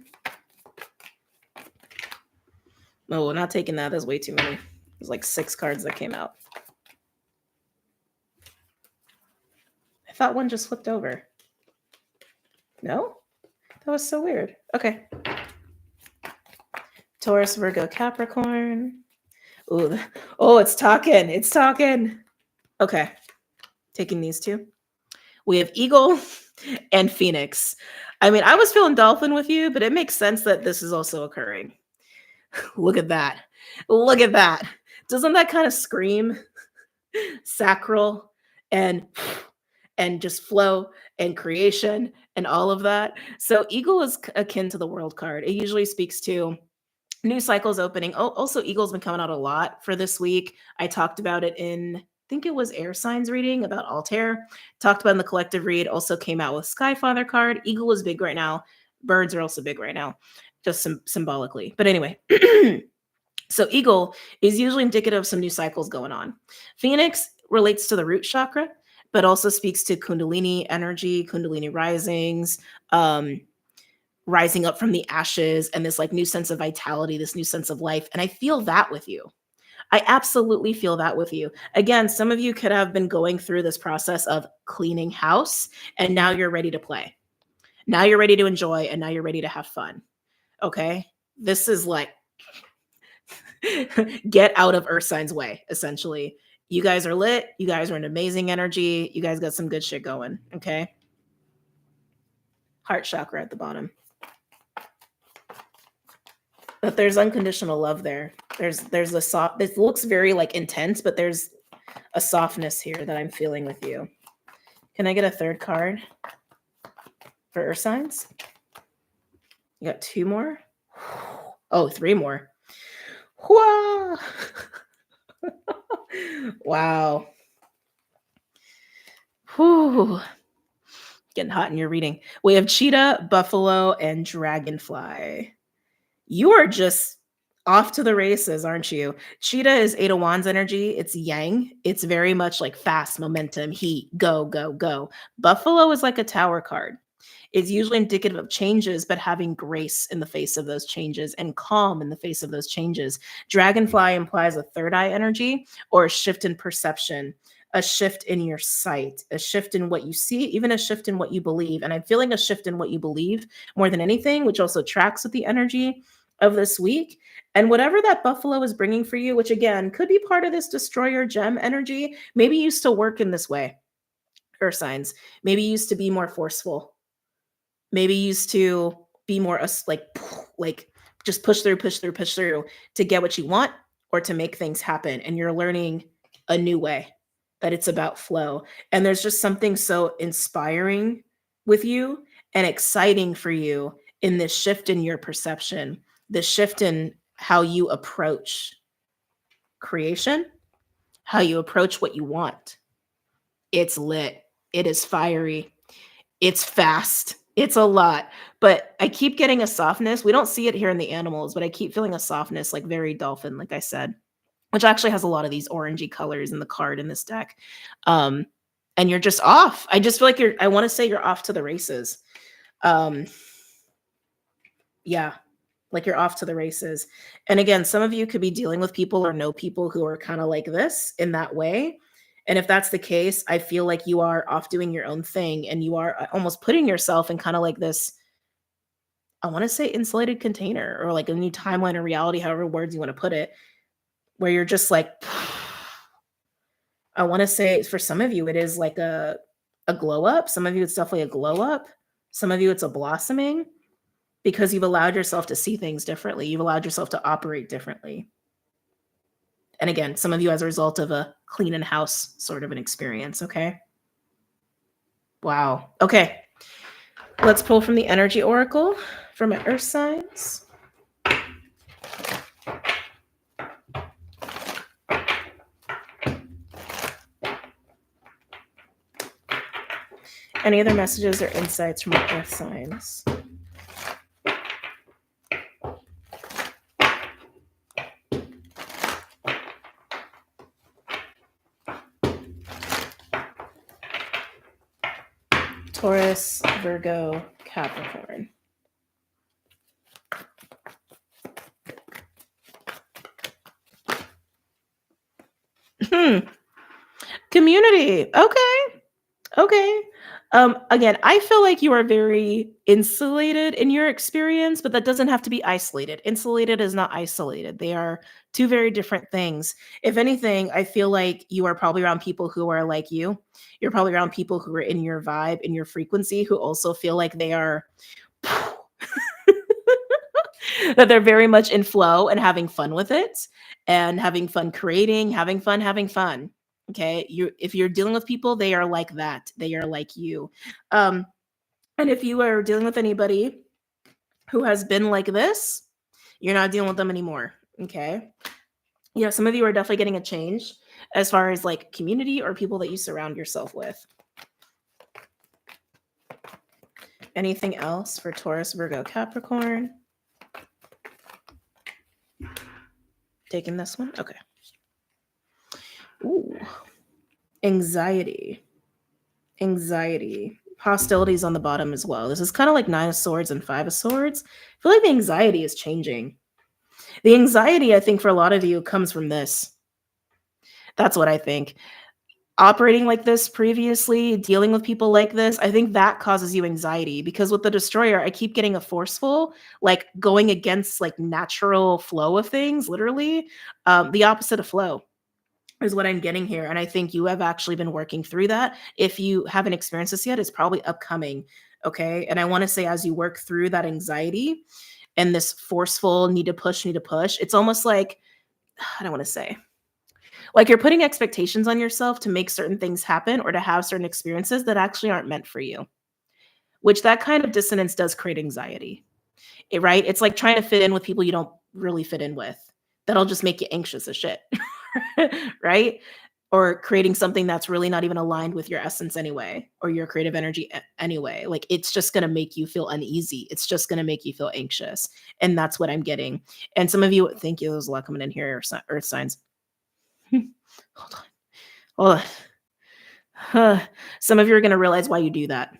Oh, not taking that. That's way too many. There's like 6 cards that came out. I thought one just flipped over. No? That was so weird. Okay. Taurus, Virgo, Capricorn. Ooh. Oh, it's talking. It's talking. Okay. Taking these 2. We have Eagle and Phoenix. I mean, I was feeling Dolphin with you, but it makes sense that this is also occurring. Look at that. Look at that. Doesn't that kind of scream sacral and just flow and creation and all of that? So Eagle is akin to the World card. It usually speaks to new cycles opening. Oh, also Eagle's been coming out a lot for this week. I talked about it in, I think it was air signs reading about Altair. Talked about in the collective read. Also came out with Skyfather card. Eagle is big right now. Birds are also big right now, just symbolically. But anyway, so Eagle is usually indicative of some new cycles going on. Phoenix relates to the root chakra, but also speaks to Kundalini energy, Kundalini risings, rising up from the ashes, and this like new sense of vitality, this new sense of life. And I feel that with you. I absolutely feel that with you. Again, some of you could have been going through this process of cleaning house, and now you're ready to play. Now you're ready to enjoy, and now you're ready to have fun. Okay? This is like, get out of Earth Sign's way, essentially. You guys are lit. You guys are an amazing energy. You guys got some good shit going. Okay? Heart chakra at the bottom. But there's unconditional love there. There's a soft, this looks very like intense, but there's a softness here that I'm feeling with you. Can I get a third card for Earth signs? You got 2 more? Oh, 3 more. Whoa. Wow. Whew. Getting hot in your reading. We have cheetah, buffalo, and dragonfly. You are just off to the races, aren't you? Cheetah is 8 of Wands energy. It's yang. It's very much like fast momentum, heat, go, go, go. Buffalo is like a tower card. It's usually indicative of changes, but having grace in the face of those changes and calm in the face of those changes. Dragonfly implies a third eye energy or a shift in perception, a shift in your sight, a shift in what you see, even a shift in what you believe. And I'm feeling a shift in what you believe more than anything, which also tracks with the energy of this week. And whatever that buffalo is bringing for you, which again could be part of this destroyer gem energy, maybe you used to work in this way, Earth signs. Maybe you used to be more forceful. Maybe you used to be more like just push through to get what you want or to make things happen. And you're learning a new way, that it's about flow. And there's just something so inspiring with you and exciting for you in this shift in your perception, this shift in how you approach creation, how you approach what you want. It's lit. It is fiery. It's fast. It's a lot. But I keep getting a softness. We don't see it here in the animals, but I keep feeling a softness, like very dolphin, like I said, which actually has a lot of these orangey colors in the card in this deck. And you're just off. I just feel like I want to say you're off to the races. Yeah, like you're off to the races. And again, some of you could be dealing with people or know people who are kind of like this in that way. And if that's the case, I feel like you are off doing your own thing and you are almost putting yourself in kind of like this, I want to say insulated container or like a new timeline or reality, however words you want to put it, where you're just like, I want to say for some of you, it is like a glow up. Some of you, it's definitely a glow up. Some of you, it's a blossoming because you've allowed yourself to see things differently. You've allowed yourself to operate differently. And again, some of you as a result of a clean and house sort of an experience, okay? Wow. Okay. Let's pull from the energy oracle for my earth signs. Any other messages or insights from my earth signs? Taurus, Virgo, Capricorn. Hmm. Community. Okay. Okay. Again, I feel like you are very insulated in your experience, but that doesn't have to be isolated. Insulated is not isolated. They are two very different things. If anything, I feel like you are probably around people who are like you. You're probably around people who are in your vibe, in your frequency, who also feel like they are that they're very much in flow and having fun with it and having fun creating, having fun. Okay. If you're dealing with people, they are like that. They are like you. Um, and if you are dealing with anybody who has been like this, you're not dealing with them anymore. Okay. You know, some of you are definitely getting a change as far as like community or people that you surround yourself with. Anything else for Taurus, Virgo, Capricorn? Taking this one? Okay. Ooh. Anxiety. Hostilities on the bottom as well. This is kind of like 9 of Swords and 5 of Swords. I feel like the anxiety is changing. The anxiety, I think, for a lot of you comes from this. That's what I think. Operating like this previously, dealing with people like this, I think that causes you anxiety because with the Destroyer, I keep getting a forceful, like going against like natural flow of things, literally, the opposite of flow is what I'm getting here. And I think you have actually been working through that. If you haven't experienced this yet, it's probably upcoming. Okay. And I want to say, as you work through that anxiety and this forceful need to push, it's almost like, I don't want to say, like you're putting expectations on yourself to make certain things happen or to have certain experiences that actually aren't meant for you, which that kind of dissonance does create anxiety, right? It's like trying to fit in with people you don't really fit in with. That'll just make you anxious as shit, right? Or creating something that's really not even aligned with your essence anyway, or your creative energy anyway. Like it's just going to make you feel uneasy. It's just going to make you feel anxious. And that's what I'm getting. And some of you, thank you. There's a lot coming in here, earth signs. Hold on. Hold on. Some of you are going to realize why you do that.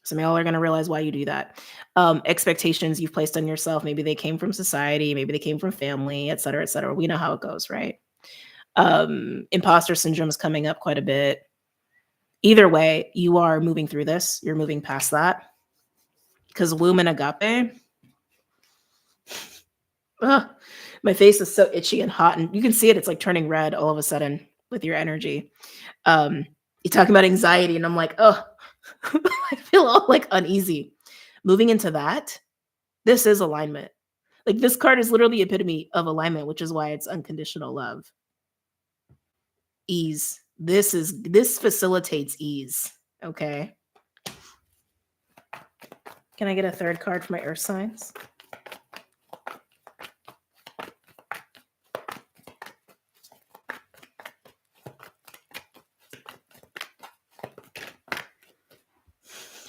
Some of y'all are going to realize why you do that. Expectations you've placed on yourself. Maybe they came from society. Maybe they came from family, et cetera, et cetera. We know how it goes, right? Imposter syndrome is coming up quite a bit. Either way, you are moving through this. You're moving past that. Because womb and agape. My face is so itchy and hot. And you can see it. It's like turning red all of a sudden with your energy. You talk about anxiety and I'm like, oh, I feel all like uneasy. Moving into that, this is alignment. Like this card is literally the epitome of alignment, which is why it's unconditional love. Ease. This facilitates ease. Okay. Can I get a third card for my earth signs?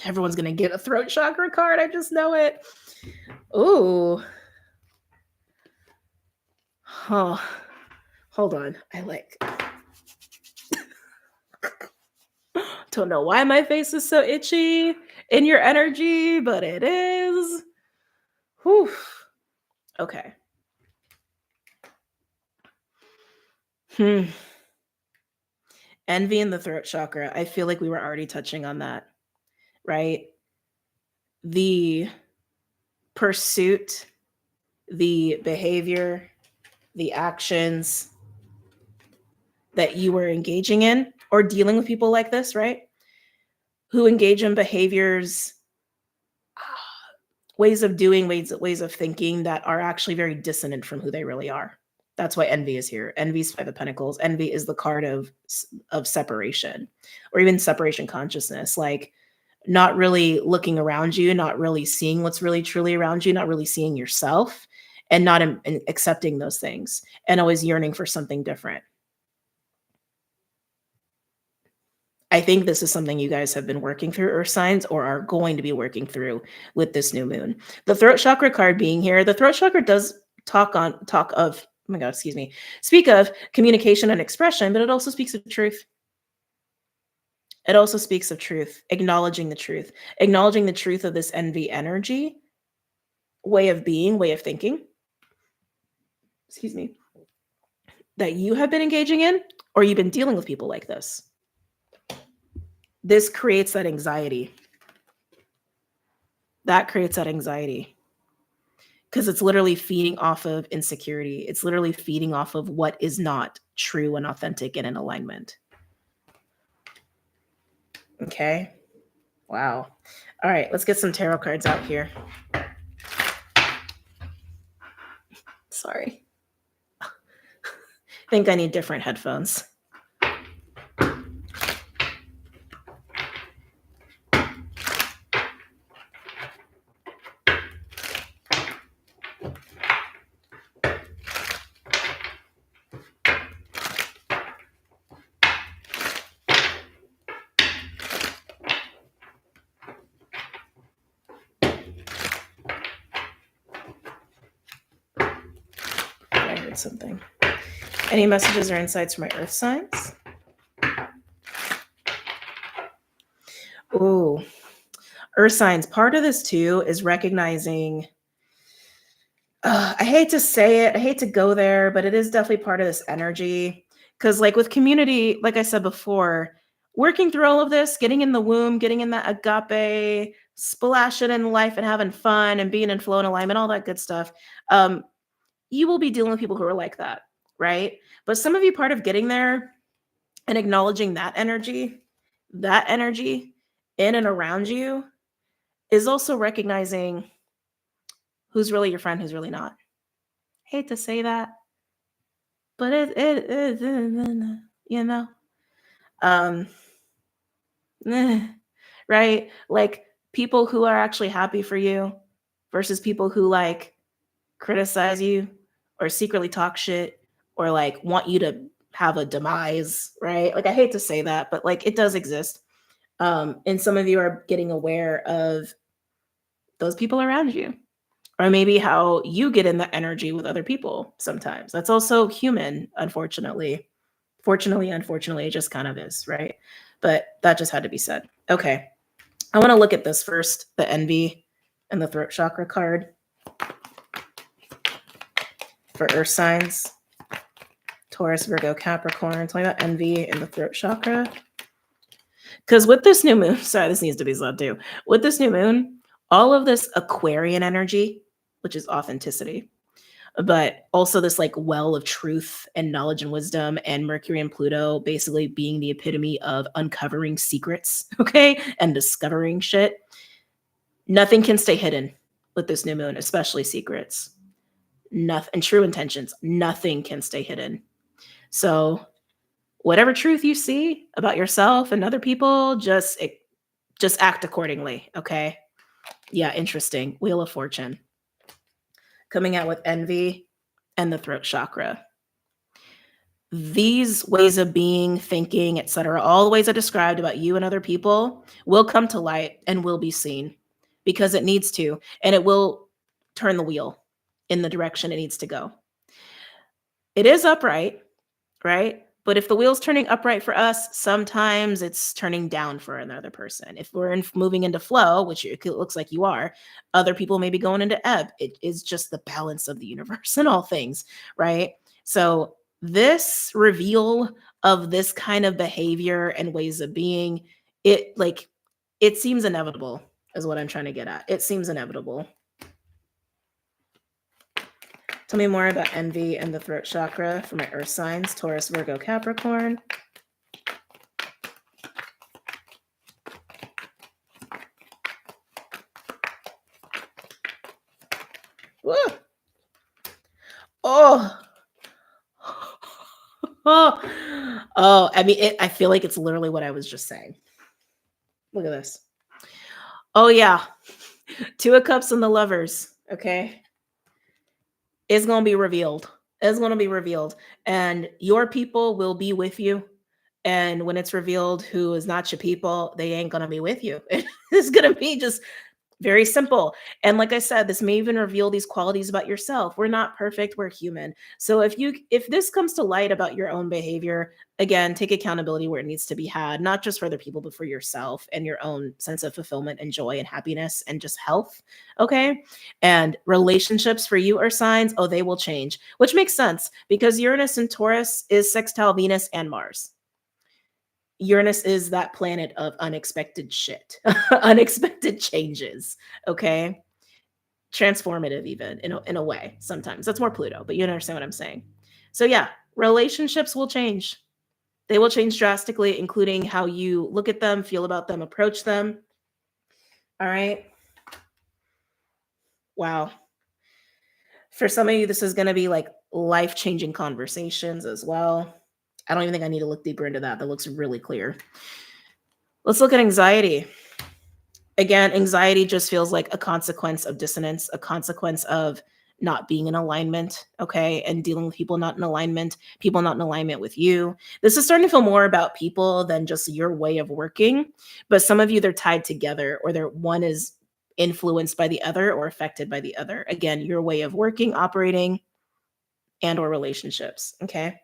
Everyone's going to get a throat chakra card. I just know it. Ooh. Oh, hold on. Don't know why my face is so itchy in your energy, but it is. Whew. Okay. Envy in the throat chakra. I feel like we were already touching on that, right? The pursuit, the behavior, the actions that you were engaging in or dealing with people like this, right? Who engage in behaviors, ways of doing, ways of thinking that are actually very dissonant from who they really are. That's why envy is here. Envy is 5 of Pentacles. Envy is the card of separation or even separation consciousness, like not really looking around you, not really seeing what's really truly around you, not really seeing yourself and not accepting those things and always yearning for something different. I think this is something you guys have been working through, earth signs, or are going to be working through with this new moon. The throat chakra card being here, the throat chakra does speak of communication and expression, but it also speaks of truth. It also speaks of truth, acknowledging the truth of this envy energy, way of being, way of thinking, excuse me, that you have been engaging in, or you've been dealing with people like this. This creates that anxiety. That creates that anxiety because it's literally feeding off of insecurity. It's literally feeding off of what is not true and authentic and in alignment. Okay. Wow. All right, let's get some tarot cards out here. Sorry. I think I need different headphones. I heard something. Any messages or insights for my earth signs? Ooh, earth signs. Part of this too is recognizing, I hate to say it, I hate to go there, but it is definitely part of this energy. Because, like with community, like I said before, working through all of this, getting in the womb, getting in that agape, splashing in life and having fun and being in flow and alignment, all that good stuff. You will be dealing with people who are like that, right? But some of you, part of getting there and acknowledging that energy in and around you is also recognizing who's really your friend, who's really not. Hate to say that, but it you know, um, right? Like people who are actually happy for you versus people who like criticize you or secretly talk shit or like want you to have a demise, right? Like I hate to say that, but like it does exist. And some of you are getting aware of those people around you, or maybe how you get in the energy with other people sometimes. That's also human, unfortunately. Fortunately, unfortunately, it just kind of is, right? But that just had to be said. Okay. I want to look at this first, the envy and the throat chakra card for earth signs. Taurus, Virgo, Capricorn. Tell me about envy and the throat chakra. Because with this new moon, sorry, this needs to be said too. With this new moon, all of this Aquarian energy, which is authenticity, but also this like well of truth and knowledge and wisdom, and Mercury and Pluto basically being the epitome of uncovering secrets, okay, and discovering shit. Nothing can stay hidden with this new moon, especially secrets. Nothing, and true intentions. Nothing can stay hidden. So whatever truth you see about yourself and other people, just act accordingly, okay? Yeah, interesting. Wheel of Fortune. Coming out with envy and the throat chakra. These ways of being, thinking, etc., all the ways I described about you and other people will come to light and will be seen because it needs to, and it will turn the wheel in the direction it needs to go. It is upright, right? But if the wheel's turning upright for us, sometimes it's turning down for another person. If we're moving into flow, which it looks like you are, other people may be going into ebb. It is just the balance of the universe and all things, right? So this reveal of this kind of behavior and ways of being, it seems inevitable is what I'm trying to get at. It seems inevitable. Tell me more about envy and the throat chakra for my earth signs, Taurus, Virgo, Capricorn. Woo! Oh. Oh, I mean, I feel like it's literally what I was just saying. Look at this. Oh, yeah. Two of Cups and the Lovers, okay? It's going to be revealed. It's going to be revealed. And your people will be with you. And when it's revealed who is not your people, they ain't going to be with you. It's going to be just Very simple. And like I said, this may even reveal these qualities about yourself. We're not perfect, we're human. So if this comes to light about your own behavior, again, take accountability where it needs to be had, not just for other people, but for yourself and your own sense of fulfillment and joy and happiness and just health. Okay. And relationships for you are signs, oh, they will change, which makes sense because Uranus and Taurus is sextile Venus and Mars. Uranus is that planet of unexpected shit, unexpected changes. Okay. Transformative, even in a way, sometimes. That's more Pluto, but you understand what I'm saying. So, yeah, relationships will change. They will change drastically, including how you look at them, feel about them, approach them. All right. Wow. For some of you, this is going to be like life changing conversations as well. I don't even think I need to look deeper into that. That looks really clear. Let's look at anxiety. Again, anxiety just feels like a consequence of dissonance, a consequence of not being in alignment, okay, and dealing with people not in alignment, people not in alignment with you. This is starting to feel more about people than just your way of working, but some of you, they're tied together, or they're one is influenced by the other or affected by the other. Again, your way of working, operating, and or relationships, okay?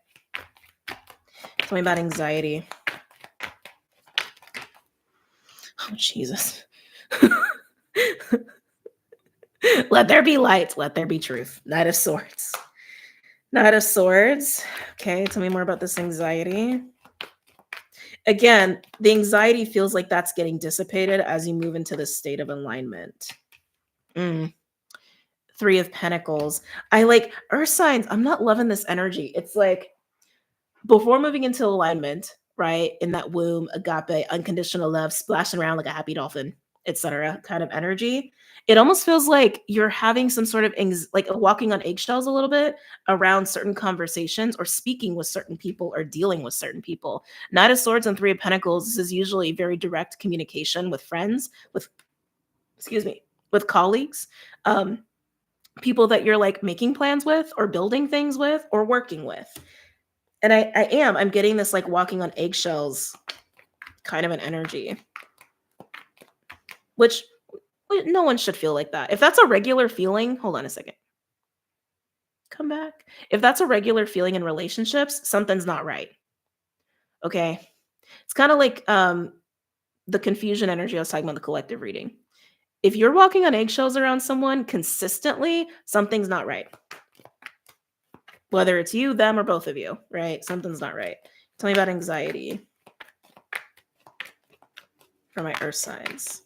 Tell me about anxiety. Oh, Jesus. Let there be light. Let there be truth. Knight of Swords. Knight of Swords. Okay, tell me more about this anxiety. Again, the anxiety feels like that's getting dissipated as you move into this state of alignment. Three of Pentacles. I like Earth signs. I'm not loving this energy. It's like before moving into alignment, right? In that womb, agape, unconditional love, splashing around like a happy dolphin, etc. kind of energy. It almost feels like you're having some sort of like walking on eggshells a little bit around certain conversations or speaking with certain people or dealing with certain people. Knight of Swords and Three of Pentacles, this is usually very direct communication with friends, with, excuse me, with colleagues, people that you're like making plans with or building things with or working with. And I'm getting this like walking on eggshells kind of an energy, which no one should feel like that. If that's a regular feeling, hold on a second. Come back. If that's a regular feeling in relationships, something's not right. Okay. It's kind of like the confusion energy I was talking about, the collective reading. If you're walking on eggshells around someone consistently, something's not right. Whether it's you, them, or both of you, right? Something's not right. Tell me about anxiety for my earth signs.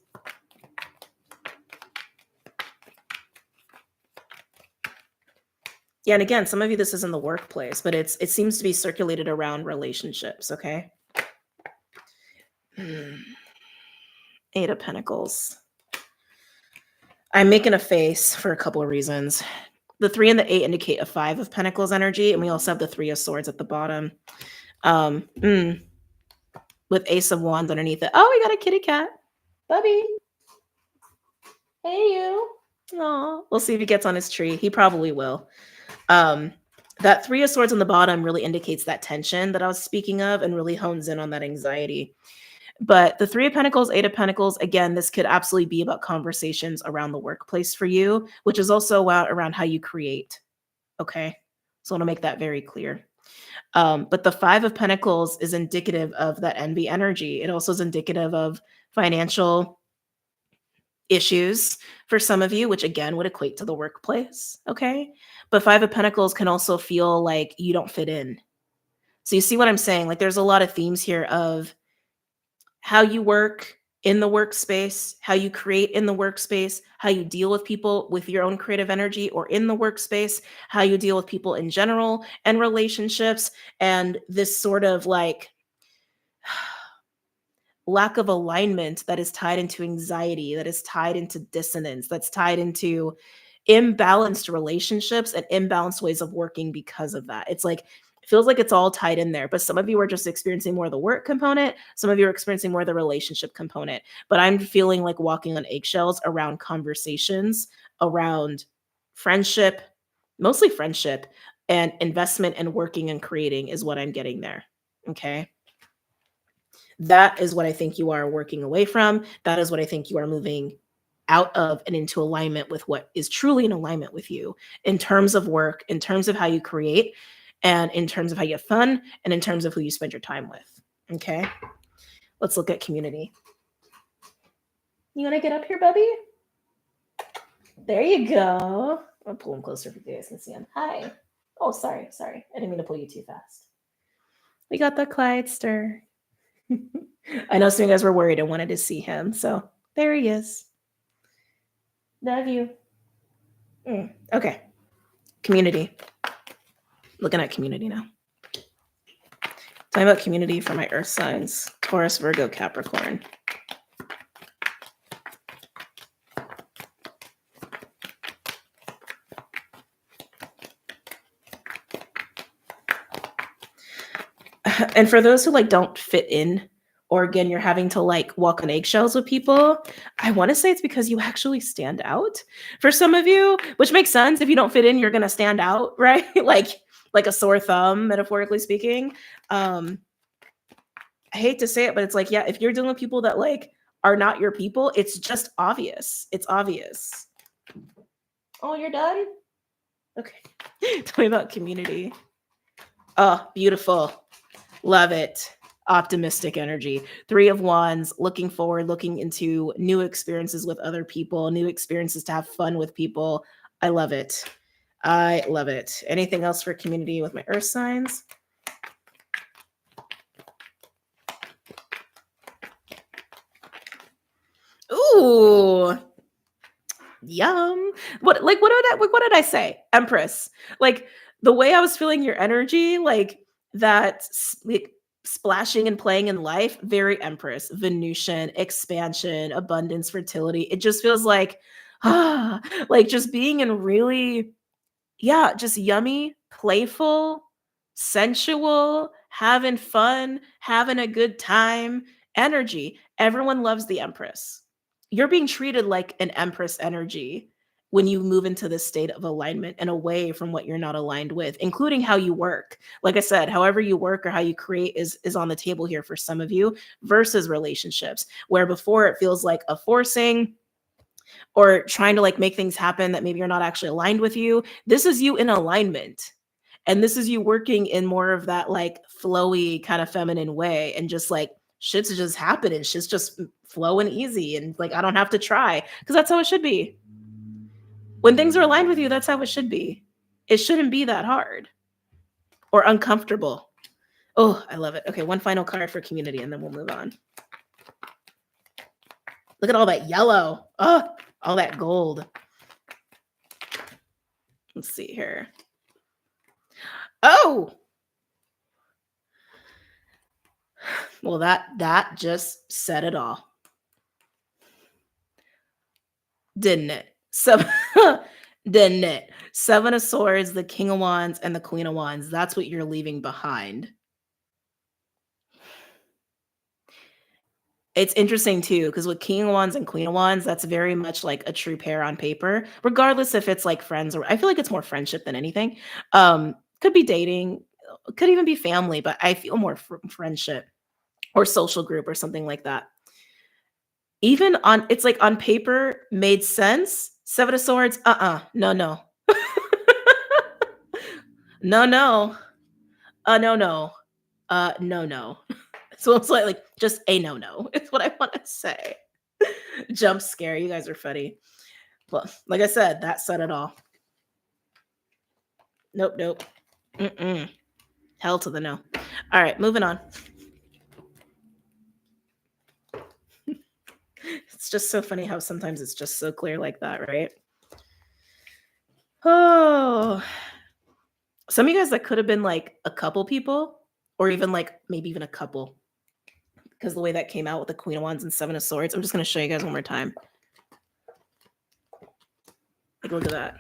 Yeah, and again, some of you, this is in the workplace, but it seems to be circulated around relationships, okay? Eight of Pentacles. I'm making a face for a couple of reasons. The 3 and the 8 indicate a 5 of Pentacles energy, and we also have the 3 of Swords at the bottom. With Ace of Wands underneath it. Oh, we got a kitty cat. Bubby. Hey, you. Aw. We'll see if he gets on his tree. He probably will. That 3 of Swords on the bottom really indicates that tension that I was speaking of and really hones in on that anxiety. But the 3 of Pentacles, 8 of Pentacles, again, this could absolutely be about conversations around the workplace for you, which is also around how you create. Okay. So I want to make that very clear. But the 5 of Pentacles is indicative of that envy energy. It also is indicative of financial issues for some of you, which again would equate to the workplace. Okay. But 5 of Pentacles can also feel like you don't fit in. So you see what I'm saying? Like there's a lot of themes here of how you work in the workspace, how you create in the workspace, how you deal with people with your own creative energy or in the workspace, how you deal with people in general and relationships, and this sort of like lack of alignment that is tied into anxiety, that is tied into dissonance, that's tied into imbalanced relationships and imbalanced ways of working because of that. It's like it feels like it's all tied in there, but some of you are just experiencing more of the work component, some of you are experiencing more of the relationship component. But I'm feeling like walking on eggshells around conversations, around friendship, mostly friendship, and investment and working and creating is what I'm getting there. Okay. That is what I think you are working away from. That is what I think you are moving out of and into alignment with what is truly in alignment with you in terms of work, in terms of how you create, and in terms of how you have fun, and in terms of who you spend your time with. Okay. Let's look at community. You want to get up here, Bubby? There you go. I'll pull him closer for you guys can see him. Hi. Oh, sorry. I didn't mean to pull you too fast. We got the Clydester. I know some of you guys were worried and wanted to see him, so there he is. Love you. Okay. Community. Looking at community now. Talking about community for my earth signs. Taurus, Virgo, Capricorn. And for those who like don't fit in, or again, you're having to like walk on eggshells with people, I want to say it's because you actually stand out for some of you, which makes sense. If you don't fit in, you're going to stand out, right? like a sore thumb, metaphorically speaking. I hate to say it, but it's like, yeah, if you're dealing with people that like are not your people, it's just obvious. It's obvious. Oh, you're done? Okay. Tell me about community. Oh, beautiful. Love it. Optimistic energy. 3 of Wands, looking forward, looking into new experiences with other people, new experiences to have fun with people. I love it. I love it. Anything else for community with my earth signs? Ooh. Yum. What did I say? Empress. Like the way I was feeling your energy, like that like splashing and playing in life, very Empress, Venusian, expansion, abundance, fertility. It just feels like like just being in really, yeah, just yummy, playful, sensual, having fun, having a good time, energy. Everyone loves the Empress. You're being treated like an Empress energy when you move into this state of alignment and away from what you're not aligned with, including how you work. Like I said, however you work or how you create is on the table here for some of you versus relationships, where before it feels like a forcing or trying to like make things happen that maybe you're not actually aligned with you. This is you in alignment. And this is you working in more of that like flowy kind of feminine way and just like shit's just happening. Shit's just flowing easy. And like, I don't have to try because that's how it should be. When things are aligned with you, that's how it should be. It shouldn't be that hard or uncomfortable. Oh, I love it. Okay, one final card for community and then we'll move on. Look at all that yellow. Oh, all that gold. Let's see here. Oh, well, that just said it all, didn't it? So, didn't it? 7 of Swords, the King of Wands, and the Queen of Wands. That's what you're leaving behind. It's interesting too, because with King of Wands and Queen of Wands, that's very much like a true pair on paper, regardless if it's like friends or I feel like it's more friendship than anything. Could be dating, could even be family, but I feel more friendship or social group or something like that. Even on it's like on paper made sense. 7 of Swords, no, no. No, no. No, no. No, no. So it's like just a no, no. It's what I want to say. Jump scare. You guys are funny. Well, like I said, that said it all. Nope, nope. Hell to the no. All right, moving on. It's just so funny how sometimes it's just so clear like that, right? Oh, some of you guys that could have been like a couple people, or even like maybe even a couple, because the way that came out with the Queen of Wands and 7 of Swords. I'm just going to show you guys one more time. Like, look at that.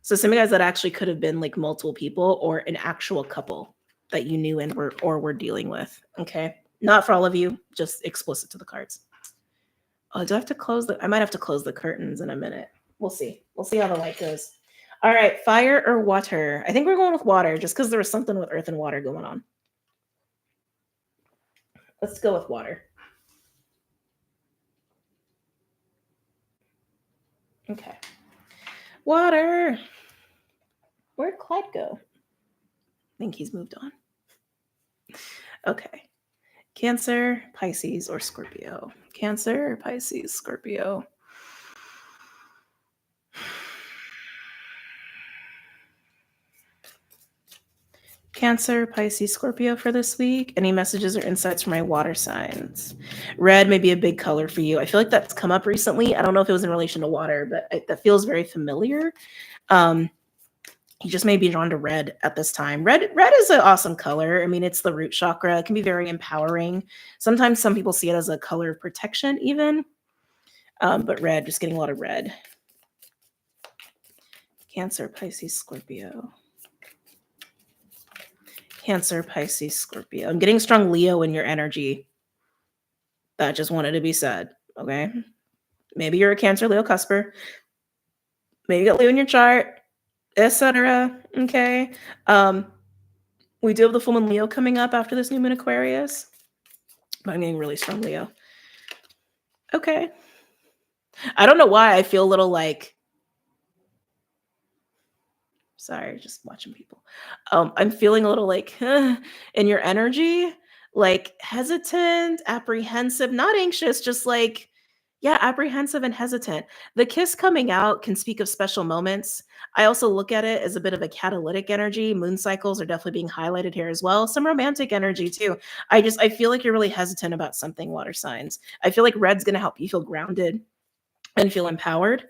So some of you guys that actually could have been like multiple people or an actual couple that you knew and were dealing with. Okay. Not for all of you, just explicit to the cards. Oh, do I have to close I might have to close the curtains in a minute. We'll see. We'll see how the light goes. All right. Fire or water? I think we're going with water just because there was something with earth and water going on. Let's go with water. Okay. Water. Where'd Clyde go? I think he's moved on. Okay. Cancer, Pisces, or Scorpio. Cancer, Pisces, Scorpio. Cancer, Pisces, Scorpio for this week. Any messages or insights for my water signs? Red may be a big color for you. I feel like that's come up recently. I don't know if it was in relation to water, but that feels very familiar. You just may be drawn to red at this time. Red is an awesome color. I mean, it's the root chakra. It can be very empowering. Sometimes some people see it as a color of protection, even. But red, just getting a lot of red. Cancer, Pisces, Scorpio. Cancer, Pisces, Scorpio. I'm getting strong Leo in your energy. That just wanted to be said. Okay. Maybe you're a Cancer, Leo cusper. Maybe you got Leo in your chart, etc. Okay. We do have the full moon Leo coming up after this new moon Aquarius. But I'm getting really strong Leo. Okay. I don't know why I feel a little like, sorry, just watching people. I'm feeling a little like in your energy, like hesitant, apprehensive, not anxious, just like, yeah, apprehensive and hesitant. The kiss coming out can speak of special moments. I also look at it as a bit of a catalytic energy. Moon cycles are definitely being highlighted here as well. Some romantic energy too. I feel like you're really hesitant about something, water signs. I feel like red's going to help you feel grounded and feel empowered.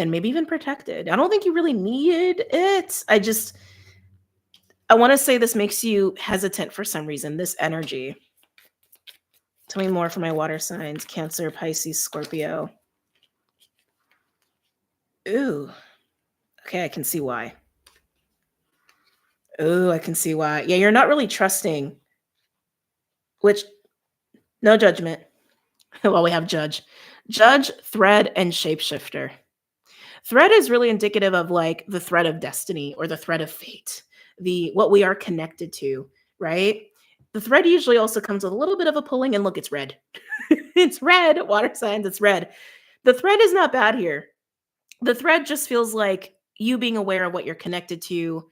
And maybe even protected. I don't think you really need it. I want to say this makes you hesitant for some reason, this energy. Tell me more for my water signs, Cancer, Pisces, Scorpio. Ooh. Okay, I can see why. Ooh, I can see why. Yeah, you're not really trusting, which, no judgment. Well, we have Judge. Judge, Thread, and Shapeshifter. Thread is really indicative of like the thread of destiny or the thread of fate, the what we are connected to, right? The thread usually also comes with a little bit of a pulling, and look, it's red. It's red, water signs, it's red. The thread is not bad here. The thread just feels like you being aware of what you're connected to,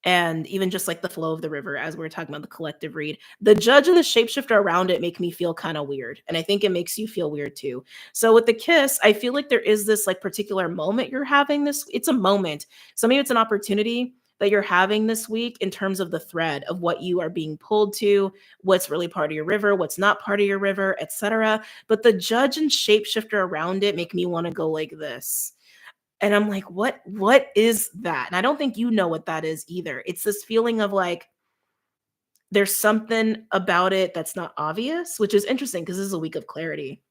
and even just like the flow of the river, as we are talking about the collective read. The judge and the shapeshifter around it make me feel kind of weird, and I think it makes you feel weird too. So with the kiss, I feel like there is this like particular moment you're having. This, it's a moment, so maybe it's an opportunity that you're having this week in terms of the thread of what you are being pulled to, what's really part of your river, what's not part of your river, etc. But the judge and shapeshifter around it make me want to go like this. And I'm like, what is that? And I don't think you know what that is either. It's this feeling of like there's something about it that's not obvious, which is interesting because this is a week of clarity.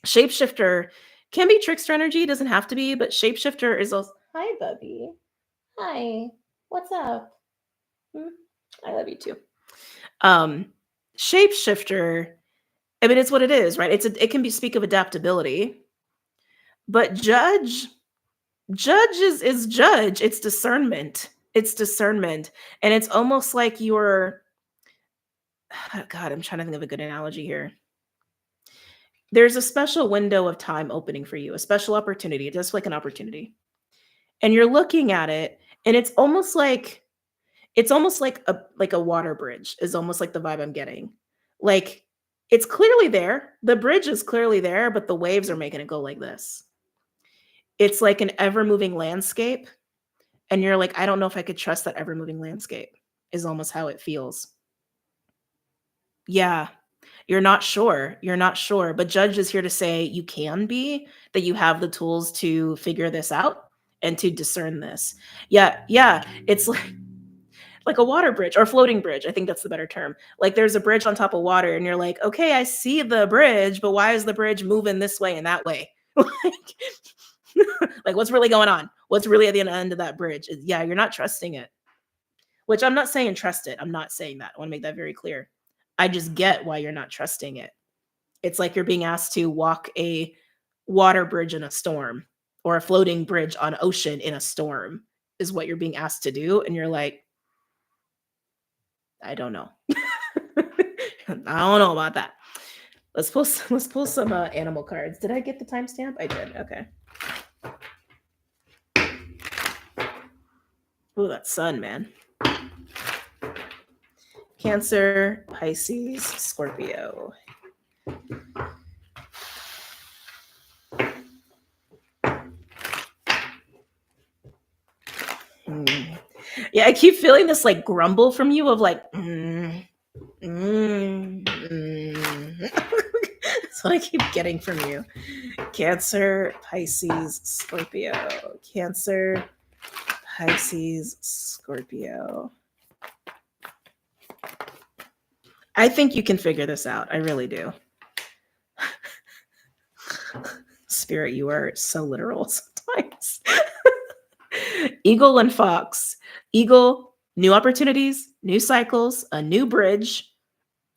Shapeshifter can be trickster energy, it doesn't have to be, but shapeshifter is also, hi, Bubby. Hi. What's up? Hmm? I love you too. Shapeshifter, I mean, it's what it is, right? It can be speak of adaptability, but judge is judge. It's discernment. It's discernment. And it's almost like you're, God, I'm trying to think of a good analogy here. There's a special window of time opening for you, a special opportunity, just like an opportunity. And you're looking at it, and it's almost like a water bridge is almost like the vibe I'm getting. Like it's clearly there. The bridge is clearly there, but the waves are making it go like this. It's like an ever-moving landscape. And you're like, I don't know if I could trust that ever-moving landscape, is almost how it feels. Yeah. You're not sure. You're not sure. But Judge is here to say you can be, that you have the tools to figure this out and to discern this. Yeah. Yeah. It's like a water bridge or floating bridge. I think that's the better term. Like there's a bridge on top of water, and you're like, okay, I see the bridge, but why is the bridge moving this way and that way? Like, like what's really going on? What's really at the end of that bridge? Yeah, you're not trusting it. Which I'm not saying trust it. I'm not saying that. I want to make that very clear. I just get why you're not trusting it. It's like you're being asked to walk a water bridge in a storm, or a floating bridge on ocean in a storm is what you're being asked to do. And you're like, I don't know. I don't know about that. Let's pull some animal cards. Did I get the timestamp? I did. Okay. Ooh, that sun, man. Cancer, Pisces, Scorpio. Yeah, I keep feeling this like grumble from you of like, That's what I keep getting from you. Cancer, Pisces, Scorpio. Cancer, Pisces, Scorpio. I think you can figure this out. I really do. Spirit, you are so literal sometimes. Eagle and Fox. Eagle, new opportunities, new cycles, a new bridge,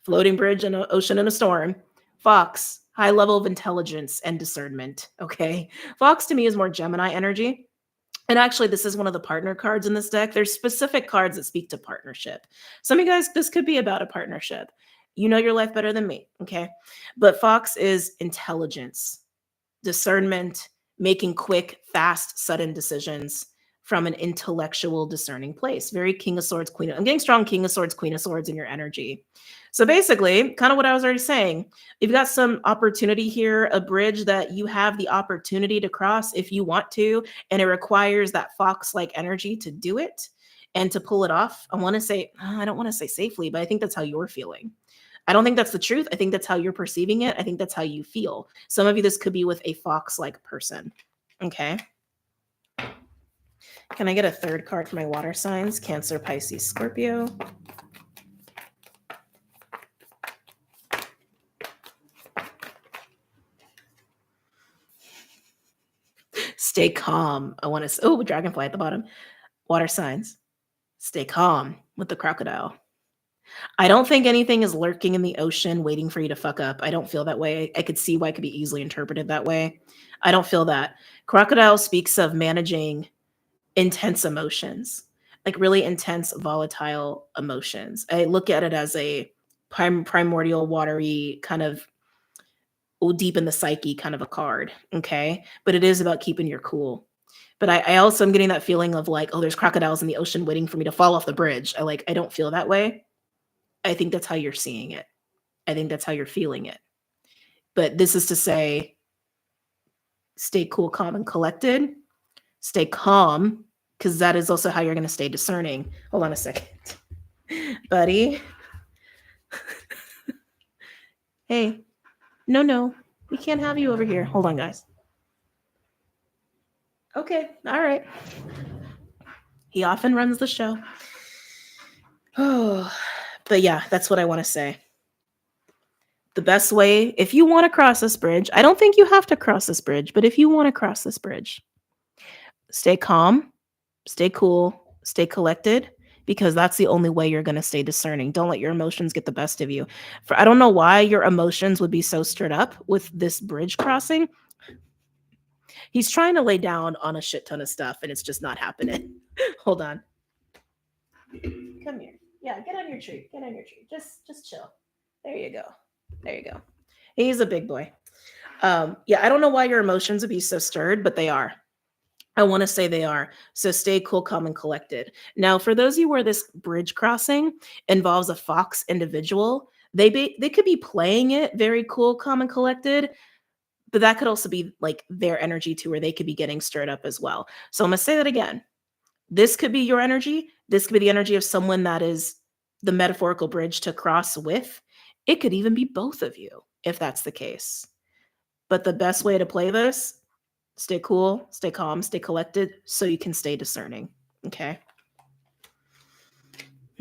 floating bridge in an ocean in a storm. Fox, high level of intelligence and discernment. Okay. Fox to me is more Gemini energy. And actually, this is one of the partner cards in this deck. There's specific cards that speak to partnership. Some of you guys, this could be about a partnership. You know your life better than me. Okay. But Fox is intelligence, discernment, making quick, fast, sudden decisions from an intellectual, discerning place. Very King of Swords, Queen. I'm getting strong King of Swords, Queen of Swords in your energy. So basically, kind of what I was already saying, you've got some opportunity here, a bridge that you have the opportunity to cross if you want to, and it requires that fox-like energy to do it and to pull it off. I want to say, I don't want to say safely, but I think that's how you're feeling. I don't think that's the truth. I think that's how you're perceiving it. I think that's how you feel. Some of you, this could be with a fox-like person. Okay. Can I get a third card for my water signs? Cancer, Pisces, Scorpio. Stay calm. I want to, oh, dragonfly at the bottom. Water signs. Stay calm with the crocodile. I don't think anything is lurking in the ocean waiting for you to fuck up. I don't feel that way. I could see why it could be easily interpreted that way. I don't feel that. Crocodile speaks of managing intense emotions, like really intense, volatile emotions. I look at it as a primordial, watery kind of deep in the psyche kind of a card. Okay. But it is about keeping your cool. But I also am getting that feeling of like, oh, there's crocodiles in the ocean waiting for me to fall off the bridge. I don't feel that way. I think that's how you're seeing it. I think that's how you're feeling it. But this is to say, stay cool, calm, and collected. Stay calm, because that is also how you're going to stay discerning. Hold on a second. Buddy. Hey. No. We can't have you over here. Hold on, guys. Okay. All right. He often runs the show. Oh, but yeah, that's what I want to say. The best way, if you want to cross this bridge, I don't think you have to cross this bridge, but if you want to cross this bridge, stay calm, stay cool, stay collected, because that's the only way you're going to stay discerning. Don't let your emotions get the best of you. I don't know why your emotions would be so stirred up with this bridge crossing. He's trying to lay down on a shit ton of stuff, and it's just not happening. Hold on. Come here. Yeah, get on your tree. Get on your tree. Just chill. There you go. There you go. He's a big boy. Yeah, I don't know why your emotions would be so stirred, but they are. I want to say they are. So stay cool, calm, and collected. Now, for those of you where this bridge crossing involves a fox individual, they could be playing it very cool, calm, and collected, but that could also be like their energy too, where they could be getting stirred up as well. So I'm going to say that again. This could be your energy. This could be the energy of someone that is the metaphorical bridge to cross with. It could even be both of you, if that's the case. But the best way to play this, stay cool, stay calm, stay collected, so you can stay discerning. Okay.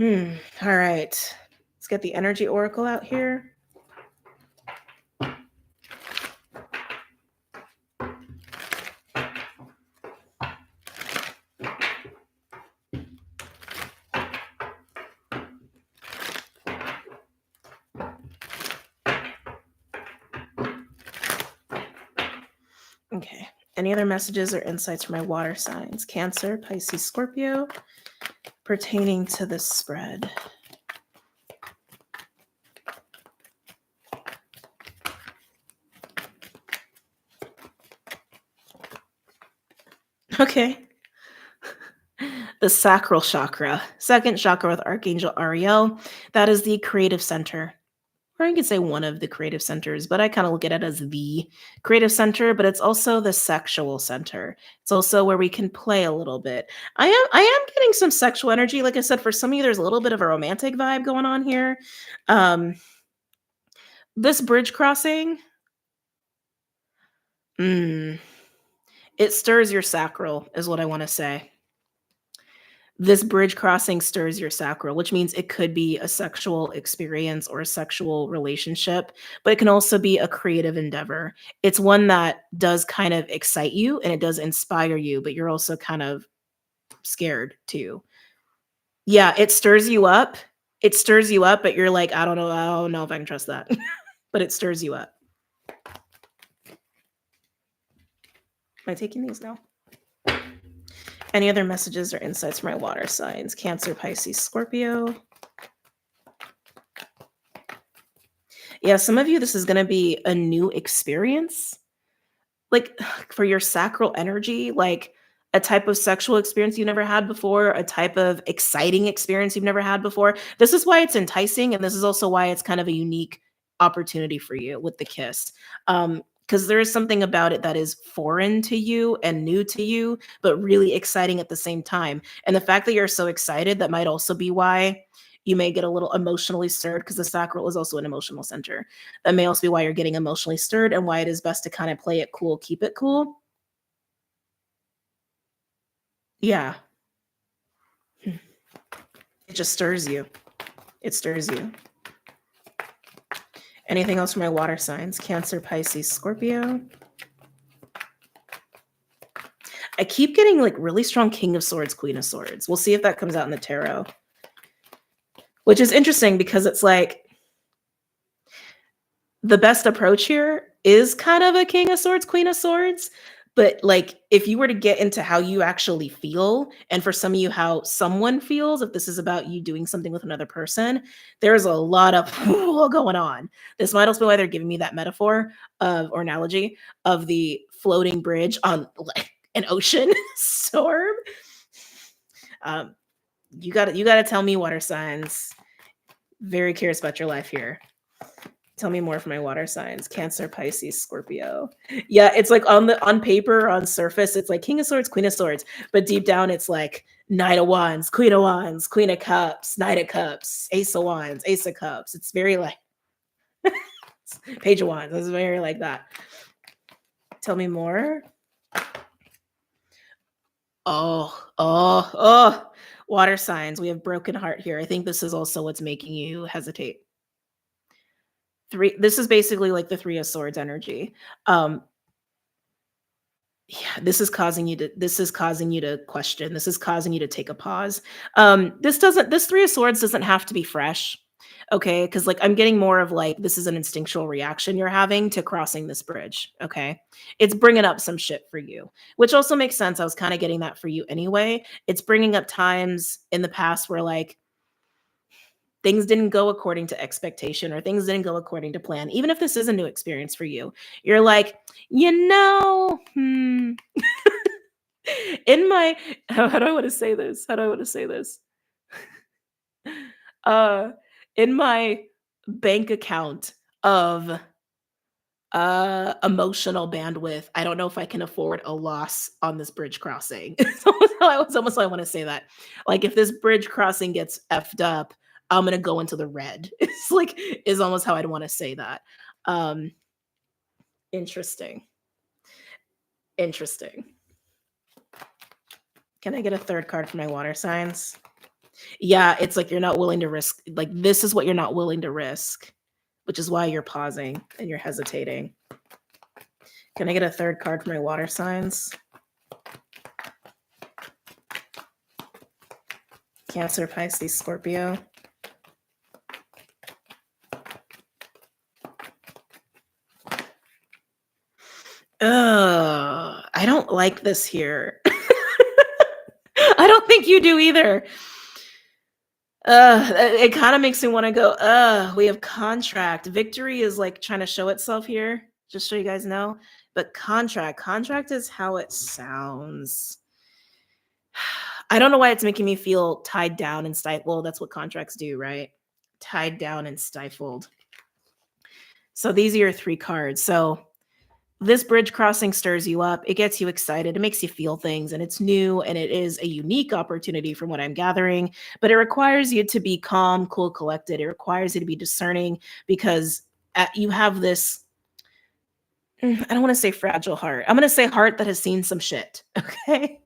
All right. Let's get the energy oracle out here. Okay. Any other messages or insights for my water signs? Cancer, Pisces, Scorpio, pertaining to this spread. Okay. The sacral chakra, second chakra with Archangel Ariel. That is the creative center. Or you could say one of the creative centers, but I kind of look at it as the creative center, but it's also the sexual center. It's also where we can play a little bit. I am getting some sexual energy. Like I said, for some of you, there's a little bit of a romantic vibe going on here. Um, this bridge crossing, mm, it stirs your sacral, is what I want to say. This bridge crossing stirs your sacral, which means it could be a sexual experience or a sexual relationship, but it can also be a creative endeavor. It's one that does kind of excite you and it does inspire you, but you're also kind of scared too. Yeah, it stirs you up. It stirs you up, but you're like, I don't know if I can trust that. But it stirs you up. Am I taking these now? Any other messages or insights for my water signs? Cancer, Pisces, Scorpio. Yeah, some of you, this is going to be a new experience. Like for your sacral energy, like a type of sexual experience you've never had before, a type of exciting experience you've never had before. This is why it's enticing. And this is also why it's kind of a unique opportunity for you with the kiss. Because there is something about it that is foreign to you and new to you, but really exciting at the same time. And the fact that you're so excited, that might also be why you may get a little emotionally stirred, because the sacral is also an emotional center. That may also be why you're getting emotionally stirred and why it is best to kind of play it cool, keep it cool. Yeah. It just stirs you. It stirs you. Anything else for my water signs? Cancer, Pisces, Scorpio. I keep getting like really strong King of Swords, Queen of Swords. We'll see if that comes out in the tarot. Which is interesting because it's like the best approach here is kind of a King of Swords, Queen of Swords. But like if you were to get into how you actually feel, and for some of you how someone feels, if this is about you doing something with another person, there's a lot of going on. This might also be why they're giving me that metaphor of or analogy of the floating bridge on like an ocean storm. Um, you gotta tell me, water signs. Very curious about your life here. Tell me more for my water signs. Cancer, Pisces, Scorpio. Yeah, it's like on paper, on surface, it's like King of Swords, Queen of Swords. But deep down, it's like Knight of Wands, Queen of Wands, Queen of Cups, Knight of Cups, Ace of Wands, Ace of Cups. It's very like Page of Wands. It's very like that. Tell me more. Oh. Water signs. We have broken heart here. I think this is also what's making you hesitate. This is basically like the Three of Swords energy. Yeah, this is causing you to question. This is causing you to take a pause. This Three of Swords doesn't have to be fresh. Okay, because like I'm getting more of like this is an instinctual reaction you're having to crossing this bridge. Okay, it's bringing up some shit for you, which also makes sense. I was kind of getting that for you anyway. It's bringing up times in the past where like things didn't go according to expectation or things didn't go according to plan. Even if this is a new experience for you, you're like, in my how do I want to say this? How do I want to say this? Uh, in my bank account of emotional bandwidth, I don't know if I can afford a loss on this bridge crossing. It's almost how I want to say that. Like if this bridge crossing gets effed up, I'm gonna go into the red. It's like is almost how I'd want to say that. Um, interesting. Interesting. Can I get a third card for my water signs? Yeah, it's like you're not willing to risk. Like this is what you're not willing to risk, which is why you're pausing and you're hesitating. Can I get a third card for my water signs? Cancer, Pisces, Scorpio. I don't like this here. I don't think you do either. It kind of makes me want to go, we have contract. Victory is like trying to show itself here, just so you guys know. But contract is how it sounds. I don't know why it's making me feel tied down and stifled. Well, that's what contracts do, right? Tied down and stifled. So these are your 3 cards. So this bridge crossing stirs you up. It gets you excited. It makes you feel things, and it's new, and it is a unique opportunity from what I'm gathering. But it requires you to be calm, cool, collected. It requires you to be discerning because you have this. I don't want to say fragile heart. I'm going to say heart that has seen some shit. Okay.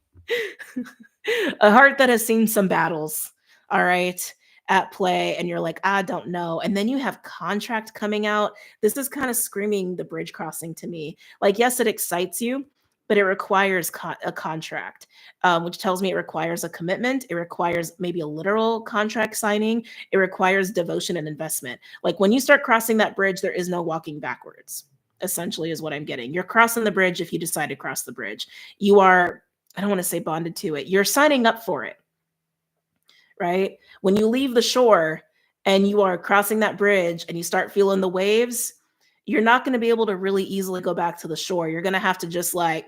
A heart that has seen some battles. All right. At play, and you're like, I don't know. And then you have contract coming out. This is kind of screaming the bridge crossing to me. Like, yes, it excites you, but it requires a contract, which tells me it requires a commitment. It requires maybe a literal contract signing. It requires devotion and investment. Like, when you start crossing that bridge, there is no walking backwards, essentially, is what I'm getting. You're crossing the bridge if you decide to cross the bridge. You are, I don't want to say bonded to it. You're signing up for it, right? When you leave the shore and you are crossing that bridge and you start feeling the waves, you're not going to be able to really easily go back to the shore. You're going to have to just like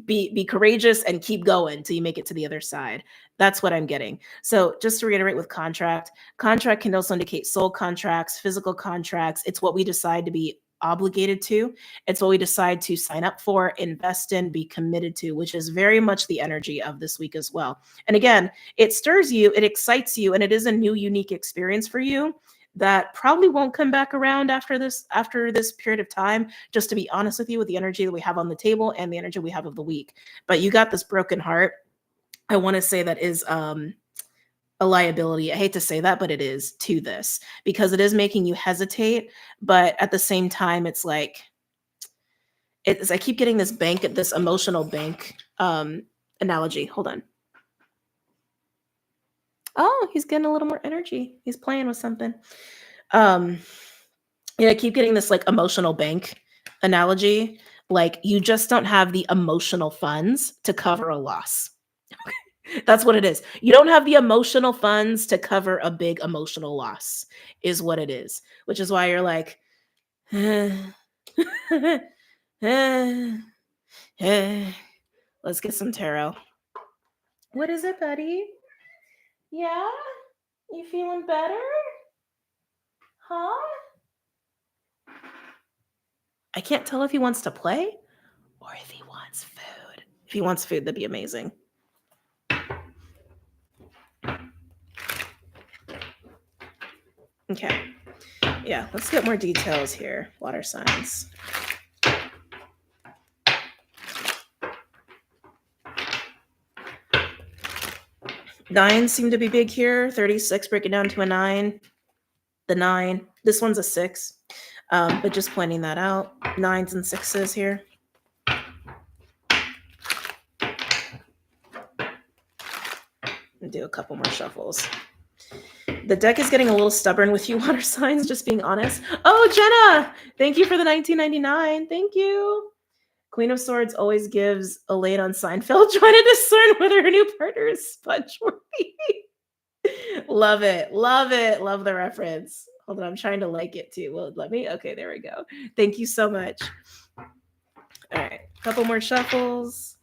be courageous and keep going till you make it to the other side. That's what I'm getting. So just to reiterate with contract can also indicate soul contracts, physical contracts. It's what we decide to be obligated to. It's what we decide to sign up for, invest in, be committed to, which is very much the energy of this week as well. And again, it stirs you, it excites you, and it is a new, unique experience for you that probably won't come back around after this period of time, just to be honest with you, with the energy that we have on the table and the energy we have of the week. But you got this broken heart. I want to say that is a liability. I hate to say that, but it is to this because it is making you hesitate. But at the same time, it's like I keep getting this emotional bank analogy. Hold on. Oh, he's getting a little more energy. He's playing with something. I keep getting this like emotional bank analogy. Like, you just don't have the emotional funds to cover a loss. That's what it is. You don't have the emotional funds to cover a big emotional loss, is what it is. Which is why you're like, let's get some tarot. What is it, buddy? Yeah? You feeling better? Huh? I can't tell if he wants to play or if he wants food. If he wants food, that'd be amazing. Okay. Yeah, let's get more details here. Water signs. 9s seem to be big here. 36, break it down to a 9. The 9. This one's a 6. But just pointing that out. 9s and 6s here. And do a couple more shuffles. The deck is getting a little stubborn with you, water signs, just being honest. Oh, Jenna! Thank you for the 1999. Thank you. Queen of Swords always gives Elaine on Seinfeld trying to discern whether her new partner is sponge-worthy. Love it. Love it. Love the reference. Hold on. I'm trying to like it too. Will it let me? Okay, there we go. Thank you so much. All right. Couple more shuffles.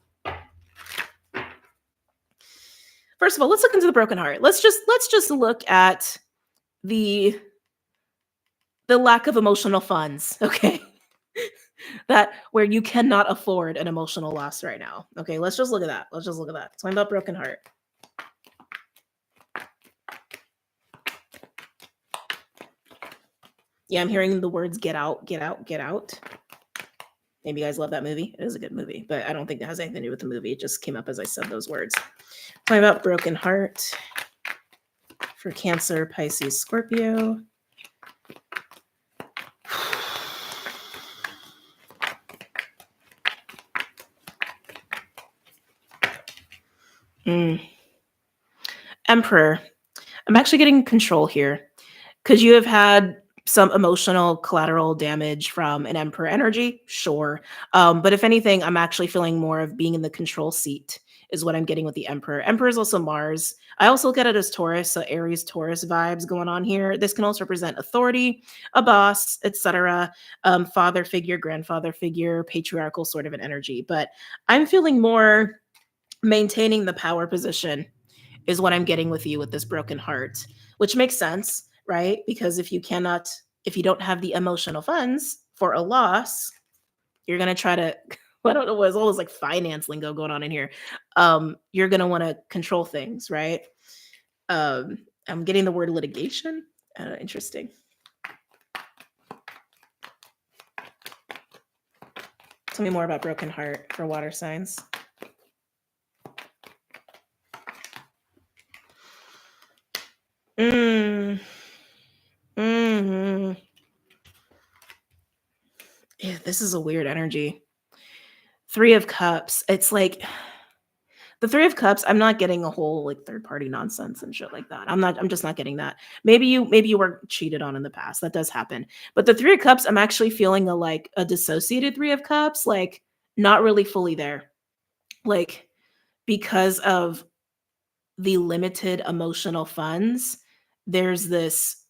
First of all, let's look into the broken heart. Let's just look at the lack of emotional funds, okay? That where you cannot afford an emotional loss right now. Okay, let's just look at that. Let's just look at that. Talking about broken heart. Yeah, I'm hearing the words get out, get out, get out. Maybe you guys love that movie. It is a good movie, but I don't think that has anything to do with the movie. It just came up as I said those words. Talking about broken heart for Cancer, Pisces, Scorpio. Emperor. I'm actually getting control here. Could you have had some emotional collateral damage from an Emperor energy? Sure. But if anything, I'm actually feeling more of being in the control seat is what I'm getting with the Emperor. Emperor is also Mars. I also look at it as Taurus, so Aries, Taurus vibes going on here. This can also represent authority, a boss, etc. Father figure, grandfather figure, patriarchal sort of an energy. But I'm feeling more Maintaining the power position is what I'm getting with you with this broken heart, which makes sense, right? Because if you don't have the emotional funds for a loss, you're gonna try to I don't know what's all this like finance lingo going on in here. You're gonna want to control things, right? I'm getting the word litigation. Interesting. Tell me more about broken heart for water signs. Mm. Hmm. Yeah, this is a weird energy. Three of Cups. It's like the Three of Cups. I'm not getting a whole like third party nonsense and shit like that. I'm just not getting that. Maybe you were cheated on in the past. That does happen. But the Three of Cups, I'm actually feeling a dissociated Three of Cups, like not really fully there. Like because of the limited emotional funds, there's this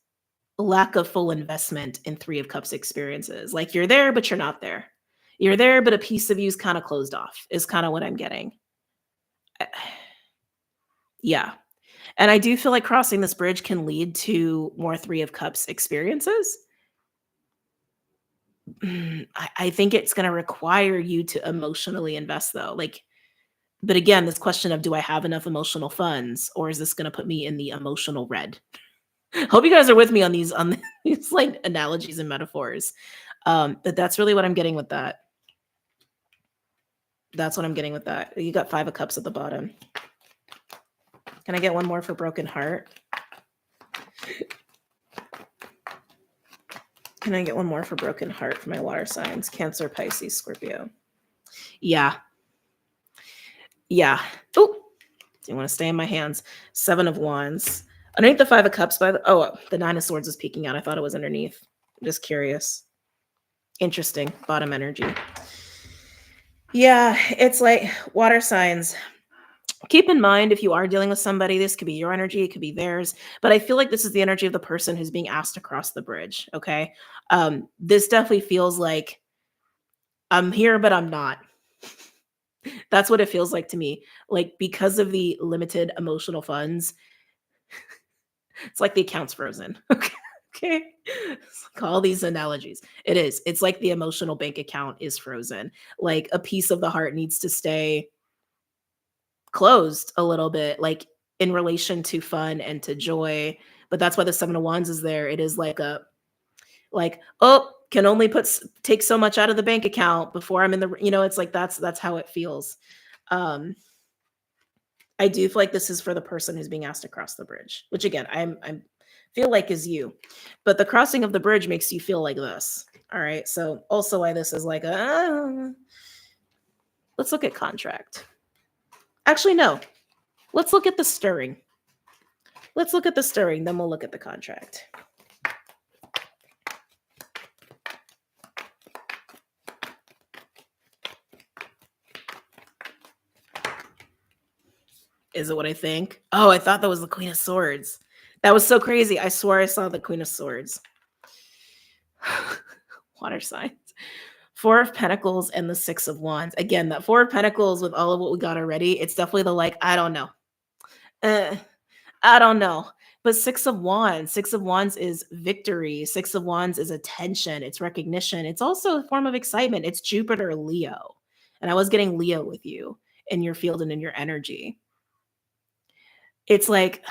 lack of full investment in Three of Cups experiences. Like you're there, but you're not there. You're there, but a piece of you is kind of closed off, is kind of what I'm getting. Yeah. And I do feel like crossing this bridge can lead to more Three of Cups experiences. I think it's going to require you to emotionally invest, though. Like, but again, this question of do I have enough emotional funds, or is this going to put me in the emotional red? Hope you guys are with me on these like analogies and metaphors. But that's really what I'm getting with that. That's what I'm getting with that. You got Five of Cups at the bottom. Can I get one more for broken heart? Can I get one more for broken heart for my water signs? Cancer, Pisces, Scorpio. Yeah. Yeah. Oh, do you want to stay in my hands? Seven of Wands. Underneath the Five of Cups, the Nine of Swords is peeking out. I thought it was underneath. I'm just curious. Interesting. Bottom energy. Yeah, it's like water signs. Keep in mind, if you are dealing with somebody, this could be your energy, it could be theirs, but I feel like this is the energy of the person who's being asked to cross the bridge. Okay. This definitely feels like I'm here, but I'm not. That's what it feels like to me. Like, because of the limited emotional funds, it's like the account's frozen. Okay. Okay. It's like all these analogies. It is. It's like the emotional bank account is frozen. Like a piece of the heart needs to stay closed a little bit, like in relation to fun and to joy. But that's why the Seven of Wands is there. It is like, oh, can only take so much out of the bank account before I'm in the, it's like that's how it feels. I do feel like this is for the person who's being asked to cross the bridge, which again, I'm feel like is you. But the crossing of the bridge makes you feel like this. All right. So also why this is like let's look at contract. Actually, no. Let's look at the stirring. Let's look at the stirring, then we'll look at the contract. Is it what I think? Oh, I thought that was the Queen of Swords. That was so crazy. I swear I saw the Queen of Swords. Water signs. Four of Pentacles and the Six of Wands. Again, that Four of Pentacles with all of what we got already, it's definitely the like, I don't know. I don't know. But Six of Wands is victory. Six of Wands is attention. It's recognition. It's also a form of excitement. It's Jupiter, Leo. And I was getting Leo with you in your field and in your energy. It's like,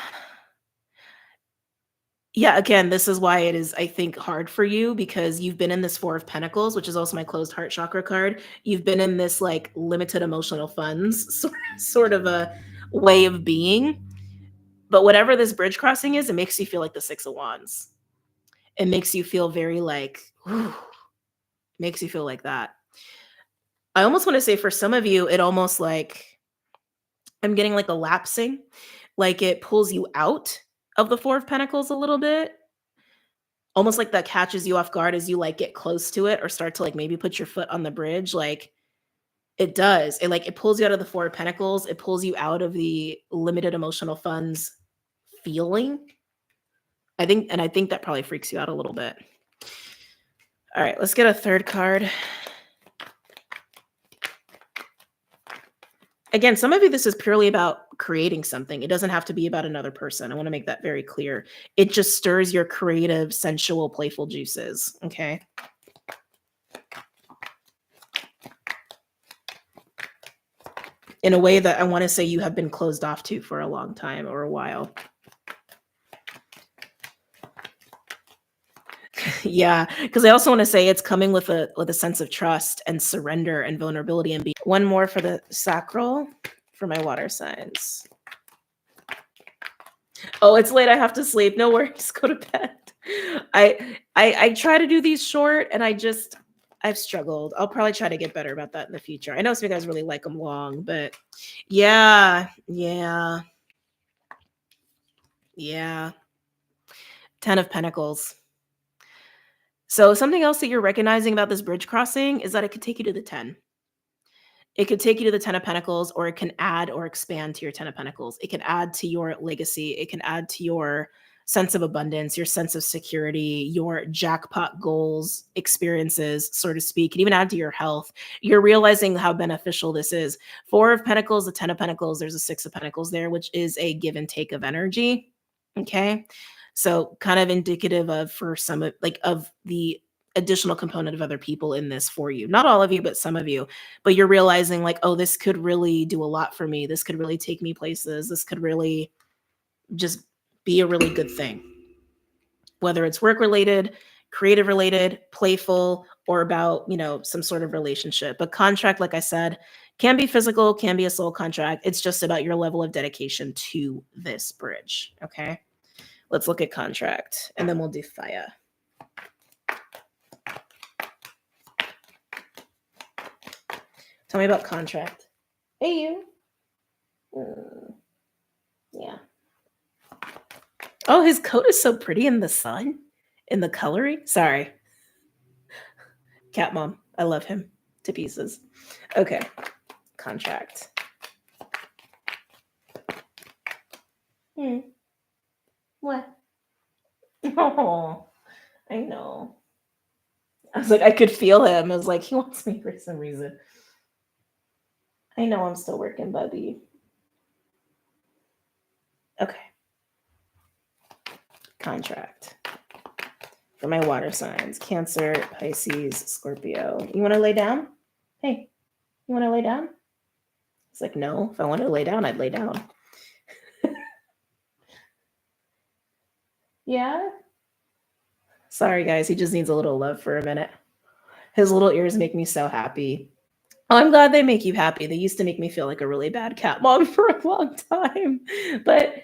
yeah, again, this is why it is, I think, hard for you because you've been in this Four of Pentacles, which is also my closed heart chakra card. You've been in this like limited emotional funds sort of a way of being. But whatever this bridge crossing is, it makes you feel like the Six of Wands. It makes you feel very like, whew, makes you feel like that. I almost want to say for some of you, it almost like, I'm getting like a lapsing, like it pulls you out of the Four of Pentacles a little bit. Almost like that catches you off guard as you like get close to it or start to like maybe put your foot on the bridge. Like it does. It pulls you out of the Four of Pentacles. It pulls you out of the limited emotional funds feeling. I think that probably freaks you out a little bit. All right, let's get a third card. Again, some of you, this is purely about creating something. It doesn't have to be about another person. I want to make that very clear. It just stirs your creative, sensual, playful juices. Okay. In a way that I want to say you have been closed off to for a long time or a while. Yeah, because I also want to say it's coming with a sense of trust and surrender and vulnerability and be one more for the sacral for my water signs. Oh, it's late. I have to sleep. No worries. Go to bed. I try to do these short and I've struggled. I'll probably try to get better about that in the future. I know some of you guys really like them long, but yeah, yeah, yeah. 10 of Pentacles. So something else that you're recognizing about this bridge crossing is that it could take you to the 10. It could take you to the 10 of Pentacles, or it can add or expand to your 10 of Pentacles. It can add to your legacy. It can add to your sense of abundance, your sense of security, your jackpot goals, experiences, so to speak. It can even add to your health. You're realizing how beneficial this is. 4 of Pentacles, the 10 of Pentacles, there's a 6 of Pentacles there, which is a give and take of energy. Okay. So kind of indicative of, for some of, like, of the additional component of other people in this for you. Not all of you, but some of you. But you're realizing like, oh, this could really do a lot for me. This could really take me places. This could really just be a really good thing. Whether it's work related, creative related, playful, or about, some sort of relationship. But contract, like I said, can be physical, can be a soul contract. It's just about your level of dedication to this bridge. Okay. Let's look at contract and then we'll do fire. Tell me about contract. Hey, you. Yeah. Oh, his coat is so pretty in the sun, in the coloring. Sorry. Cat mom. I love him to pieces. Okay. Contract. What? Oh, I know. I was like, I could feel him. I was like, he wants me for some reason. I know I'm still working, Bubby. Okay. Contract. For my water signs, Cancer, Pisces, Scorpio. You want to lay down? Hey, you want to lay down? It's like, no, if I wanted to lay down, I'd lay down. Yeah? Sorry, guys. He just needs a little love for a minute. His little ears make me so happy. Oh, I'm glad they make you happy. They used to make me feel like a really bad cat mom for a long time. But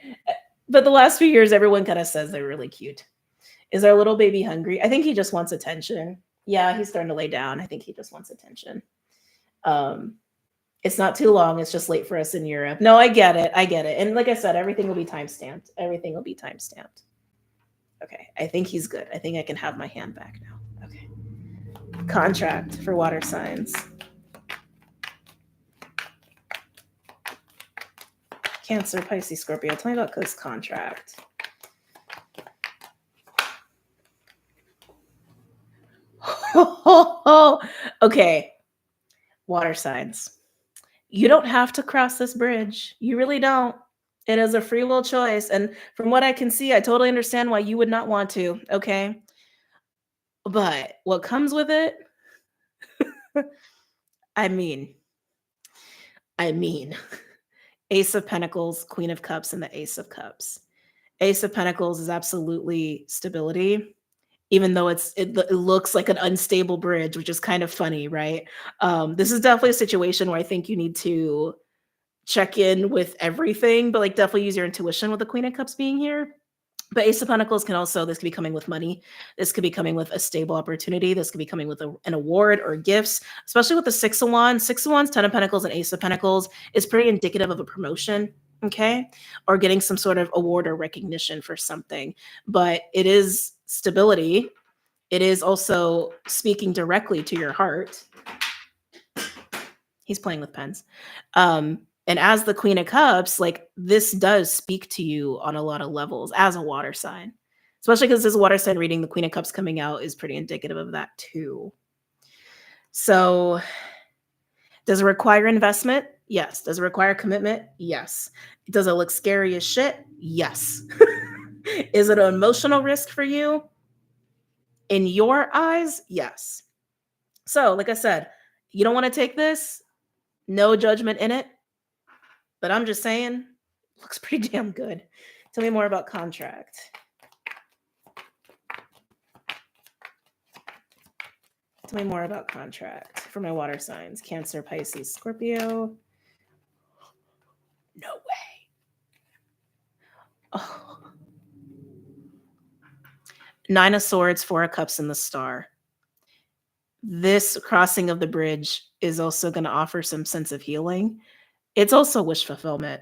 the last few years, everyone kind of says they're really cute. Is our little baby hungry? I think he just wants attention. Yeah, he's starting to lay down. I think he just wants attention. It's not too long. It's just late for us in Europe. No, I get it. I get it. And like I said, everything will be timestamped. Everything will be timestamped. Okay, I think he's good. I think I can have my hand back now. Okay. Contract for water signs. Cancer, Pisces, Scorpio. Tell me about this contract. Okay. Water signs. You don't have to cross this bridge. You really don't. It is a free will choice. And from what I can see, I totally understand why you would not want to. Okay. But what comes with it? I mean, Ace of Pentacles, Queen of Cups, and the Ace of Cups. Ace of Pentacles is absolutely stability, even though it looks like an unstable bridge, which is kind of funny, right? This is definitely a situation where I think you need to check in with everything, but like definitely use your intuition with the Queen of Cups being here. But Ace of Pentacles this could be coming with money. This could be coming with a stable opportunity. This could be coming with an award or gifts, especially with the Six of Wands. Six of Wands, 10 of Pentacles, and Ace of Pentacles is pretty indicative of a promotion, okay? Or getting some sort of award or recognition for something. But it is stability. It is also speaking directly to your heart. He's playing with pens. And as the Queen of Cups, like this does speak to you on a lot of levels as a water sign, especially because this water sign reading, the Queen of Cups coming out is pretty indicative of that too. So does it require investment? Yes. Does it require commitment? Yes. Does it look scary as shit? Yes. Is it an emotional risk for you? In your eyes? Yes. So, like I said, you don't want to take this, no judgment in it, but I'm just saying, looks pretty damn good. Tell me more about contract. Tell me more about contract for my water signs. Cancer, Pisces, Scorpio. No way. Oh. Nine of Swords, Four of Cups, and the Star. This crossing of the bridge is also going to offer some sense of healing. It's also wish fulfillment.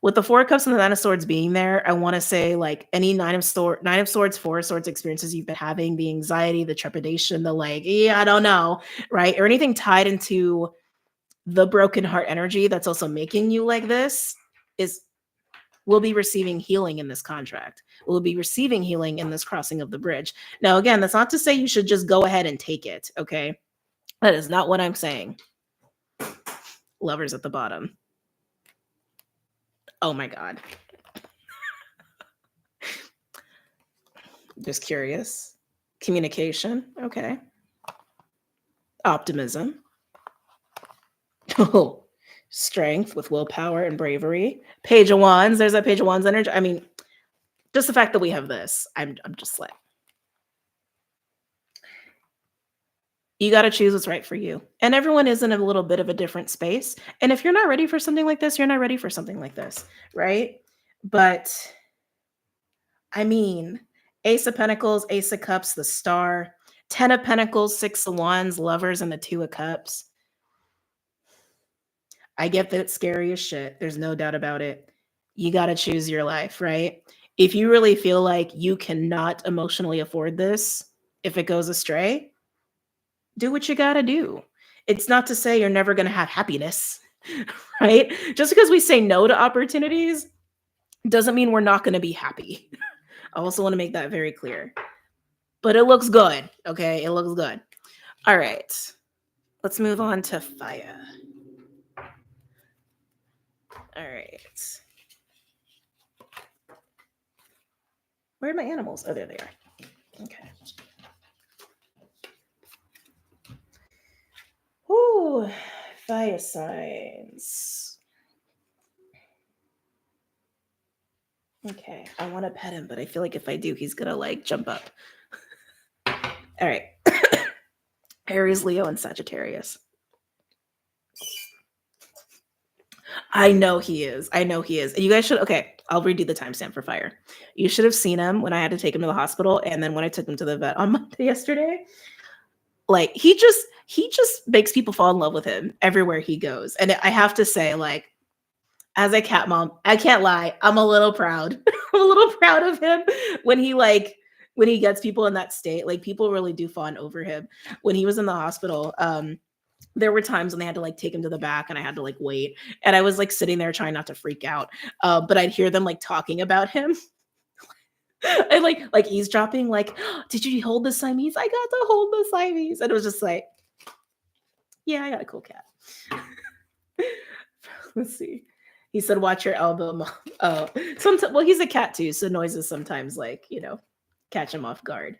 With the Four of Cups and the Nine of Swords being there, I want to say like any Nine of Swords, Four of Swords experiences you've been having, the anxiety, the trepidation, the like, yeah, I don't know, right? Or anything tied into the broken heart energy that's also making you like this is will be receiving healing in this contract. Will be receiving healing in this crossing of the bridge. Now, again, that's not to say you should just go ahead and take it, okay? That is not what I'm saying. Lovers at the bottom. Oh my God. Just curious. Communication. Okay. Optimism. Oh, strength with willpower and bravery. Page of Wands. There's that Page of Wands energy. I mean, just the fact that we have this, I'm just like, you got to choose what's right for you. And everyone is in a little bit of a different space. And if you're not ready for something like this, you're not ready for something like this, right? But I mean, Ace of Pentacles, Ace of Cups, the Star, 10 of Pentacles, 6 of Wands, Lovers, and the 2 of Cups. I get that it's scary as shit. There's no doubt about it. You got to choose your life, right? If you really feel like you cannot emotionally afford this, if it goes astray, do what you got to do. It's not to say you're never going to have happiness, right? Just because we say no to opportunities doesn't mean we're not going to be happy. I also want to make that very clear. But it looks good, okay? It looks good. All right. Let's move on to fire. All right. Where are my animals? Oh, there they are. Okay. Whoo, fire signs. Okay, I want to pet him, but I feel like if I do, he's gonna like jump up. All right. Aries, Leo, and Sagittarius. I know he is. I know he is. You guys should, okay, I'll redo the timestamp for fire. You should have seen him when I had to take him to the hospital. And then when I took him to the vet on Monday yesterday, like he just makes people fall in love with him everywhere he goes. And I have to say, like, as a cat mom, I can't lie, I'm a little proud. I'm a little proud of him when he gets people in that state. Like people really do fawn over him. When he was in the hospital, there were times when they had to like take him to the back and I had to like wait. And I was like sitting there trying not to freak out. But I'd hear them like talking about him. And like eavesdropping, like, oh, did you hold the Siamese? I got to hold the Siamese. And it was just like, yeah, I got a cool cat. Let's see. He said, watch your elbow, mom. Oh, well, he's a cat too. So noises sometimes like, catch him off guard.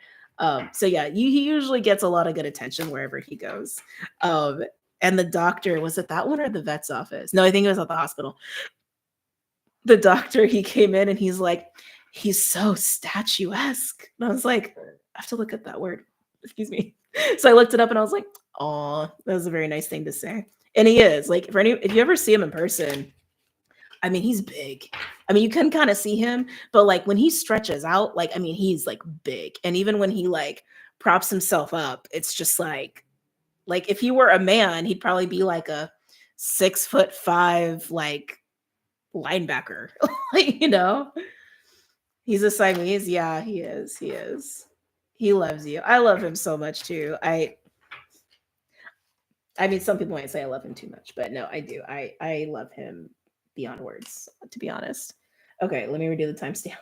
So yeah, he usually gets a lot of good attention wherever he goes. And the doctor, was it that one or the vet's office? No, I think it was at the hospital. The doctor, he came in and he's like, he's so statuesque. And I was like, I have to look at that word. Excuse me. So I looked it up and I was like, oh, that was a very nice thing to say. And he is like, if you ever see him in person, I mean, he's big. I mean, you can kind of see him, but like when he stretches out, like, I mean, he's like big. And even when he like props himself up, it's just like if he were a man, he'd probably be like a 6'5" like linebacker. Like, he's a Siamese. Yeah, he is. He is. He loves you. I love him so much too. I mean, some people might say I love him too much, but no, I do. I love him beyond words, to be honest. Okay, let me redo the timestamp.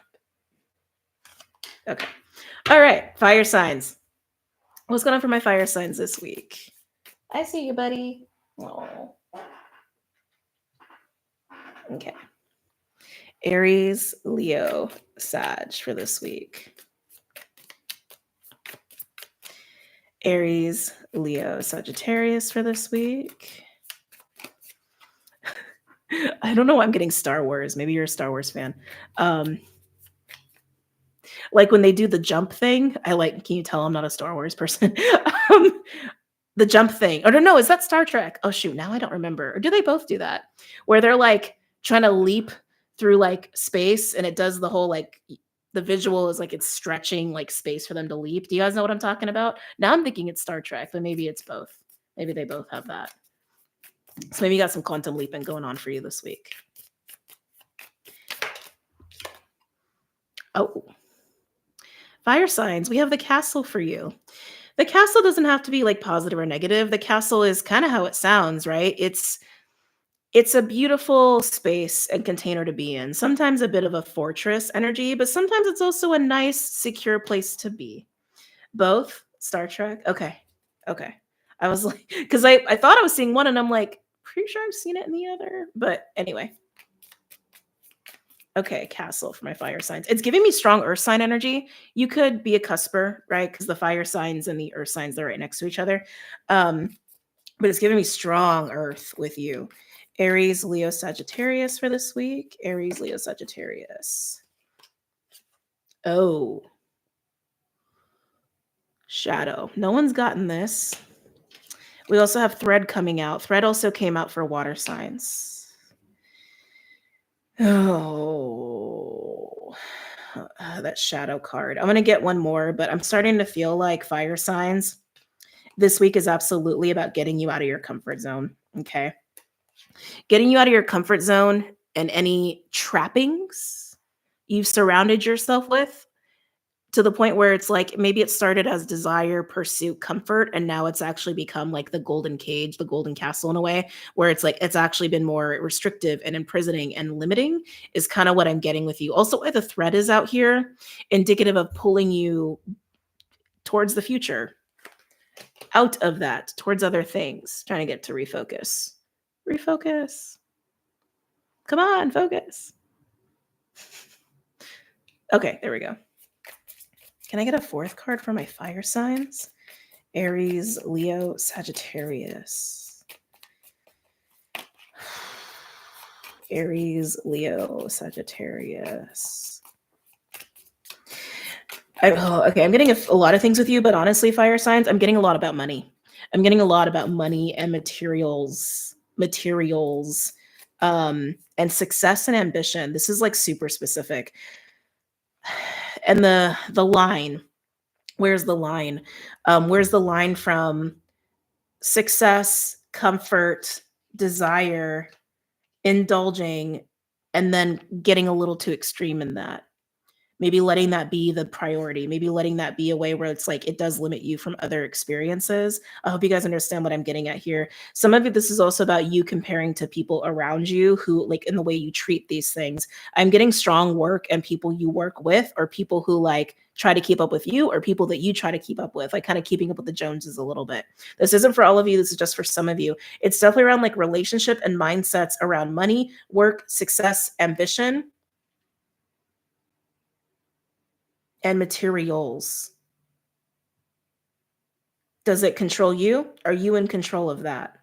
Okay. All right, fire signs. What's going on for my fire signs this week? I see you, buddy. Oh. Okay. Aries, Leo, Sag for this week. Aries, Leo, Sagittarius for this week. I don't know why I'm getting Star Wars. Maybe you're a Star Wars fan. Like when they do the jump thing, I like, can you tell I'm not a Star Wars person? um, the jump thing. Or no, is that Star Trek? Oh shoot, now I don't remember. Or do they both do that? Where they're like trying to leap through like space and it does the whole like the visual is like it's stretching like space for them to leap. Do you guys know what I'm talking about? Now I'm thinking it's Star Trek, but maybe it's both. Maybe they both have that. So maybe you got some quantum leaping going on for you this week. Oh, fire signs, we have the castle for you. The castle doesn't have to be like positive or negative. The castle is kind of how it sounds, right? It's a beautiful space and container to be in. Sometimes a bit of a fortress energy, but sometimes it's also a nice, secure place to be. Both Star Trek. Okay. Okay. I was like, because I thought I was seeing one and I'm like, pretty sure I've seen it in the other. But anyway. Okay, castle for my fire signs. It's giving me strong earth sign energy. You could be a cusper, right? Because the fire signs and the earth signs, they're right next to each other. But it's giving me strong earth with you. Aries, Leo, Sagittarius for this week. Aries, Leo, Sagittarius. Oh, shadow. No one's gotten this. We also have thread coming out. Thread also came out for water signs. Oh, that shadow card. I'm going to get one more, but I'm starting to feel like fire signs. This week is absolutely about getting you out of your comfort zone. Okay. Getting you out of your comfort zone and any trappings you've surrounded yourself with to the point where it's like maybe it started as desire, pursuit, comfort, and now it's actually become like the golden cage, the golden castle in a way, where it's like it's actually been more restrictive and imprisoning and limiting is kind of what I'm getting with you. Also, why the thread is out here, indicative of pulling you towards the future, out of that, towards other things, trying to get to refocus. Refocus. Come on, focus. Okay, there we go. Can I get a fourth card for my fire signs? Aries, Leo, Sagittarius. Aries, Leo, Sagittarius. Okay, I'm getting a lot of things with you, but honestly, fire signs, I'm getting a lot about money. I'm getting a lot about money and materials, and success and ambition. This is like super specific. And the line, where's the line? Where's the line from success, comfort, desire, indulging, and then getting a little too extreme in that? Maybe letting that be the priority, maybe letting that be a way where it's like it does limit you from other experiences. I hope you guys understand what I'm getting at here. Some of it, this is also about you comparing to people around you who, like, in the way you treat these things. I'm getting strong work and people you work with, or people who like try to keep up with you, or people that you try to keep up with, like kind of keeping up with the Joneses a little bit. This isn't for all of you. This is just for some of you. It's definitely around like relationship and mindsets around money, work, success, ambition, and materials. Does it control you? Are you in control of that?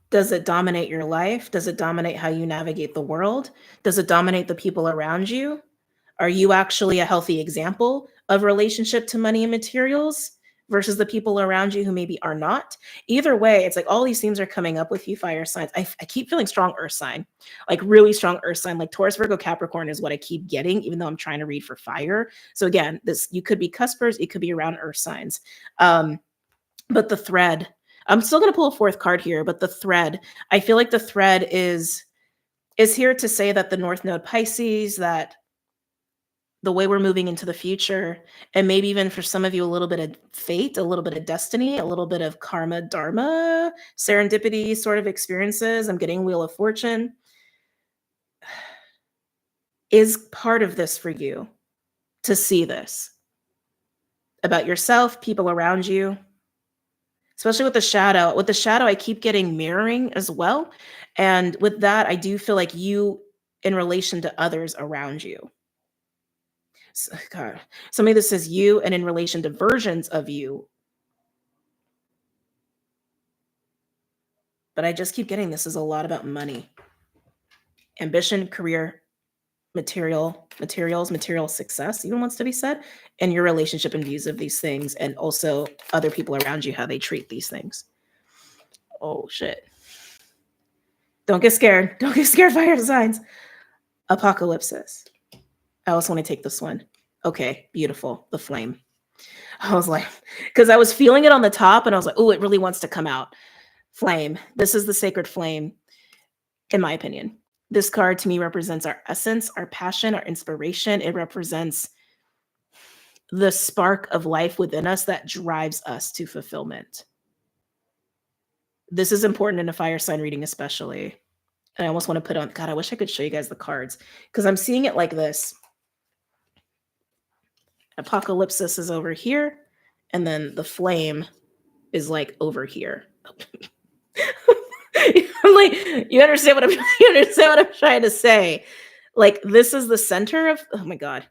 Does it dominate your life? Does it dominate how you navigate the world? Does it dominate the people around you? Are you actually a healthy example of relationship to money and materials versus the people around you who maybe are not? Either way, it's like all these themes are coming up with you, fire signs. I keep feeling strong earth sign, like really strong earth sign, like Taurus, Virgo, Capricorn is what I keep getting, even though I'm trying to read for fire. So again, this, you could be cuspers, it could be around earth signs. But the thread, I'm still going to pull a fourth card here, but the thread, I feel like the thread is here to say that the North Node Pisces, that the way we're moving into the future, and maybe even for some of you, a little bit of fate, a little bit of destiny, a little bit of karma, dharma, serendipity sort of experiences. I'm getting Wheel of Fortune is part of this for you to see this about yourself, people around you. especially with the shadow. With the shadow, I keep getting mirroring as well. And with that, I do feel like you in relation to others around you. God, somebody that says you and in relation to versions of you, but I just keep getting this is a lot about money, ambition, career, material success, even wants to be said, and your relationship and views of these things, and also other people around you, how they treat these things. Oh shit. Don't get scared. Don't get scared, fire signs. Apocalypse. I also want to take this one. Okay, beautiful. The flame. I was like, because I was feeling it on the top and I was like, oh, it really wants to come out. Flame. This is the sacred flame, in my opinion. This card to me represents our essence, our passion, our inspiration. It represents the spark of life within us that drives us to fulfillment. This is important in a fire sign reading, especially. And I almost want to put on, God, I wish I could show you guys the cards because I'm seeing it like this. Apocalypse is over here, and then the flame is like over here. I'm like, you understand what I'm trying to say? Like, this is the center of, oh my God.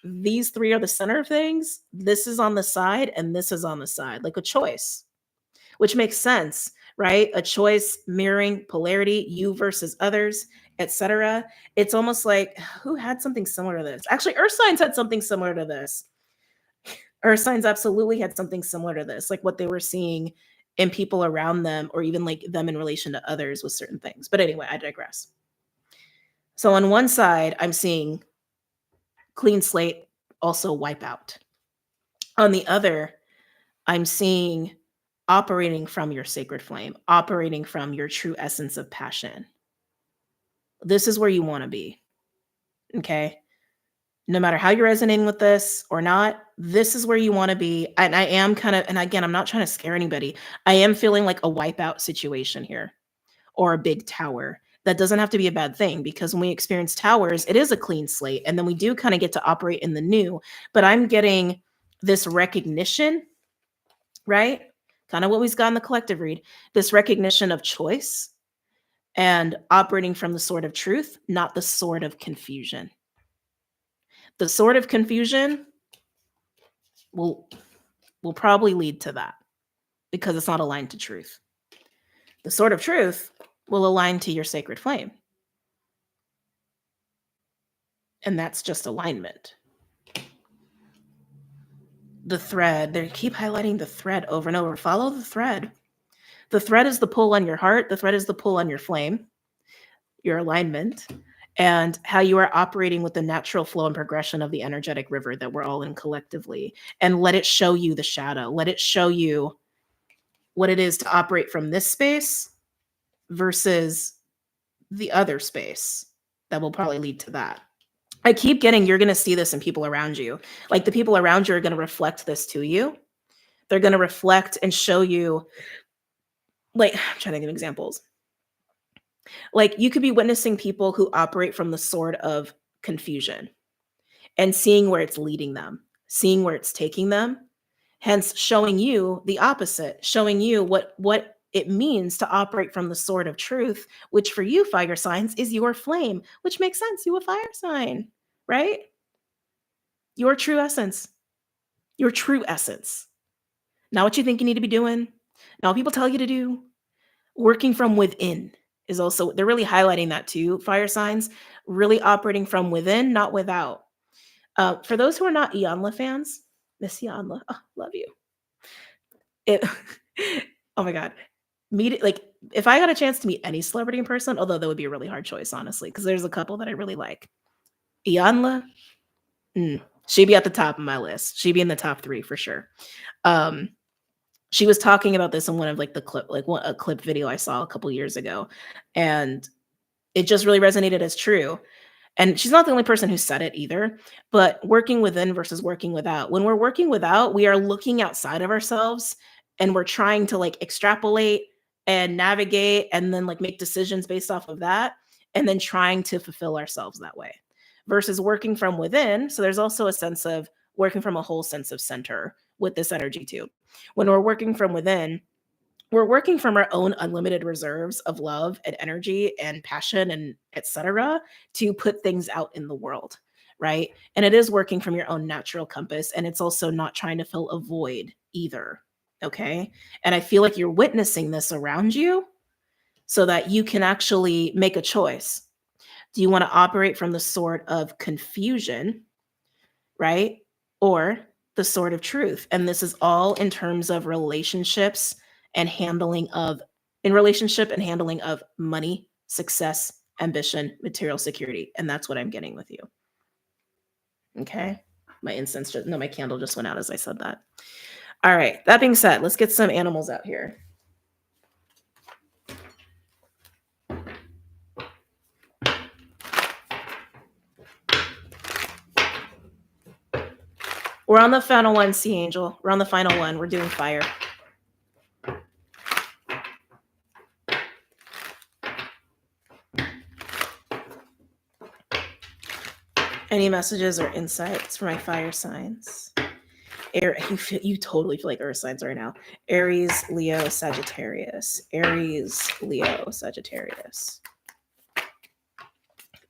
These three are the center of things. This is on the side, and this is on the side, like a choice, which makes sense, right? A choice mirroring polarity, you versus others, etc. It's almost like who had something similar to this? Actually, Earth signs had something similar to this. Earth signs absolutely had something similar to this, like what they were seeing in people around them, or even like them in relation to others with certain things. But anyway, I digress. So on one side, I'm seeing clean slate, also wipe out. On the other, I'm seeing operating from your sacred flame, operating from your true essence of passion. This is where you want to be. Okay. No matter how you're resonating with this or not, this is where you want to be. And I am kind of, and again, I'm not trying to scare anybody. I am feeling like a wipeout situation here, or a big tower. That doesn't have to be a bad thing, because when we experience towers, it is a clean slate. And then we do kind of get to operate in the new. But I'm getting this recognition, right? Kind of what we've got in the collective read, this recognition of choice and operating from the sword of truth, not the sword of confusion. The sword of confusion will probably lead to that because it's not aligned to truth. The sword of truth will align to your sacred flame. And that's just alignment. The thread, they keep highlighting the thread over and over. Follow the thread. The thread is the pull on your heart. The thread is the pull on your flame, your alignment, and how you are operating with the natural flow and progression of the energetic river that we're all in collectively. And let it show you the shadow. Let it show you what it is to operate from this space versus the other space that will probably lead to that. I keep getting, you're going to see this in people around you. Like the people around you are going to reflect this to you. They're going to reflect and show you, like, I'm trying to give examples. Like you could be witnessing people who operate from the sword of confusion and seeing where it's leading them, seeing where it's taking them, hence showing you the opposite, showing you what it means to operate from the sword of truth, which for you fire signs is your flame, which makes sense. You a fire sign, right? Your true essence, your true essence. Not what you think you need to be doing, not what people tell you to do. Working from within is also, they're really highlighting that too, fire signs, really operating from within, not without. For those who are not Iyanla fans, Miss Iyanla, oh, love you. It, oh my God. Meet, like, if I got a chance to meet any celebrity in person, although that would be a really hard choice, honestly, because there's a couple that I really like. Iyanla, she'd be at the top of my list. She'd be in the top 3 for sure. She was talking about this in one of like the clip, like a clip video I saw a couple years ago, and it just really resonated as true. And she's not the only person who said it either, but working within versus working without. When we're working without, we are looking outside of ourselves and we're trying to like extrapolate and navigate and then like make decisions based off of that, and then trying to fulfill ourselves that way versus working from within. So there's also a sense of working from a whole sense of center, with this energy too. When we're working from within, we're working from our own unlimited reserves of love and energy and passion and etc. to put things out in the world, right? And it is working from your own natural compass, and it's also not trying to fill a void either. Okay. And I feel like you're witnessing this around you so that you can actually make a choice. Do you want to operate from the sword of confusion, right? Or the sword of truth? And this is all in terms of relationships and handling of, in relationship and handling of money, success, ambition, material security. And that's what I'm getting with you. Okay. My incense just, no, my candle just went out as I said that. All right. That being said, let's get some animals out here. We're on the final one, Sea Angel. We're on the final one. We're doing fire. Any messages or insights for my fire signs? You totally feel like earth signs right now. Aries, Leo, Sagittarius. Aries, Leo, Sagittarius.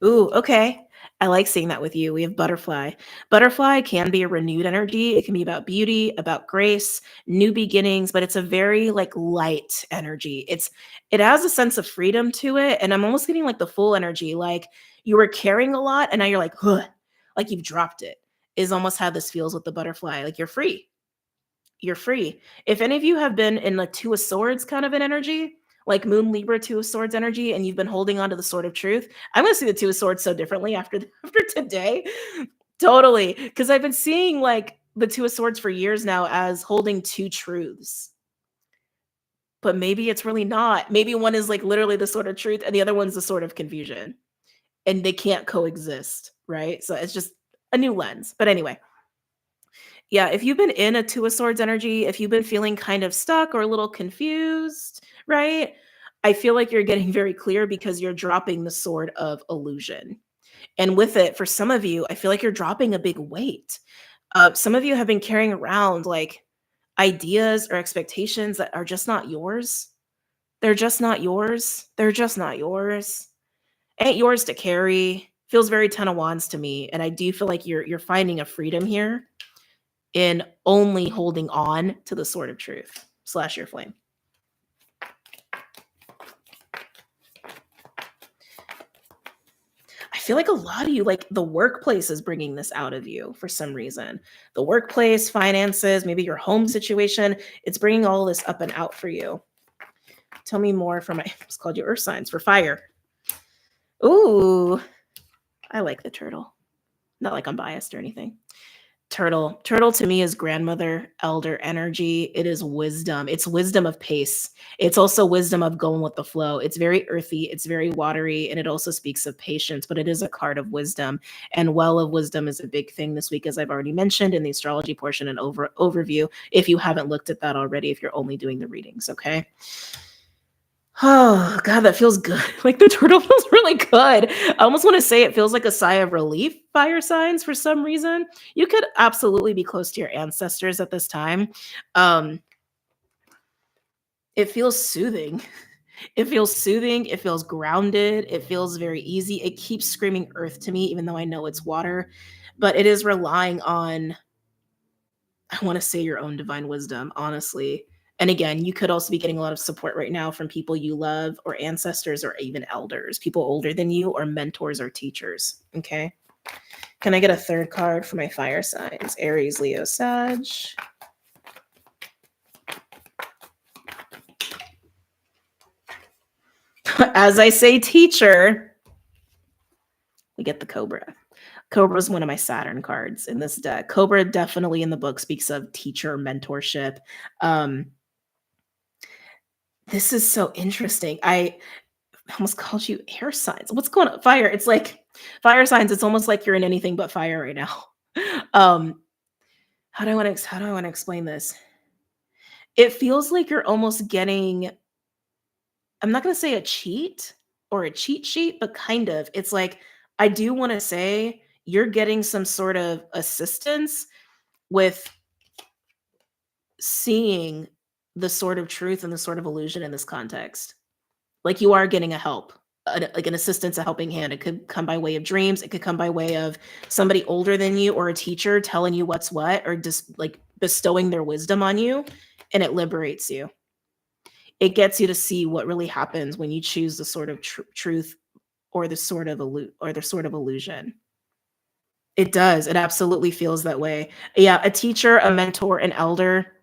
Ooh, okay. I like seeing that with you. We have butterfly. Butterfly can be a renewed energy. It can be about beauty, about grace, new beginnings, but it's a very like light energy. It has a sense of freedom to it, and I'm almost getting like the full energy, like you were carrying a lot and now you're like, huh, like you've dropped it. Is almost how this feels with the butterfly. Like you're free. You're free. If any of you have been in a Two of Swords kind of an energy, like Moon Libra Two of Swords energy, and you've been holding on to the Sword of Truth, I'm going to see the Two of Swords so differently after after today. Totally, because I've been seeing like the Two of Swords for years now as holding two truths, but maybe it's really not. Maybe one is like literally the Sword of Truth, and the other one's the Sword of Confusion, and they can't coexist, right? So it's just a new lens. But anyway. Yeah, if you've been in a Two of Swords energy, if you've been feeling kind of stuck or a little confused, right? I feel like you're getting very clear because you're dropping the sword of illusion. And with it, for some of you, I feel like you're dropping a big weight. Some of you have been carrying around like ideas or expectations that are just not yours. They're just not yours. They're just not yours. Ain't yours to carry. Feels very Ten of Wands to me. And I do feel like you're finding a freedom here in only holding on to the sword of truth / your flame. I feel like a lot of you, like the workplace is bringing this out of you for some reason. The workplace, finances, maybe your home situation, it's bringing all this up and out for you. Tell me more from my, it's called you earth signs for fire. Ooh, I like the turtle. Not like I'm biased or anything. Turtle to me is grandmother, elder energy. It is wisdom. It's wisdom of pace. It's also wisdom of going with the flow. It's very earthy, it's very watery, and it also speaks of patience, but it is a card of wisdom. And well of wisdom is a big thing this week, as I've already mentioned in the astrology portion and overview, if you haven't looked at that already, if you're only doing the readings, okay? Oh, God, that feels good. Like the turtle feels really good. I almost want to say it feels like a sigh of relief, fire signs, for some reason. You could absolutely be close to your ancestors at this time. It feels soothing. It feels soothing. It feels grounded. It feels very easy. It keeps screaming earth to me, even though I know it's water. But it is relying on, I want to say, your own divine wisdom, honestly. And again, you could also be getting a lot of support right now from people you love or ancestors or even elders, people older than you or mentors or teachers. Okay. Can I get a third card for my fire signs? Aries, Leo, Sag. As I say, teacher, we get the Cobra. Cobra is one of my Saturn cards in this deck. Cobra definitely in the book speaks of teacher mentorship. This is so interesting. I almost called you air signs. What's going on? Fire. It's like fire signs. It's almost like you're in anything but fire right now. How do I want to explain this? It feels like you're almost getting, I'm not going to say a cheat or a cheat sheet, but kind of. It's like, I do want to say you're getting some sort of assistance with seeing the sort of truth and the sort of illusion in this context. Like, you are getting a help, like an assistance, a helping hand. It could come by way of dreams. It could come by way of somebody older than you or a teacher telling you what's what, or just like bestowing their wisdom on you, and it liberates you. It gets you to see what really happens when you choose the sort of truth or the sort of illusion. It does. It absolutely feels that way. Yeah, a teacher, a mentor, an elder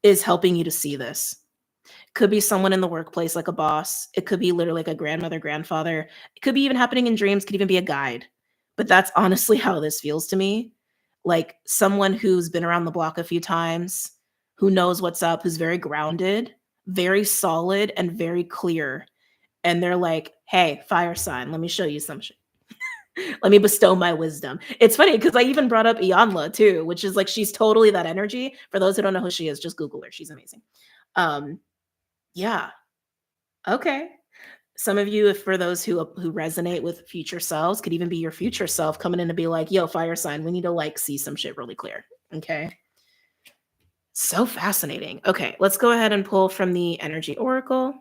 is helping you to see this. Could be someone in the workplace, like a boss. It could be literally like a grandmother, grandfather. It could be even happening in dreams, could even be a guide. But that's honestly how this feels to me. Like someone who's been around the block a few times, who knows what's up, who's very grounded, very solid, and very clear. And they're like, hey, fire sign, let me show you some shit. Let me bestow my wisdom. It's funny because I even brought up Iyanla too, which is like she's totally that energy. For those who don't know who she is, just Google her. She's amazing. Um, yeah. Okay. Some of you, if for those who resonate with future selves, could even be your future self coming in to be like, yo, fire sign, we need to like see some shit really clear. Okay. So fascinating. Okay, let's go ahead and pull from the energy oracle.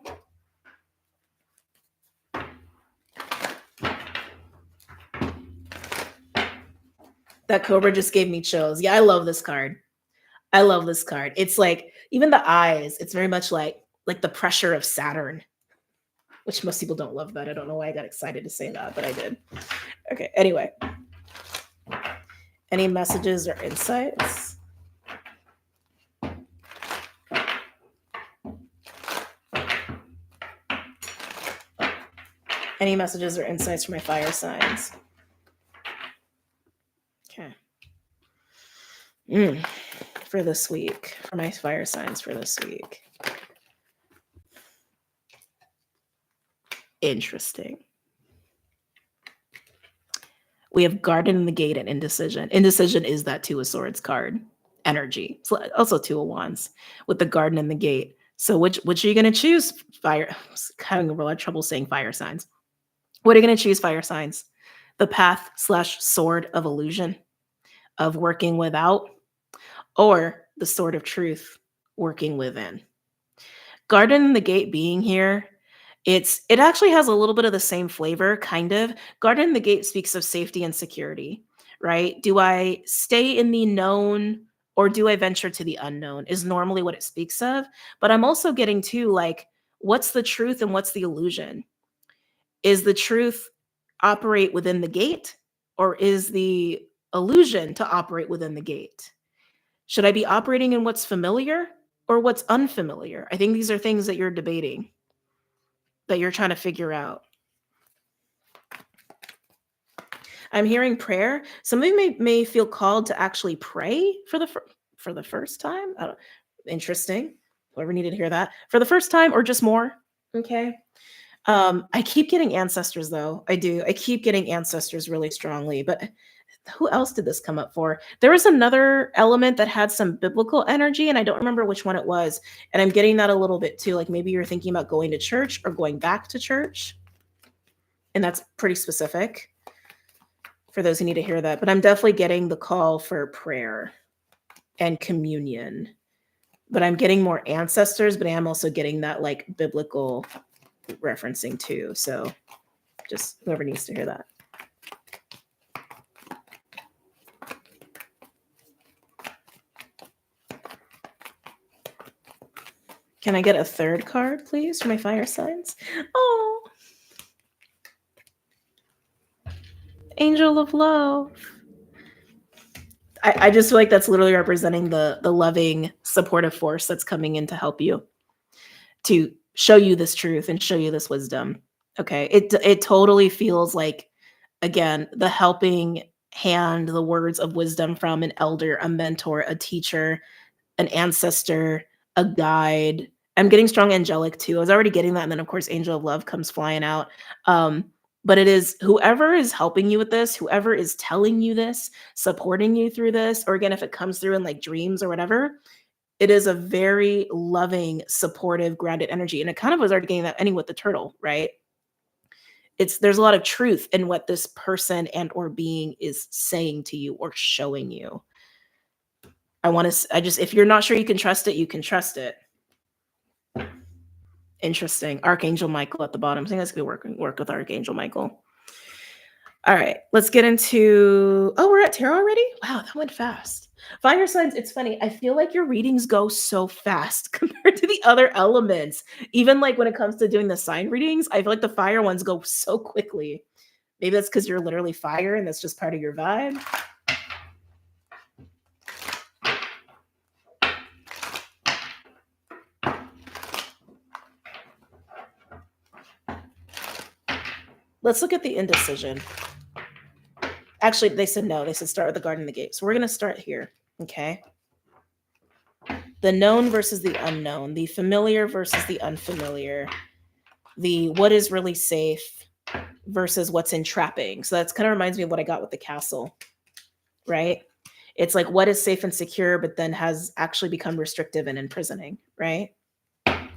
That cobra just gave me chills. Yeah, I love this card. I love this card. It's like even the eyes, it's very much like the pressure of Saturn, which most people don't love that. I don't know why I got excited to say that, but I did. Okay, anyway. Any messages or insights? Any messages or insights for my fire signs? Okay. For this week, for my fire signs for this week. Interesting. We have guarded in the gate and indecision. Indecision is that Two of Swords card energy. It's also Two of Wands with the garden and the gate. So which are you going to choose? Fire. I'm having a lot of trouble saying fire signs. What are you going to choose, fire signs? The path / sword of illusion, of working without, or the sword of truth, working within. Garden and the gate being here, it actually has a little bit of the same flavor, kind of. Garden and the gate speaks of safety and security, right? Do I stay in the known or do I venture to the unknown is normally what it speaks of. But I'm also getting to like, what's the truth and what's the illusion? Is the truth operate within the gate, or is the illusion to operate within the gate? Should I be operating in what's familiar or what's unfamiliar? I think these are things that you're debating, that you're trying to figure out. I'm hearing prayer. Some of you may feel called to actually pray for the first time. Interesting. Whoever needed to hear that for the first time or just more. Okay. I keep getting ancestors though. I do. I keep getting ancestors really strongly, but who else did this come up for? There was another element that had some biblical energy, and I don't remember which one it was. And I'm getting that a little bit too. Like maybe you're thinking about going to church or going back to church. And that's pretty specific for those who need to hear that. But I'm definitely getting the call for prayer and communion. But I'm getting more ancestors, but I am also getting that like biblical referencing too. So just whoever needs to hear that. Can I get a third card, please, for my fire signs? Oh, Angel of Love. I just feel like that's literally representing the loving, supportive force that's coming in to help you, to show you this truth and show you this wisdom. Okay, it totally feels like, again, the helping hand, the words of wisdom from an elder, a mentor, a teacher, an ancestor, a guide. I'm getting strong angelic too. I was already getting that. And then of course, Angel of Love comes flying out. But it is whoever is helping you with this, whoever is telling you this, supporting you through this, or again, if it comes through in like dreams or whatever, it is a very loving, supportive, grounded energy. And it kind of was already getting that ending with the turtle, right? There's a lot of truth in what this person and or being is saying to you or showing you. I just, if you're not sure you can trust it, you can trust it. Interesting. Archangel Michael at the bottom. I think that's gonna work with Archangel Michael. All right, let's get into. Oh, we're at tarot already? Wow, that went fast. Fire signs, it's funny. I feel like your readings go so fast compared to the other elements. Even like when it comes to doing the sign readings, I feel like the fire ones go so quickly. Maybe that's because you're literally fire and that's just part of your vibe. Let's look at the indecision. Actually, they said no. They said start with the garden and the gate. So we're going to start here. Okay. The known versus the unknown, the familiar versus the unfamiliar, the what is really safe versus what's entrapping. So that's kind of reminds me of what I got with the castle, right? It's like what is safe and secure, but then has actually become restrictive and imprisoning, right? Tell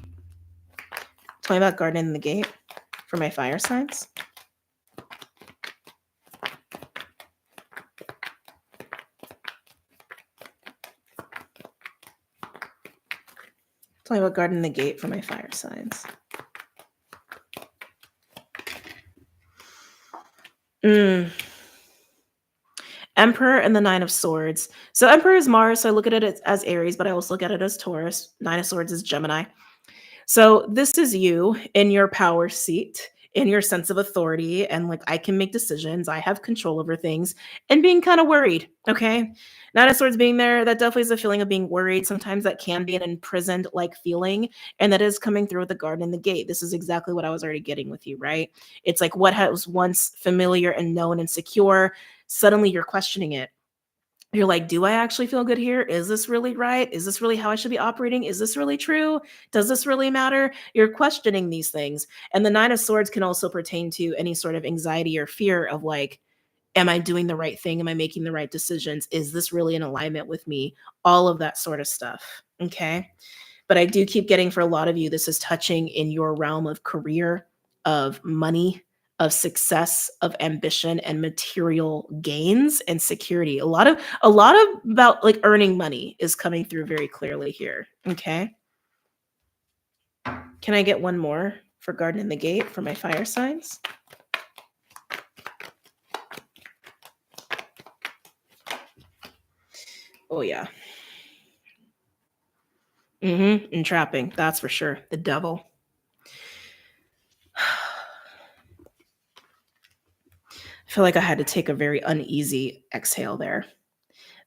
me about garden and the gate for my fire signs. Tell me about garden and the gate for my fire signs. Emperor and the Nine of Swords. So Emperor is Mars, so I look at it as Aries, but I also look at it as Taurus. Nine of Swords is Gemini. So this is you in your power seat, in your sense of authority, and like I can make decisions, I have control over things, and being kind of worried. Okay. Nine of Swords being there, that definitely is a feeling of being worried. Sometimes that can be an imprisoned like feeling, and that is coming through with the garden and the gate. This is exactly what I was already getting with you, right? It's like what was once familiar and known and secure, suddenly you're questioning it. You're like, do I actually feel good here? Is this really right? Is this really how I should be operating? Is this really true? Does this really matter? You're questioning these things. And the Nine of Swords can also pertain to any sort of anxiety or fear of like, am I doing the right thing? Am I making the right decisions? Is this really in alignment with me? All of that sort of stuff. Okay. But I do keep getting for a lot of you, this is touching in your realm of career, of money, of success, of ambition and material gains and security. A lot of about like earning money is coming through very clearly here. Okay. Can I get one more for garden and the gate for my fire signs? Oh yeah. Entrapping, that's for sure. The devil. I feel like I had to take a very uneasy exhale there.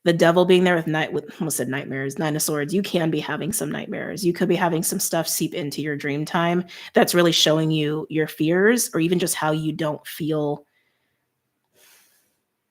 The devil being there with almost said nightmares, Nine of Swords, you can be having some nightmares. You could be having some stuff seep into your dream time that's really showing you your fears or even just how you don't feel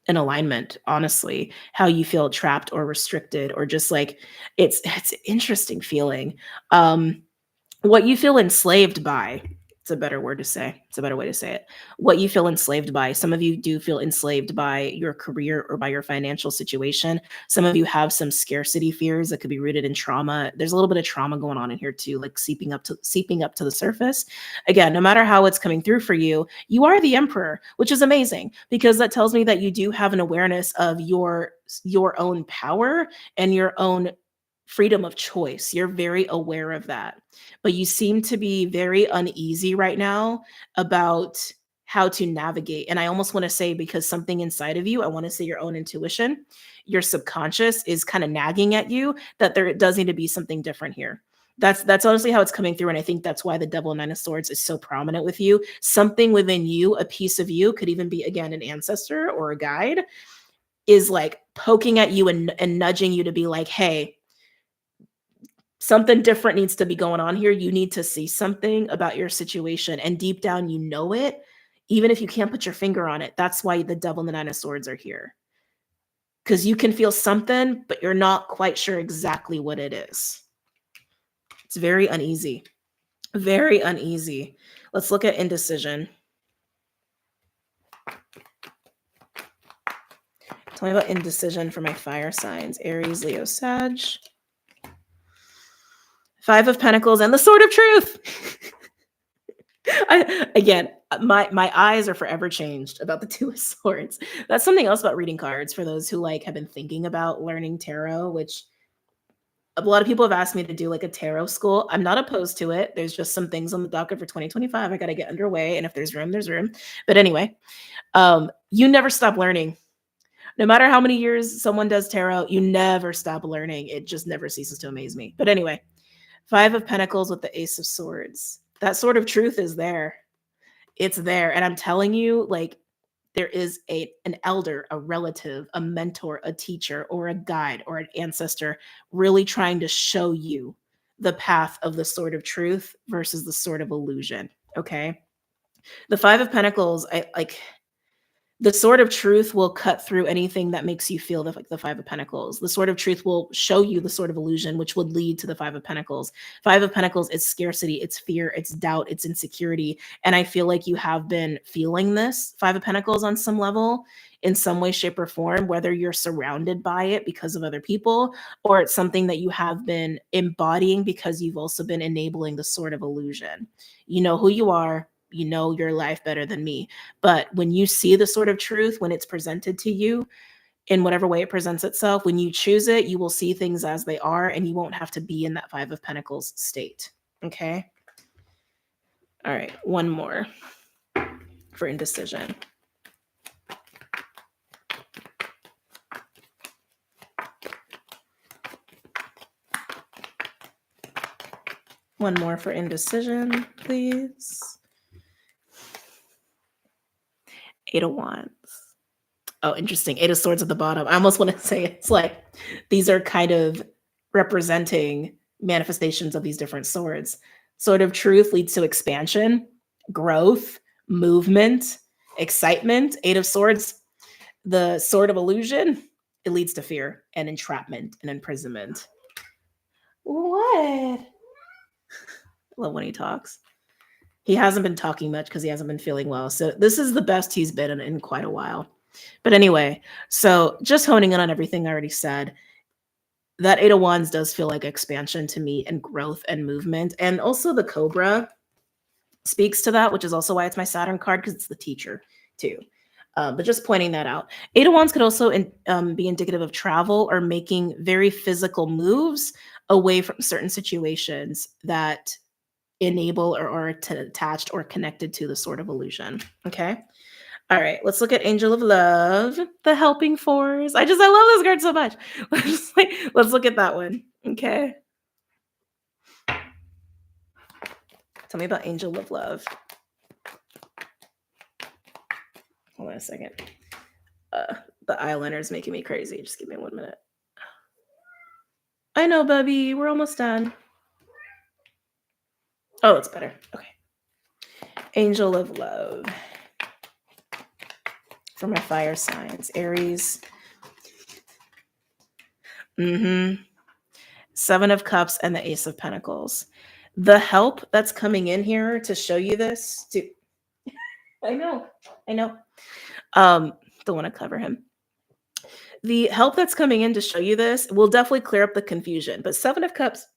in alignment, honestly, how you feel trapped or restricted or just like it's an interesting feeling. What you feel enslaved by, it's a better word to say. It's a better way to say it. What you feel enslaved by. Some of you do feel enslaved by your career or by your financial situation. Some of you have some scarcity fears that could be rooted in trauma. There's a little bit of trauma going on in here too, like seeping up to the surface. Again, no matter how it's coming through for you, you are the emperor, which is amazing because that tells me that you do have an awareness of your own power and your own freedom of choice. You're very aware of that. But you seem to be very uneasy right now about how to navigate. And I almost want to say, because something inside of you, I want to say your own intuition, your subconscious is kind of nagging at you that there does need to be something different here. That's honestly how it's coming through. And I think that's why the Devil Nine of Swords is so prominent with you. Something within you, a piece of you, could even be, again, an ancestor or a guide, is like poking at you and nudging you to be like, hey, something different needs to be going on here. You need to see something about your situation. And deep down, you know it, even if you can't put your finger on it. That's why the Devil and the Nine of Swords are here. Because you can feel something, but you're not quite sure exactly what it is. It's very uneasy. Very uneasy. Let's look at indecision. Tell me about indecision for my fire signs. Aries, Leo, Sag. Five of Pentacles and the Sword of Truth. Again, my eyes are forever changed about the Two of Swords. That's something else about reading cards for those who like have been thinking about learning tarot, which A lot of people have asked me to do like a tarot school. I'm not opposed to it. There's just some things on the docket for 2025. I got to get underway. And if there's room, there's room. But anyway, you never stop learning. No matter how many years someone does tarot, you never stop learning. It just never ceases to amaze me. But anyway, Five of Pentacles with the Ace of Swords. That sort of truth is there. It's there. And I'm telling you, like, there is an elder, a relative, a mentor, a teacher, or a guide, or an ancestor really trying to show you the path of the sword of truth versus the sword of illusion. Okay. The Five of Pentacles, I like the sword of truth will cut through anything that makes you feel like the Five of Pentacles. The sword of truth will show you the sword of illusion, which would lead to the Five of Pentacles. Five of Pentacles is scarcity, it's fear, it's doubt, it's insecurity. And I feel like you have been feeling this Five of Pentacles on some level, in some way, shape, or form, whether you're surrounded by it because of other people, or it's something that you have been embodying because you've also been enabling the sword of illusion. You know who you are. You know your life better than me. But when you see the sort of truth, when it's presented to you in whatever way it presents itself, when you choose it, you will see things as they are and you won't have to be in that Five of Pentacles state. Okay. All right. One more for indecision. One more for indecision, please. Eight of Wands. Oh, interesting. Eight of Swords at the bottom. I almost want to say it's like these are kind of representing manifestations of these different swords. Sword of Truth leads to expansion, growth, movement, excitement. Eight of Swords, the Sword of Illusion, it leads to fear and entrapment and imprisonment. What? I love when he talks. He hasn't been talking much because he hasn't been feeling well. So this is the best he's been in quite a while. But anyway, so just honing in on everything I already said, that Eight of Wands does feel like expansion to me and growth and movement. And also the Cobra speaks to that, which is also why it's my Saturn card, because it's the teacher too. But just pointing that out. Eight of Wands could also be indicative of travel or making very physical moves away from certain situations that enable or are attached or connected to the Sword of Illusion. Okay. All right, let's look at Angel of Love, the helping force. I love this card so much. Let's look at that one. Okay. Tell me about Angel of Love. Hold on a second. The eyeliner is making me crazy. Just give me 1 minute. I know, Bubby. We're almost done. Oh, it's better. Okay. Angel of Love. For my fire signs. Aries. Seven of Cups and the Ace of Pentacles. The help that's coming in here to show you this. I know. Don't want to cover him. The help that's coming in to show you this will definitely clear up the confusion. But Seven of Cups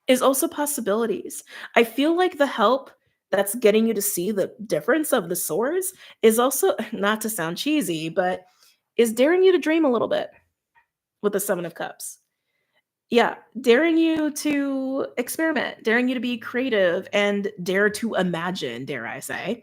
is also possibilities. I feel like the help that's getting you to see the difference of the swords is also, not to sound cheesy, but is daring you to dream a little bit with the Seven of Cups. Yeah, daring you to experiment, daring you to be creative and dare to imagine, dare I say.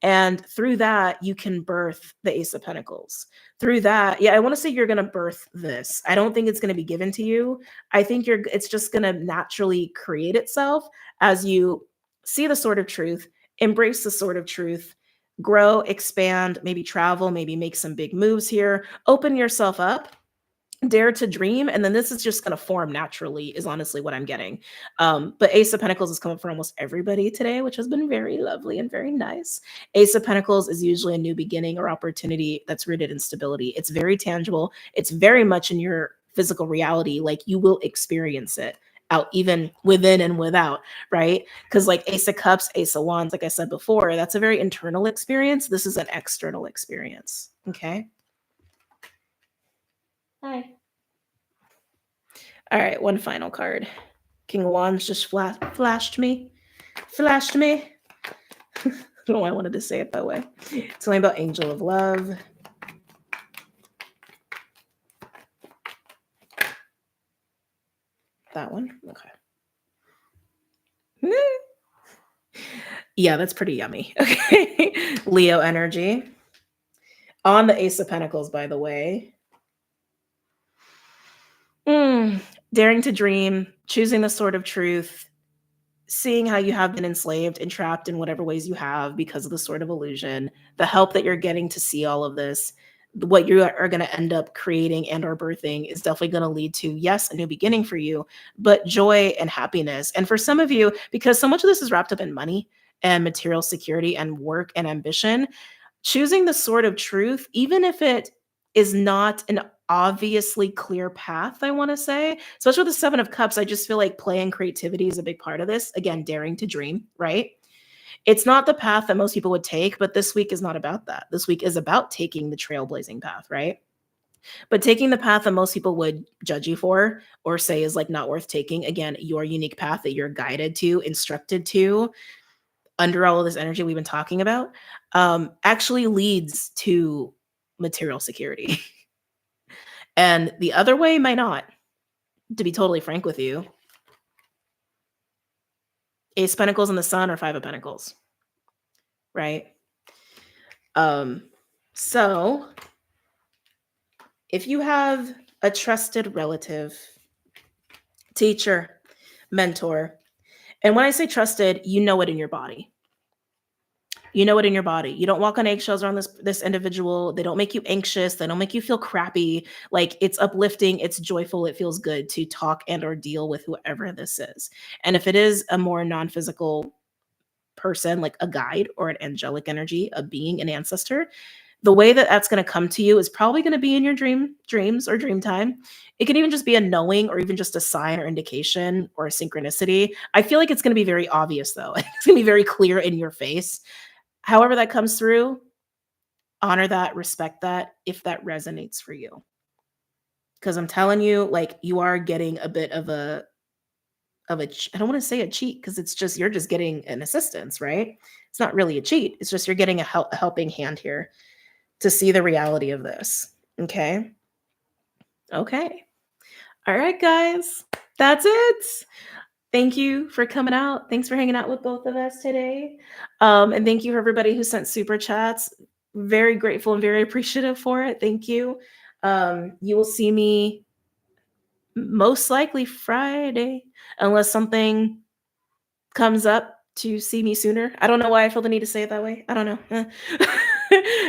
And through that, you can birth the Ace of Pentacles. Through that, yeah, I want to say you're going to birth this. I don't think it's going to be given to you. I think it's just going to naturally create itself as you see the Sword of Truth, embrace the Sword of Truth, grow, expand, maybe travel, maybe make some big moves here, open yourself up, dare to dream, and then this is just going to form naturally is honestly what I'm getting. But Ace of Pentacles is coming for almost everybody today, which has been very lovely and very nice. Ace of Pentacles is usually a new beginning or opportunity that's rooted in stability. It's very tangible. It's very much in your physical reality. Like you will experience it out even within and without, right? Because like Ace of Cups, Ace of Wands, like I said before, that's a very internal experience. This is an external experience. Okay. Hi. All right, one final card. King of Wands just flashed me. I don't know why I wanted to say it that way. Tell me about Angel of Love. That one? Okay. Yeah, that's pretty yummy. Okay. Leo energy. On the Ace of Pentacles, by the way. Daring to dream, choosing the sword of truth, seeing how you have been enslaved and trapped in whatever ways you have because of the sword of illusion, the help that you're getting to see all of this, what you are going to end up creating and or birthing is definitely going to lead to, yes, a new beginning for you, but joy and happiness. And for some of you, because so much of this is wrapped up in money and material security and work and ambition, choosing the sword of truth, even if it is not an obviously clear path, I want to say, especially with the Seven of Cups, I just feel like play and creativity is a big part of this. Again, daring to dream, right? It's not the path that most people would take, but this week is not about that. This week is about taking the trailblazing path, right? But taking the path that most people would judge you for or say is like not worth taking, again, your unique path that you're guided to, instructed to, under all of this energy we've been talking about, actually leads to material security. And the other way might not, to be totally frank with you. Ace of Pentacles and the Sun or Five of Pentacles, right? So if you have a trusted relative, teacher, mentor, and when I say trusted, you know it in your body. You know it in your body. You don't walk on eggshells around this individual. They don't make you anxious. They don't make you feel crappy. Like, it's uplifting, it's joyful, it feels good to talk and or deal with whoever this is. And if it is a more non-physical person, like a guide or an angelic energy, a being, an ancestor, the way that that's going to come to you is probably going to be in your dreams or dream time. It can even just be a knowing or even just a sign or indication or a synchronicity. I feel like it's going to be very obvious though. It's going to be very clear in your face. However that comes through, honor that, respect that if that resonates for you. Because I'm telling you, like, you are getting a bit of a I don't want to say a cheat because it's just you're just getting an assistance, right? It's not really a cheat. It's just you're getting a helping hand here to see the reality of this. Okay. Okay. All right, guys. That's it. Thank you for coming out. Thanks for hanging out with both of us today. And thank you for everybody who sent super chats. Very grateful and very appreciative for it. Thank you. You will see me most likely Friday, unless something comes up to see me sooner. I don't know why I feel the need to say it that way. I don't know.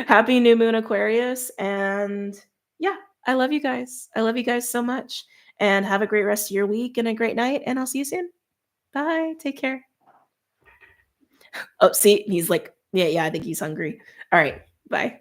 Happy new moon Aquarius. And yeah, I love you guys. I love you guys so much. And have a great rest of your week and a great night. And I'll see you soon. Bye. Take care. Oh, see, he's like, yeah, I think he's hungry. All right. Bye.